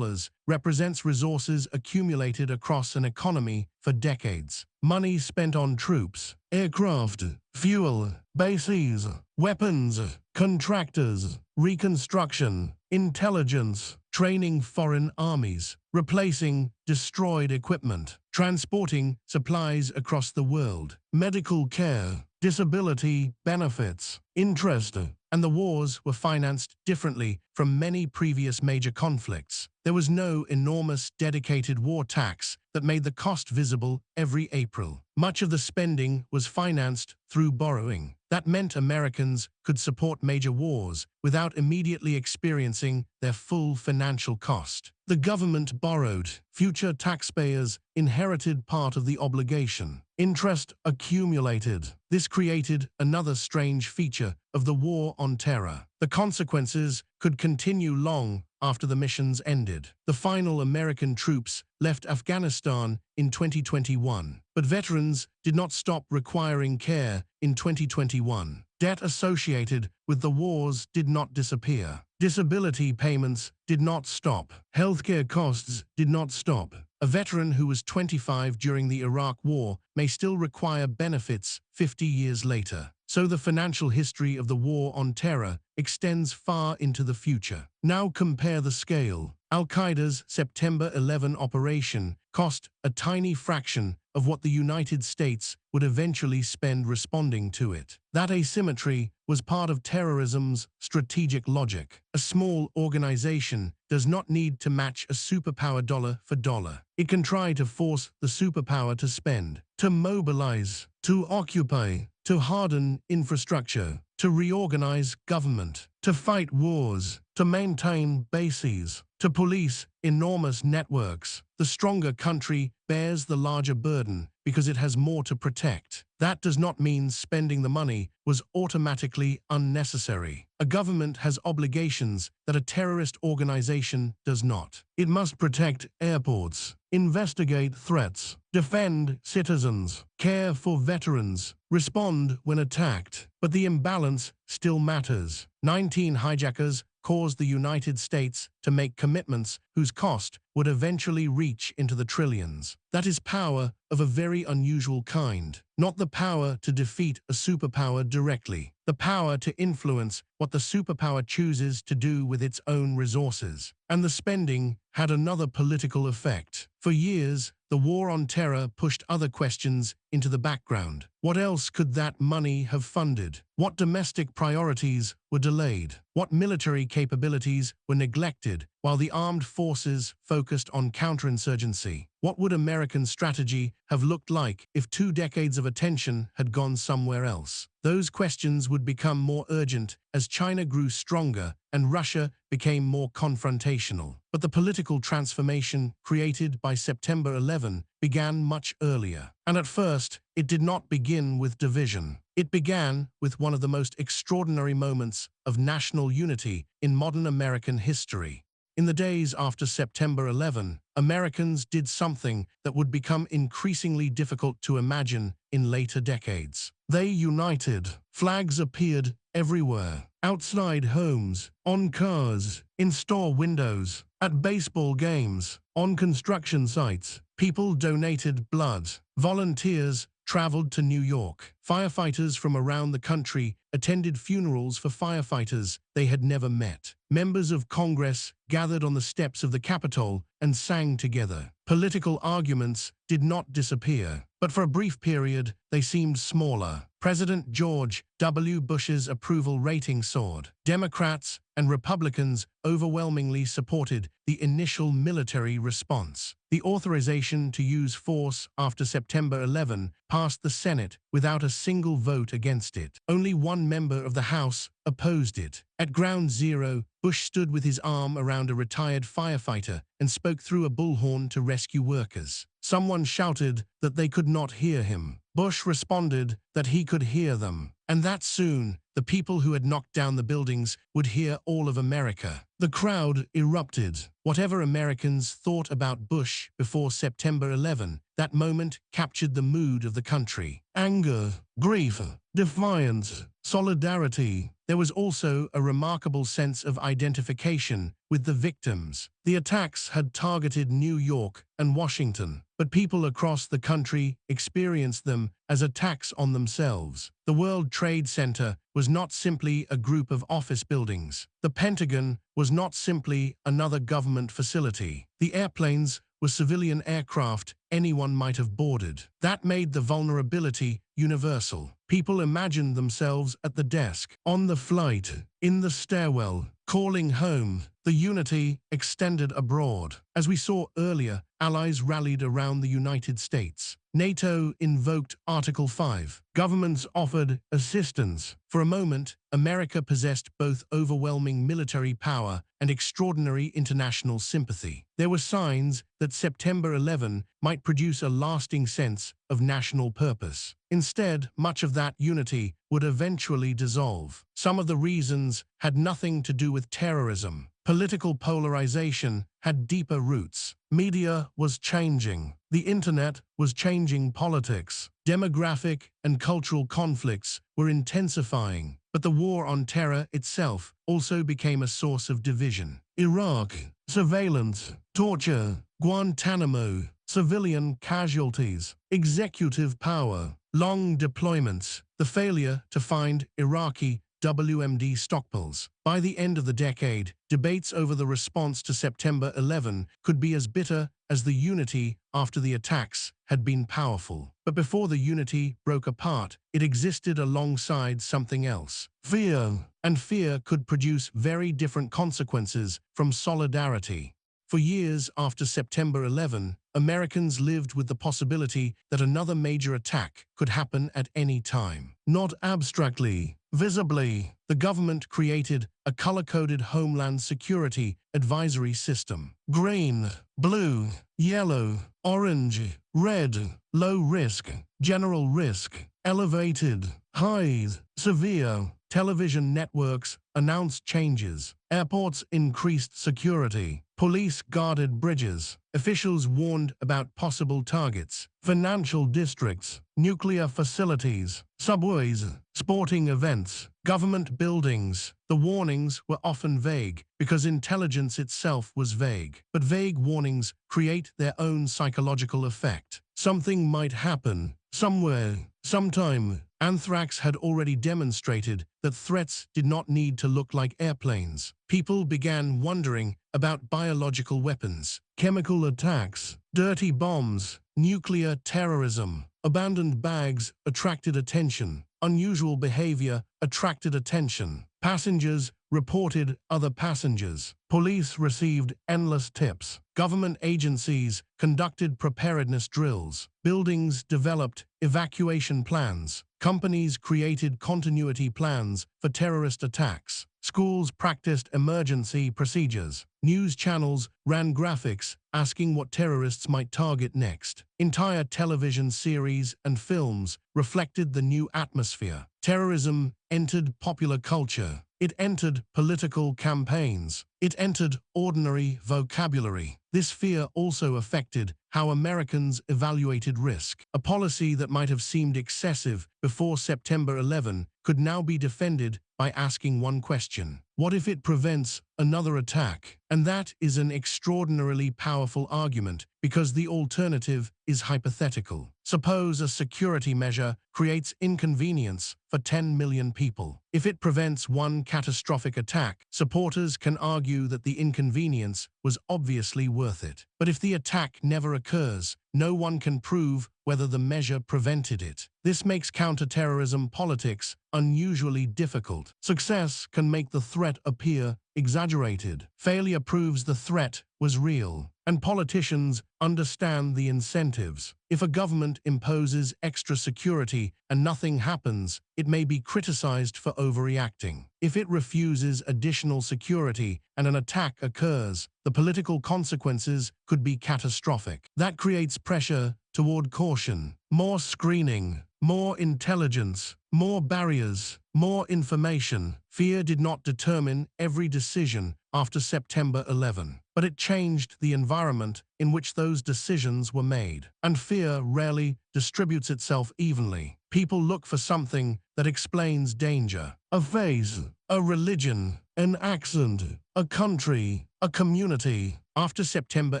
represents resources accumulated across an economy for decades. Money spent on troops, aircraft, fuel, bases, weapons, contractors, reconstruction, intelligence, training foreign armies, replacing destroyed equipment, transporting supplies across the world, medical care, disability benefits, interest, and the wars were financed differently from many previous major conflicts. There was no enormous dedicated war tax that made the cost visible every April. Much of the spending was financed through borrowing. That meant Americans could support major wars without immediately experiencing their full financial cost. The government borrowed. Future taxpayers inherited part of the obligation. Interest accumulated. This created another strange feature of the War on Terror. The consequences could continue long after the missions ended. The final American troops left Afghanistan in 2021, but veterans did not stop requiring care in 2021. Debt associated with the wars did not disappear. Disability payments did not stop. Healthcare costs did not stop. A veteran who was 25 during the Iraq War may still require benefits 50 years later. So the financial history of the War on Terror extends far into the future. Now compare the scale. Al-Qaeda's September 11 operation cost a tiny fraction of what the United States would eventually spend responding to it. That asymmetry was part of terrorism's strategic logic. A small organization does not need to match a superpower dollar for dollar. It can try to force the superpower to spend, to mobilize, to occupy, to harden infrastructure, to reorganize government, to fight wars, to maintain bases, to police enormous networks. The stronger country bears the larger burden because it has more to protect. That does not mean spending the money was automatically unnecessary. A government has obligations that a terrorist organization does not. It must protect airports, investigate threats, defend citizens, care for veterans, respond when attacked. But the imbalance still matters. 19 hijackers caused the United States to make commitments whose cost would eventually reach into the trillions. That is power of a very unusual kind. Not the power to defeat a superpower directly. The power to influence what the superpower chooses to do with its own resources. And the spending had another political effect. For years, the War on Terror pushed other questions into the background. What else could that money have funded? What domestic priorities were delayed? What military capabilities were neglected while the armed forces focused on counterinsurgency? What would American strategy have looked like if 2 decades of attention had gone somewhere else? Those questions would become more urgent as China grew stronger and Russia became more confrontational. But the political transformation created by September 11 began much earlier. And at first, it did not begin with division. It began with one of the most extraordinary moments of national unity in modern American history. In the days after September 11, Americans did something that would become increasingly difficult to imagine in later decades. They united. Flags appeared everywhere. Outside homes, on cars, in store windows, at baseball games, on construction sites. People donated blood. Volunteers traveled to New York. Firefighters from around the country attended funerals for firefighters they had never met. Members of Congress gathered on the steps of the Capitol and sang together. Political arguments did not disappear, but for a brief period, they seemed smaller. President George W. Bush's approval rating soared. Democrats and Republicans overwhelmingly supported the initial military response. The authorization to use force after September 11 passed the Senate without a single vote against it. Only one member of the House opposed it. At Ground Zero, Bush stood with his arm around a retired firefighter and spoke through a bullhorn to rescue workers. Someone shouted that they could not hear him. Bush responded that he could hear them, and that soon the people who had knocked down the buildings would hear all of America. The crowd erupted. Whatever Americans thought about Bush before September 11, that moment captured the mood of the country. Anger, grief, defiance, solidarity. There was also a remarkable sense of identification with the victims. The attacks had targeted New York and Washington, but people across the country experienced them as attacks on themselves. The World Trade Center was not simply a group of office buildings. The Pentagon was not simply another government facility. The airplanes were civilian aircraft anyone might have boarded. That made the vulnerability universal. People imagined themselves at the desk, on the flight, in the stairwell, calling home. The unity extended abroad. As we saw earlier, allies rallied around the United States. NATO invoked Article 5. Governments offered assistance. For a moment, America possessed both overwhelming military power and extraordinary international sympathy. There were signs that September 11 might produce a lasting sense of national purpose. Instead, much of that unity would eventually dissolve. Some of the reasons had nothing to do with terrorism. Political polarization had deeper roots. Media was changing. The internet was changing politics. Demographic and cultural conflicts were intensifying. But the war on terror itself also became a source of division. Iraq, surveillance, torture, Guantánamo, civilian casualties, executive power, long deployments, the failure to find Iraqi WMD stockpiles. By the end of the decade, debates over the response to September 11 could be as bitter as the unity after the attacks had been powerful. But before the unity broke apart, it existed alongside something else. Fear. And fear could produce very different consequences from solidarity. For years after September 11, Americans lived with the possibility that another major attack could happen at any time. Not abstractly, visibly, the government created a color-coded Homeland Security advisory system. Green, blue, yellow, orange, red, low risk, general risk, elevated, high, severe. Television networks announced changes. Airports increased security. Police guarded bridges. Officials warned about possible targets. Financial districts, nuclear facilities, subways, sporting events, government buildings. The warnings were often vague because intelligence itself was vague. But vague warnings create their own psychological effect. Something might happen, somewhere, sometime. Anthrax had already demonstrated that threats did not need to look like airplanes. People began wondering about biological weapons, chemical attacks, dirty bombs, nuclear terrorism. Abandoned bags attracted attention. Unusual behavior attracted attention. Passengers reported other passengers. Police received endless tips. Government agencies conducted preparedness drills. Buildings developed evacuation plans. Companies created continuity plans for terrorist attacks. Schools practiced emergency procedures. News channels ran graphics asking what terrorists might target next. Entire television series and films reflected the new atmosphere. Terrorism entered popular culture. It entered political campaigns. It entered ordinary vocabulary. This fear also affected how Americans evaluated risk. A policy that might have seemed excessive before September 11 could now be defended by asking one question: What if it prevents another attack? And that is an extraordinarily powerful argument because the alternative is hypothetical. Suppose a security measure creates inconvenience for 10 million people. If it prevents one catastrophic attack, supporters can argue that the inconvenience was obviously worth it. But if the attack never occurs, no one can prove whether the measure prevented it. This makes counterterrorism politics unusually difficult. Success can make the threat appear exaggerated. Failure proves the threat was real. And politicians understand the incentives. If a government imposes extra security and nothing happens, it may be criticized for overreacting. If it refuses additional security and an attack occurs, the political consequences could be catastrophic. That creates pressure toward caution. More screening, more intelligence, more barriers, more information. Fear did not determine every decision after September 11, but it changed the environment in which those decisions were made. And fear rarely distributes itself evenly. People look for something that explains danger. A face, a religion, an accent, a country, a community. After September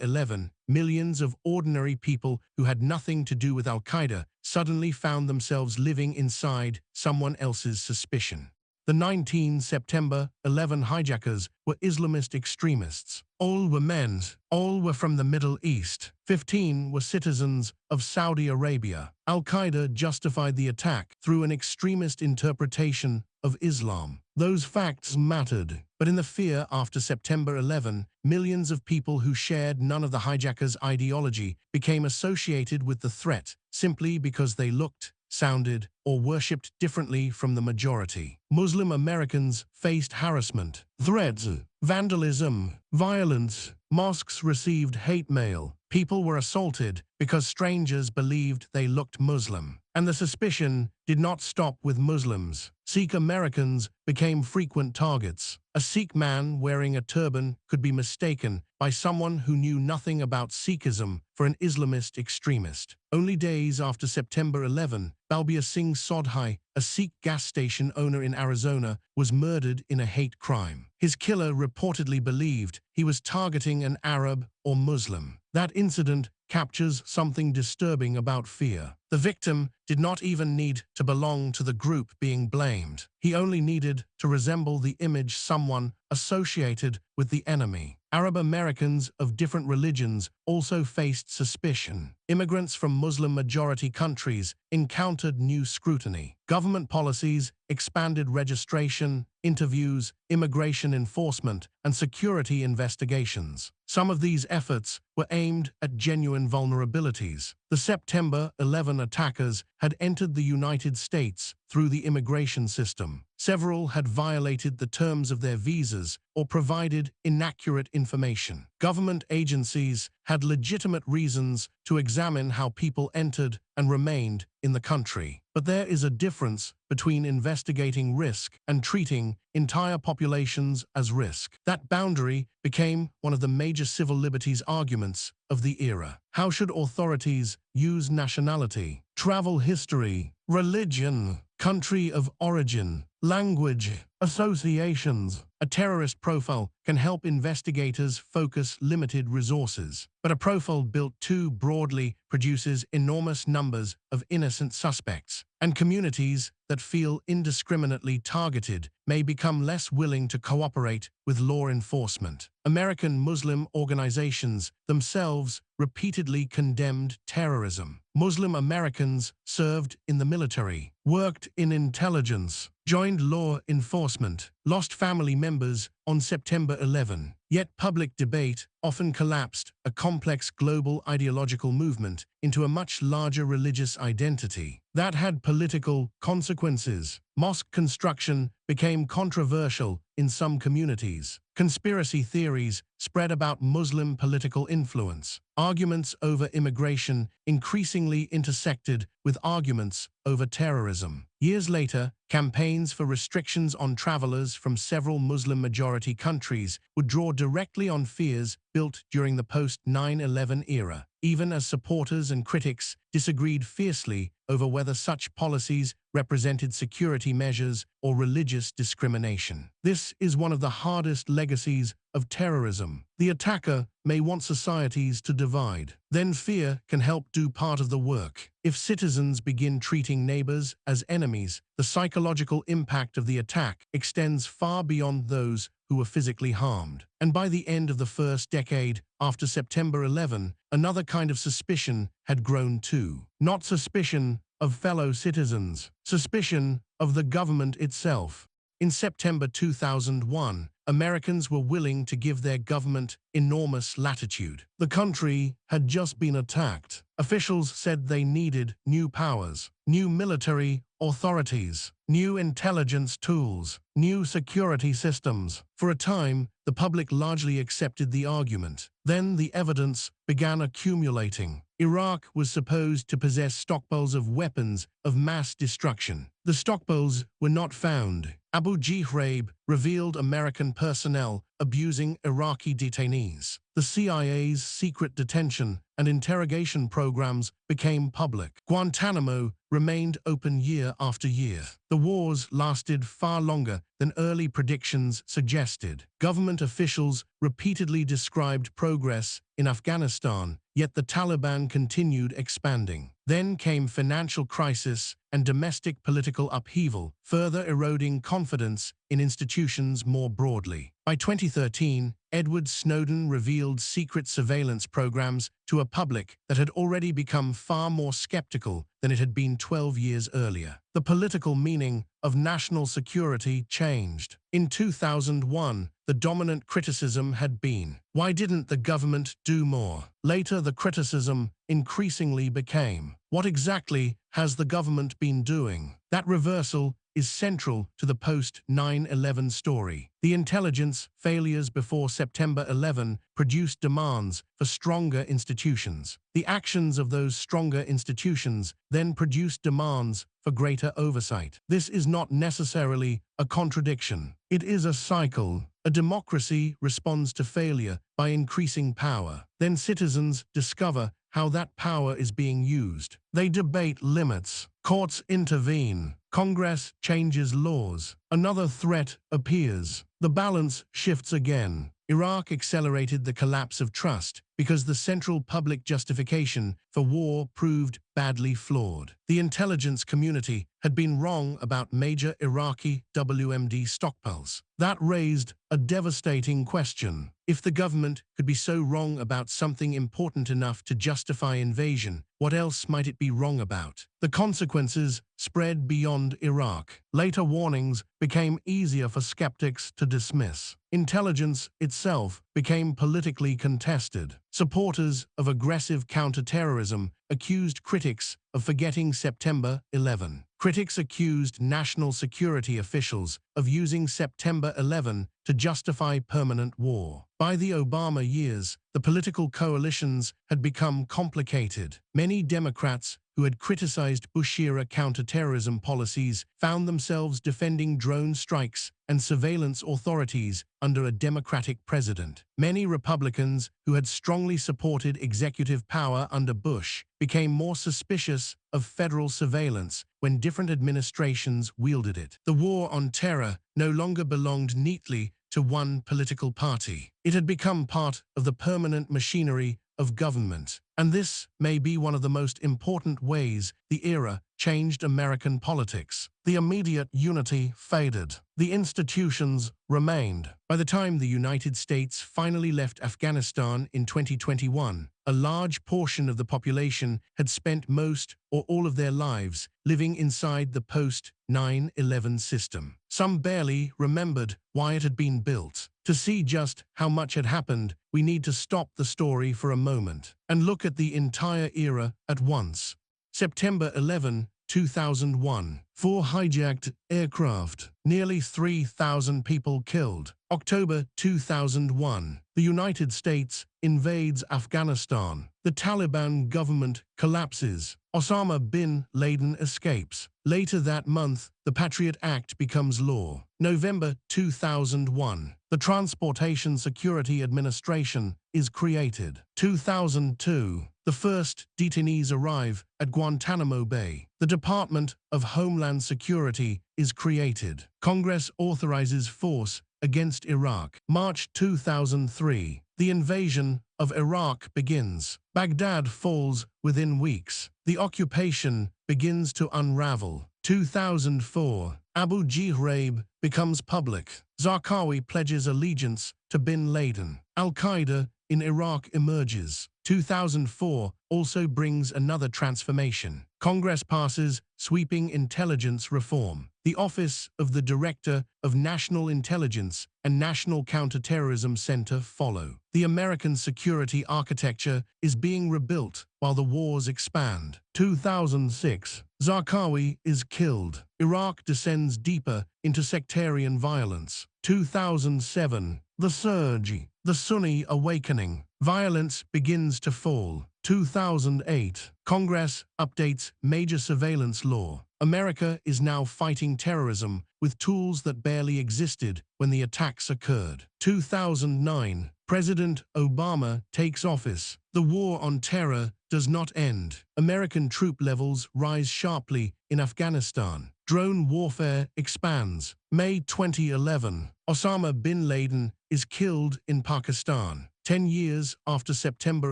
11, millions of ordinary people who had nothing to do with al-Qaeda suddenly found themselves living inside someone else's suspicion. The 19 September 11 hijackers were Islamist extremists. All were men. All were from the Middle East. 15 were citizens of Saudi Arabia. Al-Qaeda justified the attack through an extremist interpretation of Islam. Those facts mattered. But in the fear after September 11, millions of people who shared none of the hijackers' ideology became associated with the threat simply because they looked, sounded, or worshipped differently from the majority. Muslim Americans faced harassment, threats, vandalism, violence. Mosques received hate mail. People were assaulted because strangers believed they looked Muslim. And the suspicion did not stop with Muslims. Sikh Americans became frequent targets. A Sikh man wearing a turban could be mistaken by someone who knew nothing about Sikhism for an Islamist extremist. Only days after September 11, Balbir Singh Sodhi, a Sikh gas station owner in Arizona, was murdered in a hate crime. His killer reportedly believed he was targeting an Arab or Muslim. That incident captures something disturbing about fear. The victim did not even need to belong to the group being blamed. He only needed to resemble the image someone associated with the enemy. Arab Americans of different religions also faced suspicion. Immigrants from Muslim-majority countries encountered new scrutiny. Government policies expanded registration, interviews, immigration enforcement, and security investigations. Some of these efforts were aimed at genuine vulnerabilities. The September 11 attackers had entered the United States through the immigration system. Several had violated the terms of their visas or provided inaccurate information. Government agencies had legitimate reasons to examine how people entered and remained in the country. But there is a difference between investigating risk and treating entire populations as risk. That boundary became one of the major civil liberties arguments of the era. How should authorities use nationality, travel history, religion, country of origin, language, associations? A terrorist profile can help investigators focus limited resources, but a profile built too broadly produces enormous numbers of innocent suspects, and communities that feel indiscriminately targeted may become less willing to cooperate with law enforcement. American Muslim organizations themselves repeatedly condemned terrorism. Muslim Americans served in the military, worked in intelligence, joined law enforcement, lost family members on September 11. Yet public debate often collapsed a complex global ideological movement into a much larger religious identity. That had political consequences. Mosque construction became controversial in some communities. Conspiracy theories spread about Muslim political influence. Arguments over immigration increasingly intersected with arguments over terrorism. Years later, campaigns for restrictions on travelers from several Muslim-majority countries would draw directly on fears built during the post-9/11 era, even as supporters and critics disagreed fiercely over whether such policies represented security measures or religious discrimination. This is one of the hardest legacies of terrorism. The attacker may want societies to divide. Then fear can help do part of the work. If citizens begin treating neighbors as enemies, the psychological impact of the attack extends far beyond those who were physically harmed. And by the end of the first decade after September 11, another kind of suspicion had grown too. Not suspicion of fellow citizens, suspicion of the government itself. In September 2001, Americans were willing to give their government enormous latitude. The country had just been attacked. Officials said they needed new powers, new military authorities, new intelligence tools, new security systems. For a time, the public largely accepted the argument. Then the evidence began accumulating. Iraq was supposed to possess stockpiles of weapons of mass destruction. The stockpiles were not found. Abu Ghraib revealed American personnel abusing Iraqi detainees. The CIA's secret detention and interrogation programs became public. Guantánamo remained open year after year. The wars lasted far longer than early predictions suggested. Government officials repeatedly described progress in Afghanistan, yet the Taliban continued expanding. Then came financial crisis and domestic political upheaval, further eroding confidence in institutions more broadly. By 2013, Edward Snowden revealed secret surveillance programs to a public that had already become far more skeptical than it had been 12 years earlier. The political meaning of national security changed. In 2001, the dominant criticism had been, why didn't the government do more? Later, the criticism increasingly became, what exactly has the government been doing? That reversal is central to the post-9/11 story. The intelligence failures before September 11 produced demands for stronger institutions. The actions of those stronger institutions then produced demands for greater oversight. This is not necessarily a contradiction. It is a cycle. A democracy responds to failure by increasing power. Then citizens discover how that power is being used. They debate limits. Courts intervene. Congress changes laws. Another threat appears. The balance shifts again. Iraq accelerated the collapse of trust because the central public justification for war proved badly flawed. The intelligence community had been wrong about major Iraqi WMD stockpiles. That raised a devastating question. If the government could be so wrong about something important enough to justify invasion, what else might it be wrong about? The consequences spread beyond Iraq. Later warnings became easier for skeptics to dismiss. Intelligence itself became politically contested. Supporters of aggressive counterterrorism accused critics of forgetting September 11. Critics accused national security officials of using September 11 to justify permanent war. By the Obama years, the political coalitions had become complicated. Many Democrats who had criticized Bush-era counterterrorism policies found themselves defending drone strikes and surveillance authorities under a Democratic president. Many Republicans who had strongly supported executive power under Bush became more suspicious of federal surveillance when different administrations wielded it. The war on terror no longer belonged neatly to one political party. It had become part of the permanent machinery of government. And this may be one of the most important ways the era changed American politics. The immediate unity faded. The institutions remained. By the time the United States finally left Afghanistan in 2021, a large portion of the population had spent most or all of their lives living inside the post-9/11 system. Some barely remembered why it had been built. To see just how much had happened, we need to stop the story for a moment and look at the entire era at once. September 11, 2001. 4 hijacked aircraft. Nearly 3,000 people killed. October 2001. The United States invades Afghanistan. The The Taliban government collapses. Osama bin Laden escapes. Later that month, the Patriot Act becomes law. November 2001. The Transportation Security Administration is created. 2002. The first detainees arrive at Guantánamo Bay. The Department of Homeland Security is created. Congress authorizes force against Iraq. March 2003. The invasion of Iraq begins. Baghdad falls within weeks. The occupation begins to unravel. 2004. Abu Ghraib becomes public. Zarqawi pledges allegiance to bin Laden. Al-Qaeda in Iraq emerges. 2004 also brings another transformation. Congress passes sweeping intelligence reform. The Office of the Director of National Intelligence and National Counterterrorism Center follow. The American security architecture is being rebuilt while the wars expand. 2006. Zarqawi is killed. Iraq descends deeper into sectarian violence. 2007. The Surge. The Sunni Awakening. Violence begins to fall. 2008. Congress updates major surveillance law. America is now fighting terrorism with tools that barely existed when the attacks occurred. 2009. President Obama takes office. The war on terror does not end. American troop levels rise sharply in Afghanistan. Drone warfare expands. May 2011. Osama bin Laden is killed in Pakistan. 10 years after September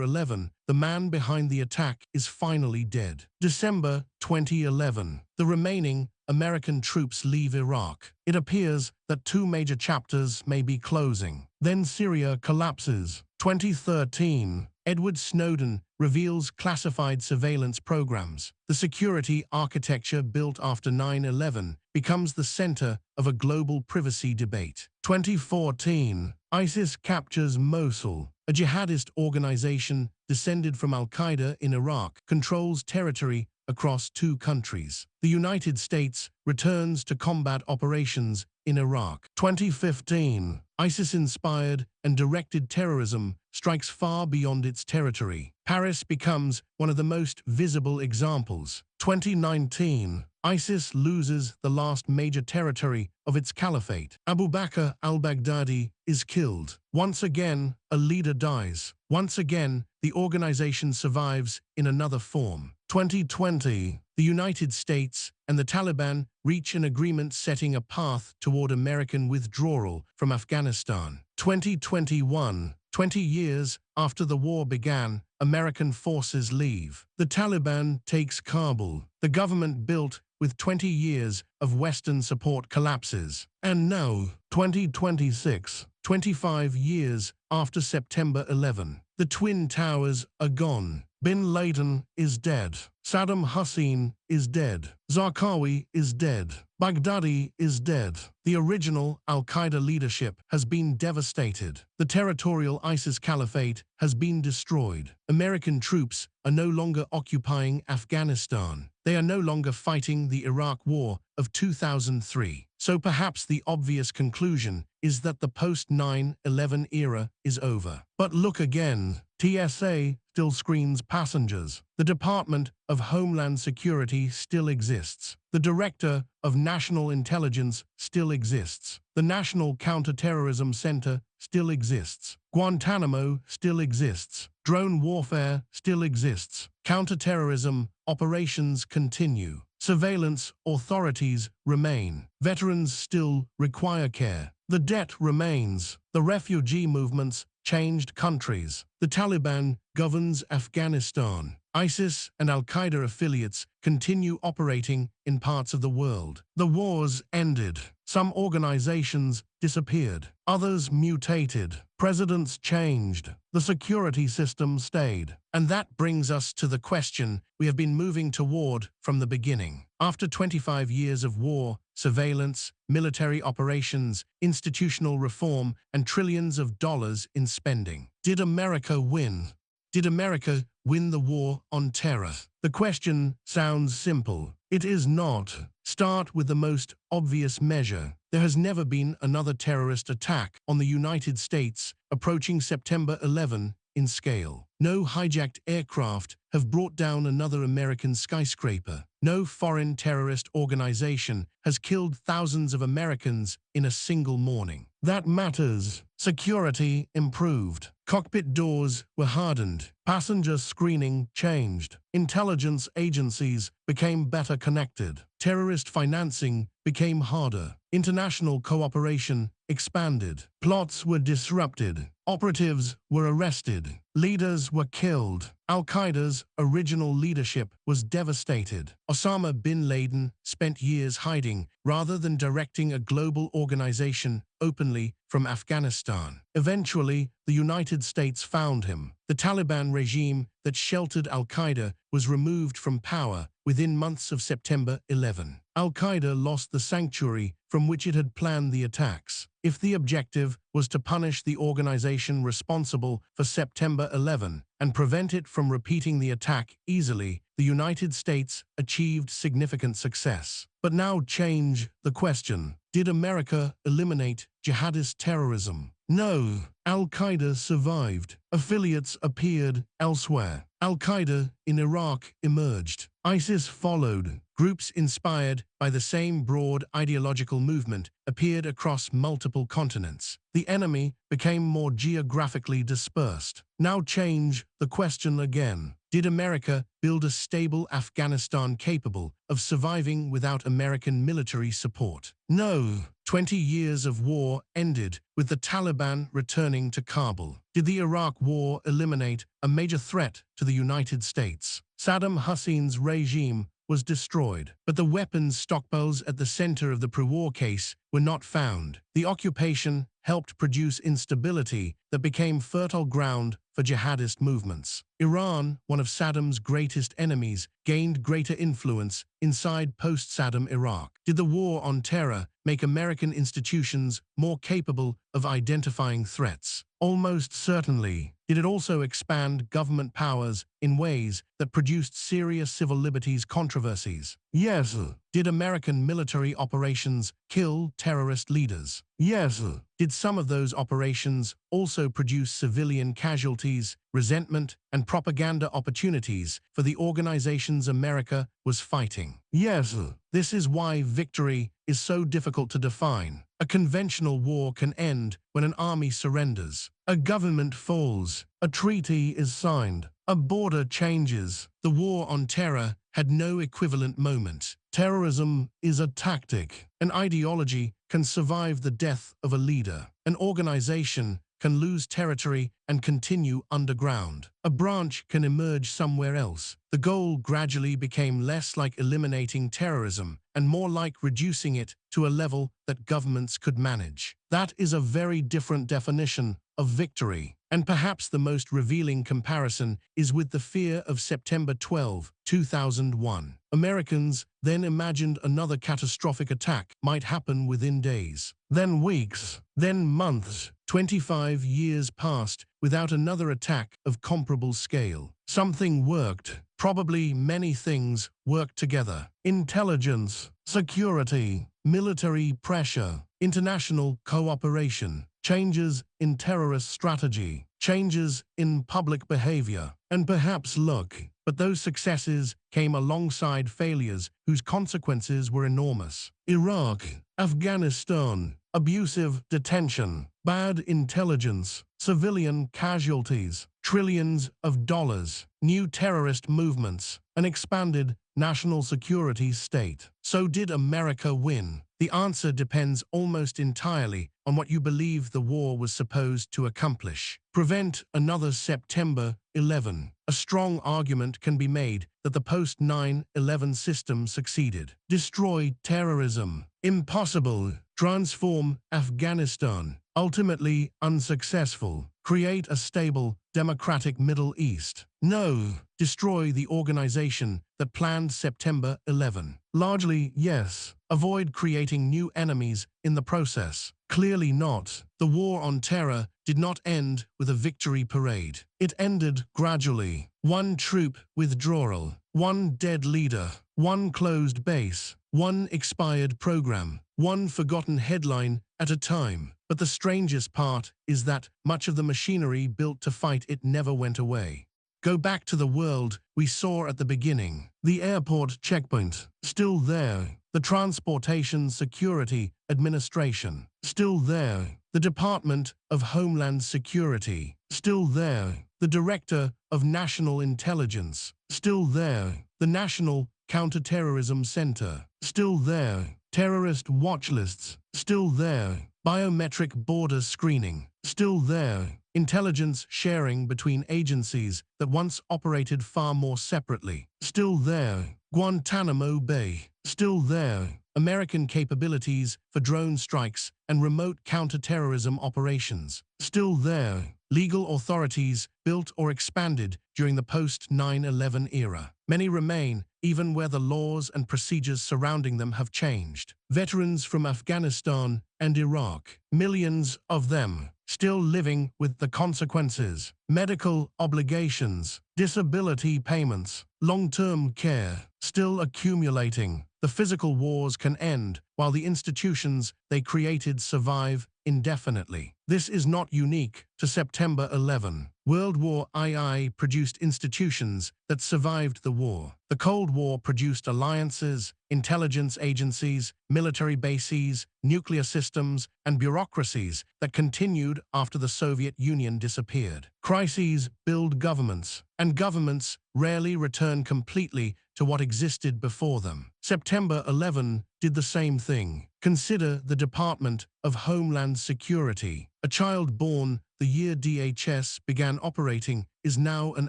11, the man behind the attack is finally dead. December 2011. The remaining American troops leave Iraq. It appears that two major chapters may be closing. Then Syria collapses. 2013. Edward Snowden reveals classified surveillance programs. The security architecture built after 9/11 becomes the center of a global privacy debate. 2014. ISIS captures Mosul. A jihadist organization descended from al-Qaeda in Iraq controls territory across two countries. The United States returns to combat operations in Iraq. 2015. ISIS-inspired and directed terrorism strikes far beyond its territory. Paris becomes one of the most visible examples. 2019. ISIS loses the last major territory of its caliphate. Abu Bakr al-Baghdadi is killed. Once again, a leader dies. Once again, the organization survives in another form. 2020. The United States and the Taliban reach an agreement setting a path toward American withdrawal from Afghanistan. 2021. 20 years after the war began, American forces leave. The Taliban takes Kabul. The government built with 20 years of Western support collapses. And now, 2026, 25 years after September 11, the Twin Towers are gone. Bin Laden is dead. Saddam Hussein is dead. Zarqawi is dead. Baghdadi is dead. The original al-Qaeda leadership has been devastated. The territorial ISIS caliphate has been destroyed. American troops are no longer occupying Afghanistan. They are no longer fighting the Iraq War of 2003. So perhaps the obvious conclusion is that the post-9/11 era is over. But look again. TSA still screens passengers. The Department of Homeland Security still exists. The Director of National Intelligence still exists. The National Counterterrorism Center still exists. Guantánamo still exists. Drone warfare still exists. Counterterrorism operations continue. Surveillance authorities remain. Veterans still require care. The debt remains. The refugee movements changed countries. The Taliban governs Afghanistan. ISIS and al-Qaeda affiliates continue operating in parts of the world. The wars ended. Some organizations disappeared. Others mutated. Presidents changed. The security system stayed. And that brings us to the question we have been moving toward from the beginning. After 25 years of war, surveillance, military operations, institutional reform, and trillions of dollars in spending, did America win? Did America win the war on terror? The question sounds simple. It is not. Start with the most obvious measure. There has never been another terrorist attack on the United States approaching September 11 in scale. No hijacked aircraft have brought down another American skyscraper. No foreign terrorist organization has killed thousands of Americans in a single morning. That matters. Security improved. Cockpit doors were hardened. Passenger screening changed. Intelligence agencies became better connected. Terrorist financing became harder. International cooperation expanded. Plots were disrupted. Operatives were arrested. Leaders were killed. Al-Qaeda's original leadership was devastated. Osama bin Laden spent years hiding rather than directing a global organization openly from Afghanistan. Eventually, the United States found him. The Taliban regime that sheltered Al-Qaeda was removed from power within months of September 11. Al-Qaeda lost the sanctuary from which it had planned the attacks. If the objective was to punish the organization responsible for September 11 and prevent it from repeating the attack easily, the United States achieved significant success. But now change the question. Did America eliminate jihadist terrorism? No. Al-Qaeda survived. Affiliates appeared elsewhere. Al-Qaeda in Iraq emerged. ISIS followed. Groups inspired by the same broad ideological movement appeared across multiple continents. The enemy became more geographically dispersed. Now change the question again. Did America build a stable Afghanistan capable of surviving without American military support? No. 20 years of war ended with the Taliban returning to Kabul. Did the Iraq War eliminate a major threat to the United States? Saddam Hussein's regime was destroyed, but the weapons stockpiles at the center of the pre-war case were not found. The occupation helped produce instability that became fertile ground for jihadist movements. Iran, one of Saddam's greatest enemies, gained greater influence inside post-Saddam Iraq. Did the war on terror make American institutions more capable of identifying threats? Almost certainly. Did it also expand government powers in ways that produced serious civil liberties controversies? Yes. Did American military operations kill terrorist leaders? Yes. Did some of those operations also produce civilian casualties, resentment, and propaganda opportunities for the organizations America was fighting? Yes. This is why victory is so difficult to define. A conventional war can end when an army surrenders. A government falls. A treaty is signed. A border changes. The war on terror had no equivalent moment. Terrorism is a tactic. An ideology can survive the death of a leader. An organization can lose territory and continue underground. A branch can emerge somewhere else. The goal gradually became less like eliminating terrorism and more like reducing it to a level that governments could manage. That is a very different definition of victory. And perhaps the most revealing comparison is with the fear of September 12, 2001. Americans then imagined another catastrophic attack might happen within days, then weeks, then months. 25 years passed without another attack of comparable scale. Something worked. Probably many things worked together. Intelligence, security, military pressure, international cooperation, changes in terrorist strategy, changes in public behavior, and perhaps luck. But those successes came alongside failures whose consequences were enormous. Iraq, Afghanistan, abusive detention, bad intelligence, civilian casualties, trillions of dollars, new terrorist movements, an expanded national security state. So did America win? The answer depends almost entirely on what you believe the war was supposed to accomplish. Prevent another September 11. A strong argument can be made that the post-9/11 system succeeded. Destroy terrorism. Impossible. Transform Afghanistan. Ultimately unsuccessful. Create a stable, democratic Middle East. No. Destroy the organization that planned September 11. Largely, yes. Avoid creating new enemies in the process. Clearly not. The war on terror did not end with a victory parade. It ended gradually. One troop withdrawal, one dead leader, one closed base, one expired program, one forgotten headline at a time. But the strangest part is that much of the machinery built to fight it never went away. Go back to the world we saw at the beginning. The airport checkpoint, still there. The Transportation Security Administration, still there. The Department of Homeland Security, still there. The Director of National Intelligence, still there. The National Counterterrorism Center, still there. Terrorist watch lists, still there. Biometric border screening, still there. Intelligence sharing between agencies that once operated far more separately, still there. Guantánamo Bay, still there. American capabilities for drone strikes and remote counterterrorism operations, still there. Legal authorities built or expanded during the post-9/11 era. Many remain, even where the laws and procedures surrounding them have changed. Veterans from Afghanistan and Iraq, millions of them, still living with the consequences. Medical obligations, disability payments, long-term care, still accumulating. The physical wars can end, while the institutions they created survive indefinitely. This is not unique to September 11. World War II produced institutions that survived the war. The Cold War produced alliances, intelligence agencies, military bases, nuclear systems, and bureaucracies that continued after the Soviet Union disappeared. Crises build governments, and governments rarely return completely to what existed before them. September 11 did the same thing. Consider the Department of Homeland Security. A child born the year DHS began operating is now an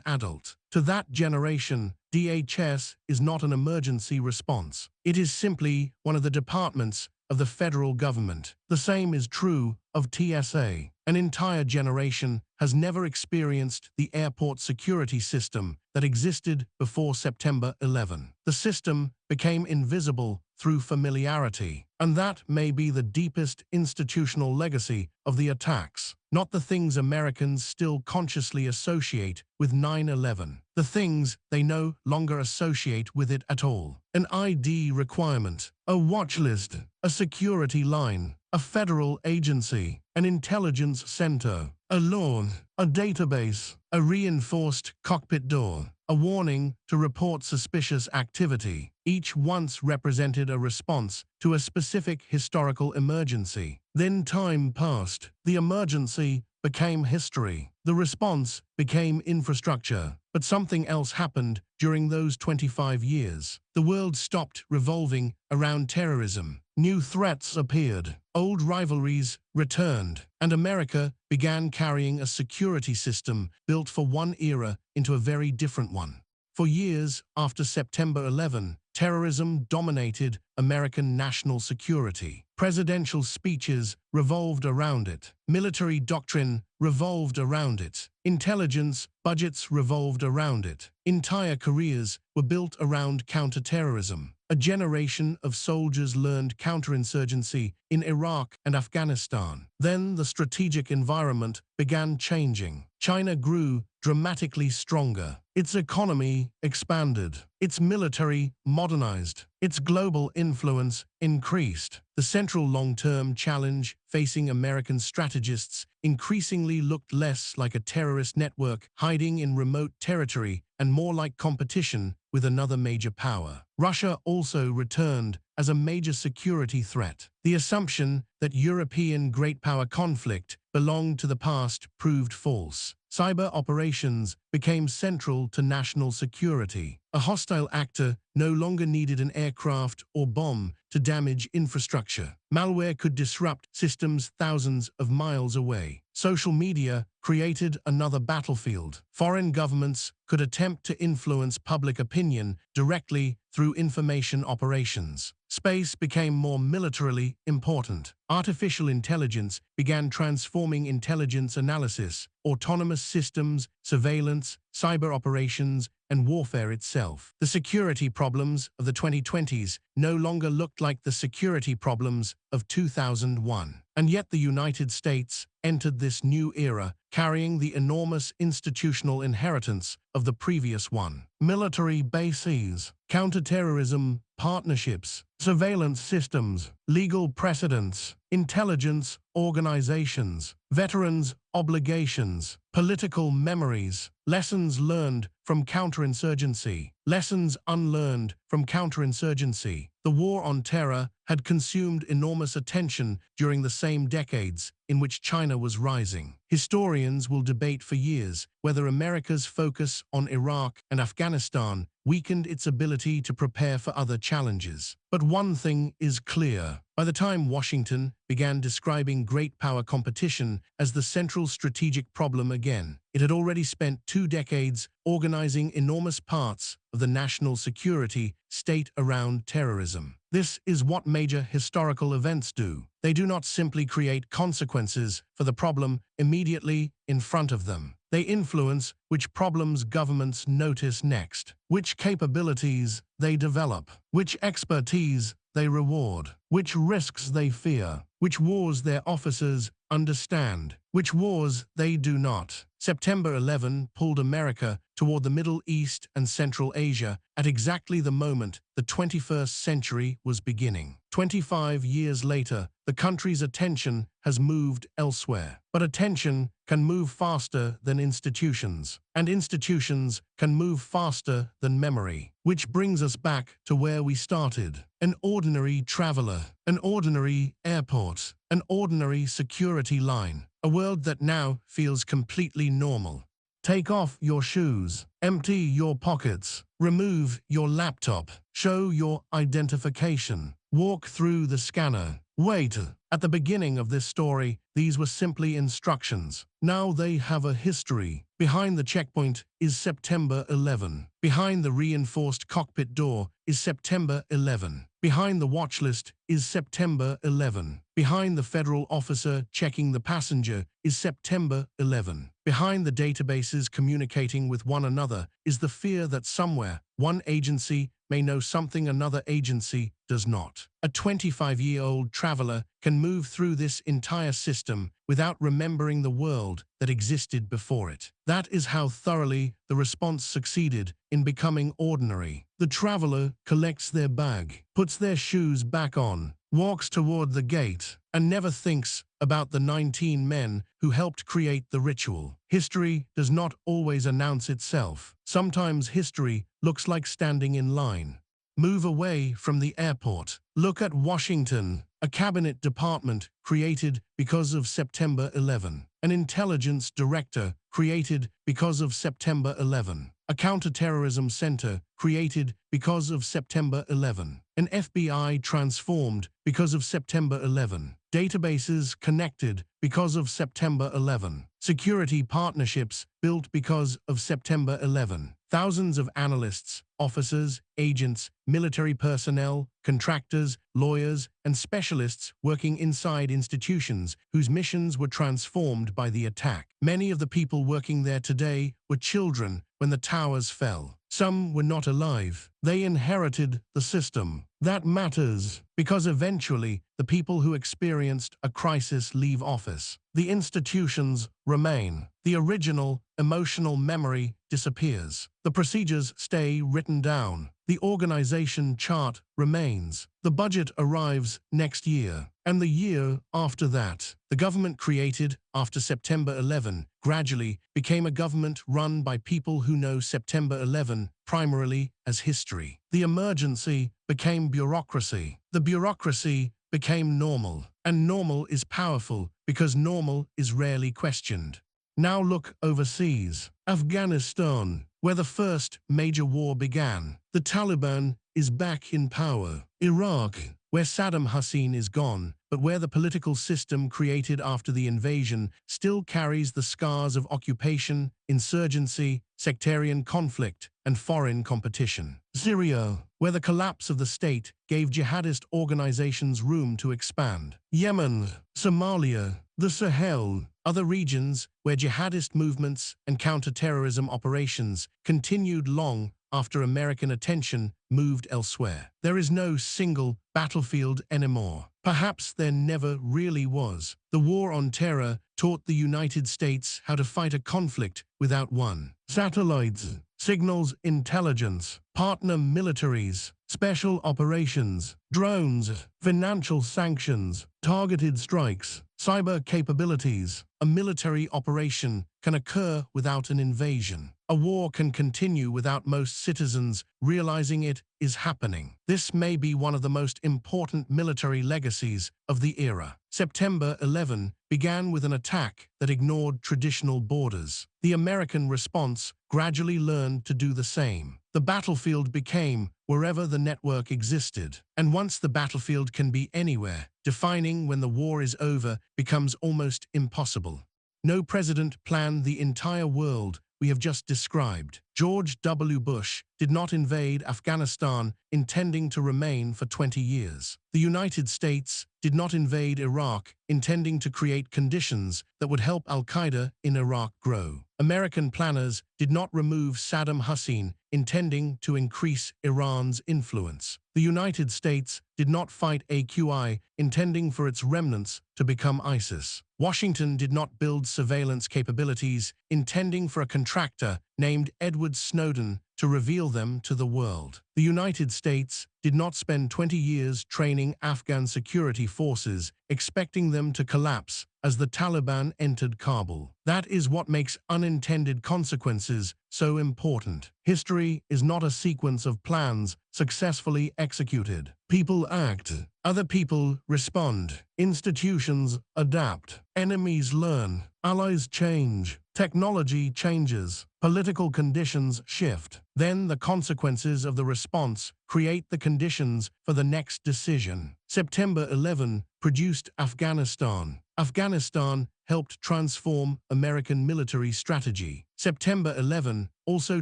adult. To that generation, DHS is not an emergency response. It is simply one of the departments of the federal government. The same is true of TSA. An entire generation has never experienced the airport security system that existed before September 11. The system became invisible through familiarity, and that may be the deepest institutional legacy of the attacks. Not the things Americans still consciously associate with 9/11. The things they no longer associate with it at all. An ID requirement, a watch list, a security line, a federal agency, an intelligence center, a law, a database, a reinforced cockpit door, a warning to report suspicious activity. Each once represented a response to a specific historical emergency. Then time passed. The emergency became history. The response became infrastructure. But something else happened during those 25 years. The world stopped revolving around terrorism. New threats appeared. Old rivalries returned. And America began carrying a security system built for one era into a very different one. For years after September 11, terrorism dominated American national security. Presidential speeches revolved around it. Military doctrine revolved around it. Intelligence budgets revolved around it. Entire careers were built around counterterrorism. A generation of soldiers learned counterinsurgency in Iraq and Afghanistan. Then the strategic environment began changing. China grew dramatically stronger. Its economy expanded. Its military modernized. Its global influence increased. The central long-term challenge facing American strategists increasingly looked less like a terrorist network hiding in remote territory and more like competition with another major power. Russia also returned as a major security threat. The assumption that European great power conflict belonged to the past proved false. Cyber operations became central to national security. A hostile actor no longer needed an aircraft or bomb to damage infrastructure. Malware could disrupt systems thousands of miles away. Social media created another battlefield. Foreign governments could attempt to influence public opinion directly through information operations. Space became more militarily important. Artificial intelligence began transforming intelligence analysis. Autonomous systems, surveillance, cyber operations and warfare itself. The security problems of the 2020s no longer looked like the security problems of 2001. And yet the United States entered this new era carrying the enormous institutional inheritance of the previous one. Military bases, counterterrorism partnerships, surveillance systems, legal precedents, intelligence organizations, veterans' obligations, political memories, lessons learned from counterinsurgency, lessons unlearned from counterinsurgency. The war on terror had consumed enormous attention during the same decades in which China was rising. Historians will debate for years whether America's focus on Iraq and Afghanistan weakened its ability to prepare for other challenges. But one thing is clear. By the time Washington began describing great power competition as the central strategic problem again, it had already spent 2 decades organizing enormous parts of the national security state around terrorism. This is what major historical events do. They do not simply create consequences for the problem immediately in front of them. They influence which problems governments notice next, which capabilities they develop, which expertise they reward, which risks they fear, which wars their officers understand, which wars they do not. September 11 pulled America toward the Middle East and Central Asia at exactly the moment the 21st century was beginning. 25 years later, the country's attention has moved elsewhere. But attention can move faster than institutions, and institutions can move faster than memory. Which brings us back to where we started. An ordinary traveler, an ordinary airport, an ordinary security line. A world that now feels completely normal. Take off your shoes, empty your pockets, remove your laptop, show your identification, walk through the scanner. Wait, at the beginning of this story, these were simply instructions. Now they have a history. Behind the checkpoint is September 11. Behind the reinforced cockpit door is September 11. Behind the watch list is September 11. Behind the federal officer checking the passenger is September 11. Behind the databases communicating with one another is the fear that somewhere, one agency may know something another agency does not. A 25-year-old traveler can move through this entire system without remembering the world that existed before it. That is how thoroughly the response succeeded in becoming ordinary. The traveler collects their bag, puts their shoes back on, walks toward the gate, and never thinks about the 19 men who helped create the ritual. History does not always announce itself. Sometimes history looks like standing in line. Move away from the airport. Look at Washington, a cabinet department created because of September 11. An intelligence director created because of September 11. A counterterrorism center created because of September 11. An FBI transformed because of September 11. Databases connected because of September 11. Security partnerships built because of September 11. Thousands of analysts, officers, agents, military personnel, contractors, lawyers, and specialists working inside institutions whose missions were transformed by the attack. Many of the people working there today were children when the towers fell. Some were not alive. They inherited the system. That matters because eventually the people who experienced a crisis leave office. The institutions remain. The original emotional memory disappears. The procedures stay written down. The organization chart remains. The budget arrives next year, and the year after that. The government created after September 11 gradually became a government run by people who know September 11 primarily as history. The emergency became bureaucracy. The bureaucracy became normal, and normal is powerful because normal is rarely questioned. Now look overseas. Afghanistan, where the first major war began. The Taliban is back in power. Iraq, where Saddam Hussein is gone, but where the political system created after the invasion still carries the scars of occupation, insurgency, sectarian conflict, and foreign competition. Syria, where the collapse of the state gave jihadist organizations room to expand. Yemen, Somalia, The Sahel, other regions where jihadist movements and counter-terrorism operations continued long after American attention moved elsewhere. There is no single battlefield anymore. Perhaps there never really was. The war on terror taught the United States how to fight a conflict without one. Satellites, signals intelligence, partner militaries, special operations, drones, financial sanctions, targeted strikes, cyber capabilities. A military operation can occur without an invasion. A war can continue without most citizens realizing it is happening. This may be one of the most important military legacies of the era. September 11 began with an attack that ignored traditional borders. The American response gradually learned to do the same. The battlefield became wherever the network existed. And once the battlefield can be anywhere, defining when the war is over becomes almost impossible. No president planned the entire world we have just described. George W. Bush did not invade Afghanistan intending to remain for 20 years. The United States did not invade Iraq intending to create conditions that would help al-Qaeda in Iraq grow. American planners did not remove Saddam Hussein intending to increase Iran's influence. The United States did not fight AQI intending for its remnants to become ISIS. Washington did not build surveillance capabilities intending for a contractor named Edward Snowden to reveal them to the world. The United States did not spend 20 years training Afghan security forces, expecting them to collapse as the Taliban entered Kabul. That is what makes unintended consequences so important. History is not a sequence of plans successfully executed. People act. Other people respond. Institutions adapt. Enemies learn. Allies change. Technology changes. Political conditions shift. Then the consequences of the response create the conditions for the next decision. September 11 produced Afghanistan. Afghanistan helped transform American military strategy. September 11 also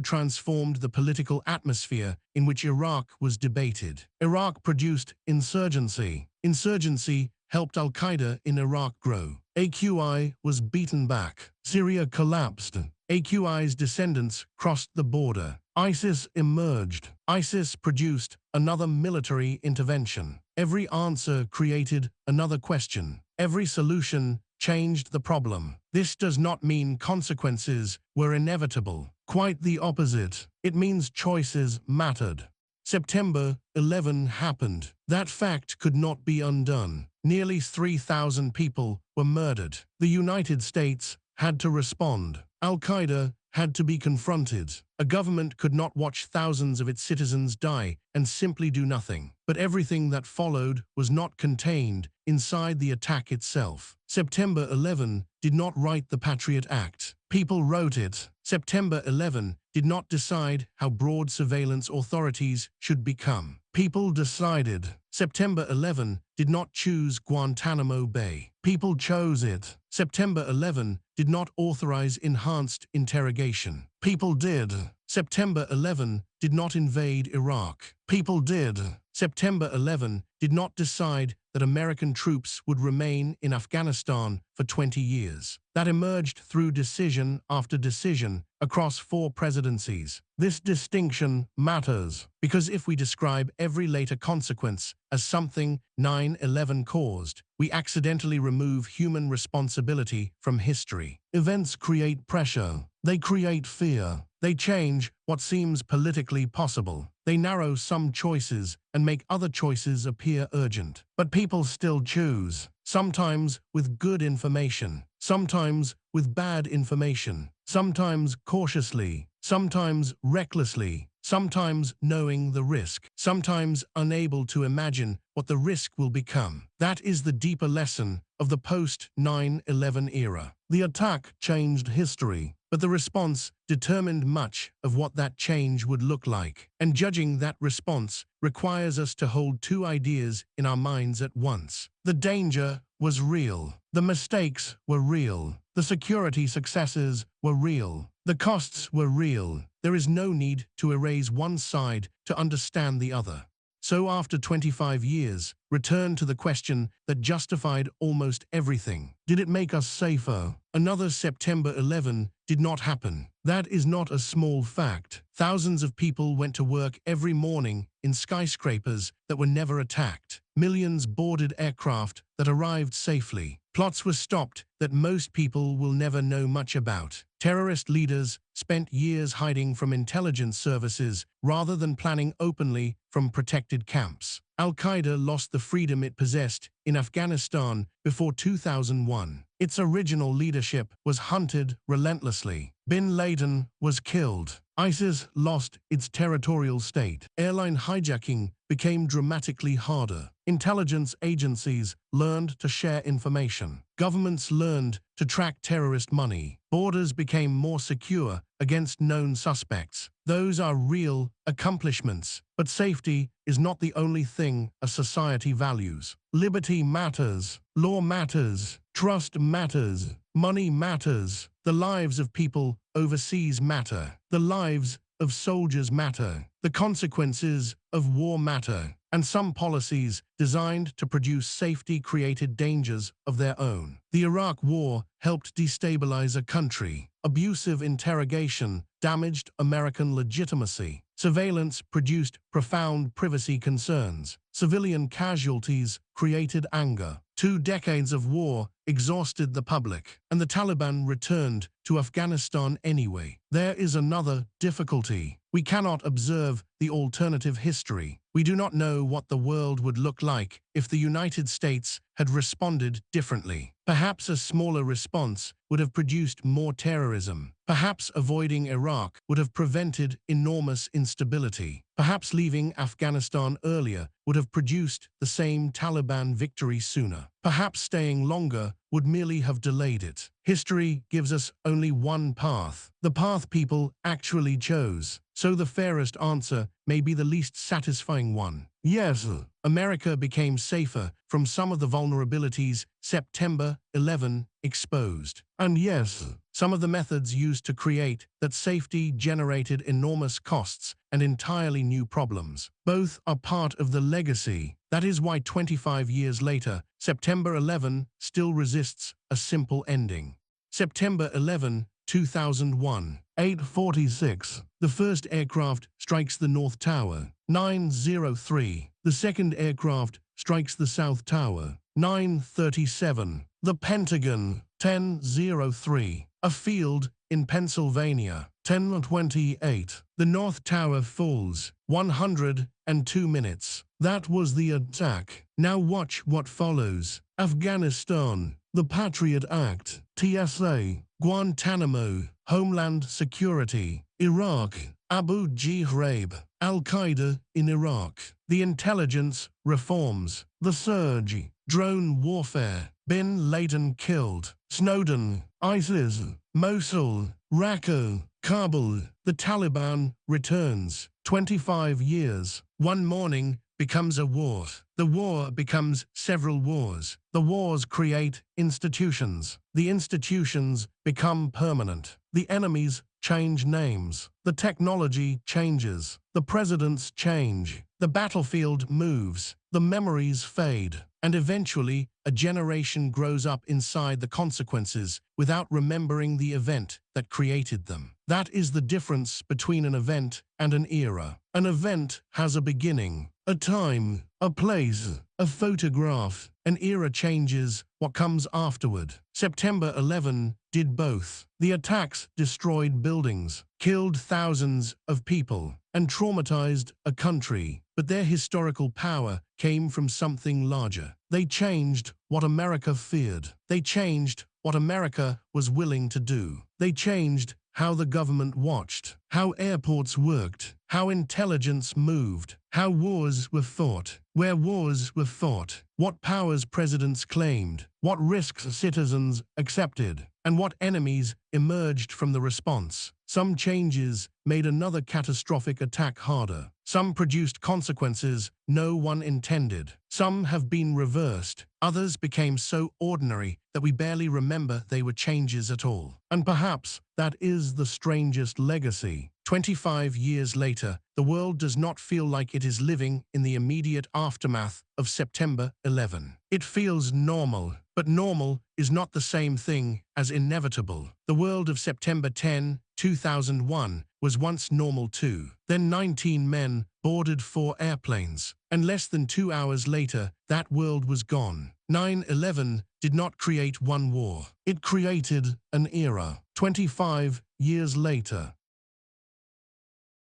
transformed the political atmosphere in which Iraq was debated. Iraq produced insurgency. Insurgency helped al-Qaeda in Iraq grow. AQI was beaten back. Syria collapsed. AQI's descendants crossed the border. ISIS emerged. ISIS produced another military intervention. Every answer created another question. Every solution changed the problem. This does not mean consequences were inevitable. Quite the opposite. It means choices mattered. September 11 happened. That fact could not be undone. Nearly 3,000 people were murdered. The United States had to respond. Al-Qaeda had to be confronted. A government could not watch thousands of its citizens die and simply do nothing. But everything that followed was not contained inside the attack itself. September 11 did not write the Patriot Act. People wrote it. September 11 did not decide how broad surveillance authorities should become. People decided. September 11 did not choose Guantánamo Bay. People chose it. September 11 did not authorize enhanced interrogation. People did. September 11 did not invade Iraq. People did. September 11 did not decide that American troops would remain in Afghanistan for 20 years. That emerged through decision after decision across 4 presidencies. This distinction matters because if we describe every later consequence as something 9/11 caused, we accidentally remove human responsibility from history. Events create pressure. They create fear. They change what seems politically possible. They narrow some choices and make other choices appear urgent. But people still choose, sometimes with good information, sometimes with bad information, sometimes cautiously, sometimes recklessly, sometimes knowing the risk, sometimes unable to imagine what the risk will become. That is the deeper lesson of the post-9/11 era. The attack changed history, but the response determined much of what that change would look like. And judging that response requires us to hold 2 ideas in our minds at once. The danger was real. The mistakes were real. The security successes were real. The costs were real. There is no need to erase one side to understand the other. So after 25 years, return to the question that justified almost everything. Did it make us safer? Another September 11 did not happen. That is not a small fact. Thousands of people went to work every morning in skyscrapers that were never attacked. Millions boarded aircraft that arrived safely. Plots were stopped that most people will never know much about. Terrorist leaders spent years hiding from intelligence services rather than planning openly from protected camps. Al-Qaeda lost the freedom it possessed in Afghanistan before 2001. Its original leadership was hunted relentlessly. Bin Laden was killed. ISIS lost its territorial state. Airline hijacking became dramatically harder. Intelligence agencies learned to share information. Governments learned to track terrorist money. Borders became more secure against known suspects. Those are real accomplishments. But safety is not the only thing a society values. Liberty matters. Law matters. Trust matters. Money matters. The lives of people overseas matter. The lives of soldiers matter. The consequences of war matter. And some policies designed to produce safety created dangers of their own. The Iraq War helped destabilize a country. Abusive interrogation damaged American legitimacy. Surveillance produced profound privacy concerns. Civilian casualties created anger. 2 decades of war exhausted the public, and the Taliban returned to Afghanistan anyway. There is another difficulty. We cannot observe the alternative history. We do not know what the world would look like if the United States had responded differently. Perhaps a smaller response would have produced more terrorism. Perhaps avoiding Iraq would have prevented enormous instability. Perhaps leaving Afghanistan earlier would have produced the same Taliban victory sooner. Perhaps staying longer would merely have delayed it. History gives us only one path, the path people actually chose. So the fairest answer may be the least satisfying one. Yes, America became safer from some of the vulnerabilities September 11 exposed. And yes, some of the methods used to create that safety generated enormous costs and entirely new problems. Both are part of the legacy. That is why 25 years later, September 11 still resists a simple ending. September 11, 2001, 8:46. The first aircraft strikes the North Tower, 9:03. The second aircraft strikes the South Tower, 9:37. The Pentagon, 10:03. A field in Pennsylvania, 10:28. The North Tower falls, 102 minutes. That was the attack. Now watch what follows. Afghanistan, the Patriot Act, TSA, Guantánamo, Homeland Security, Iraq, Abu Ghraib, al-Qaeda in Iraq, the intelligence reforms, the surge, drone warfare, Bin Laden killed, Snowden, ISIS, Mosul, Raqqa, Kabul, the Taliban returns. 25 years. One morning becomes a war. The war becomes several wars. The wars create institutions. The institutions become permanent. The enemies change names. The technology changes. The presidents change. The battlefield moves. The memories fade. And eventually, a generation grows up inside the consequences without remembering the event that created them. That is the difference between an event and an era. An event has a beginning, a time, a place, a photograph. An era changes what comes afterward. September 11 did both. The attacks destroyed buildings, killed thousands of people, and traumatized a country. But their historical power came from something larger. They changed what America feared. They changed what America was willing to do. They changed how the government watched, how airports worked, how intelligence moved, how wars were fought, where wars were fought, what powers presidents claimed, what risks citizens accepted, and what enemies emerged from the response. Some changes made another catastrophic attack harder. Some produced consequences no one intended. Some have been reversed. Others became so ordinary that we barely remember they were changes at all. And perhaps that is the strangest legacy. 25 years later, the world does not feel like it is living in the immediate aftermath of September 11. It feels normal, but normal is not the same thing as inevitable. The world of September 10, 2001 was once normal too. Then 19 men boarded 4 airplanes, and less than 2 hours later, that world was gone. 9/11 did not create one war. It created an era. 25 years later,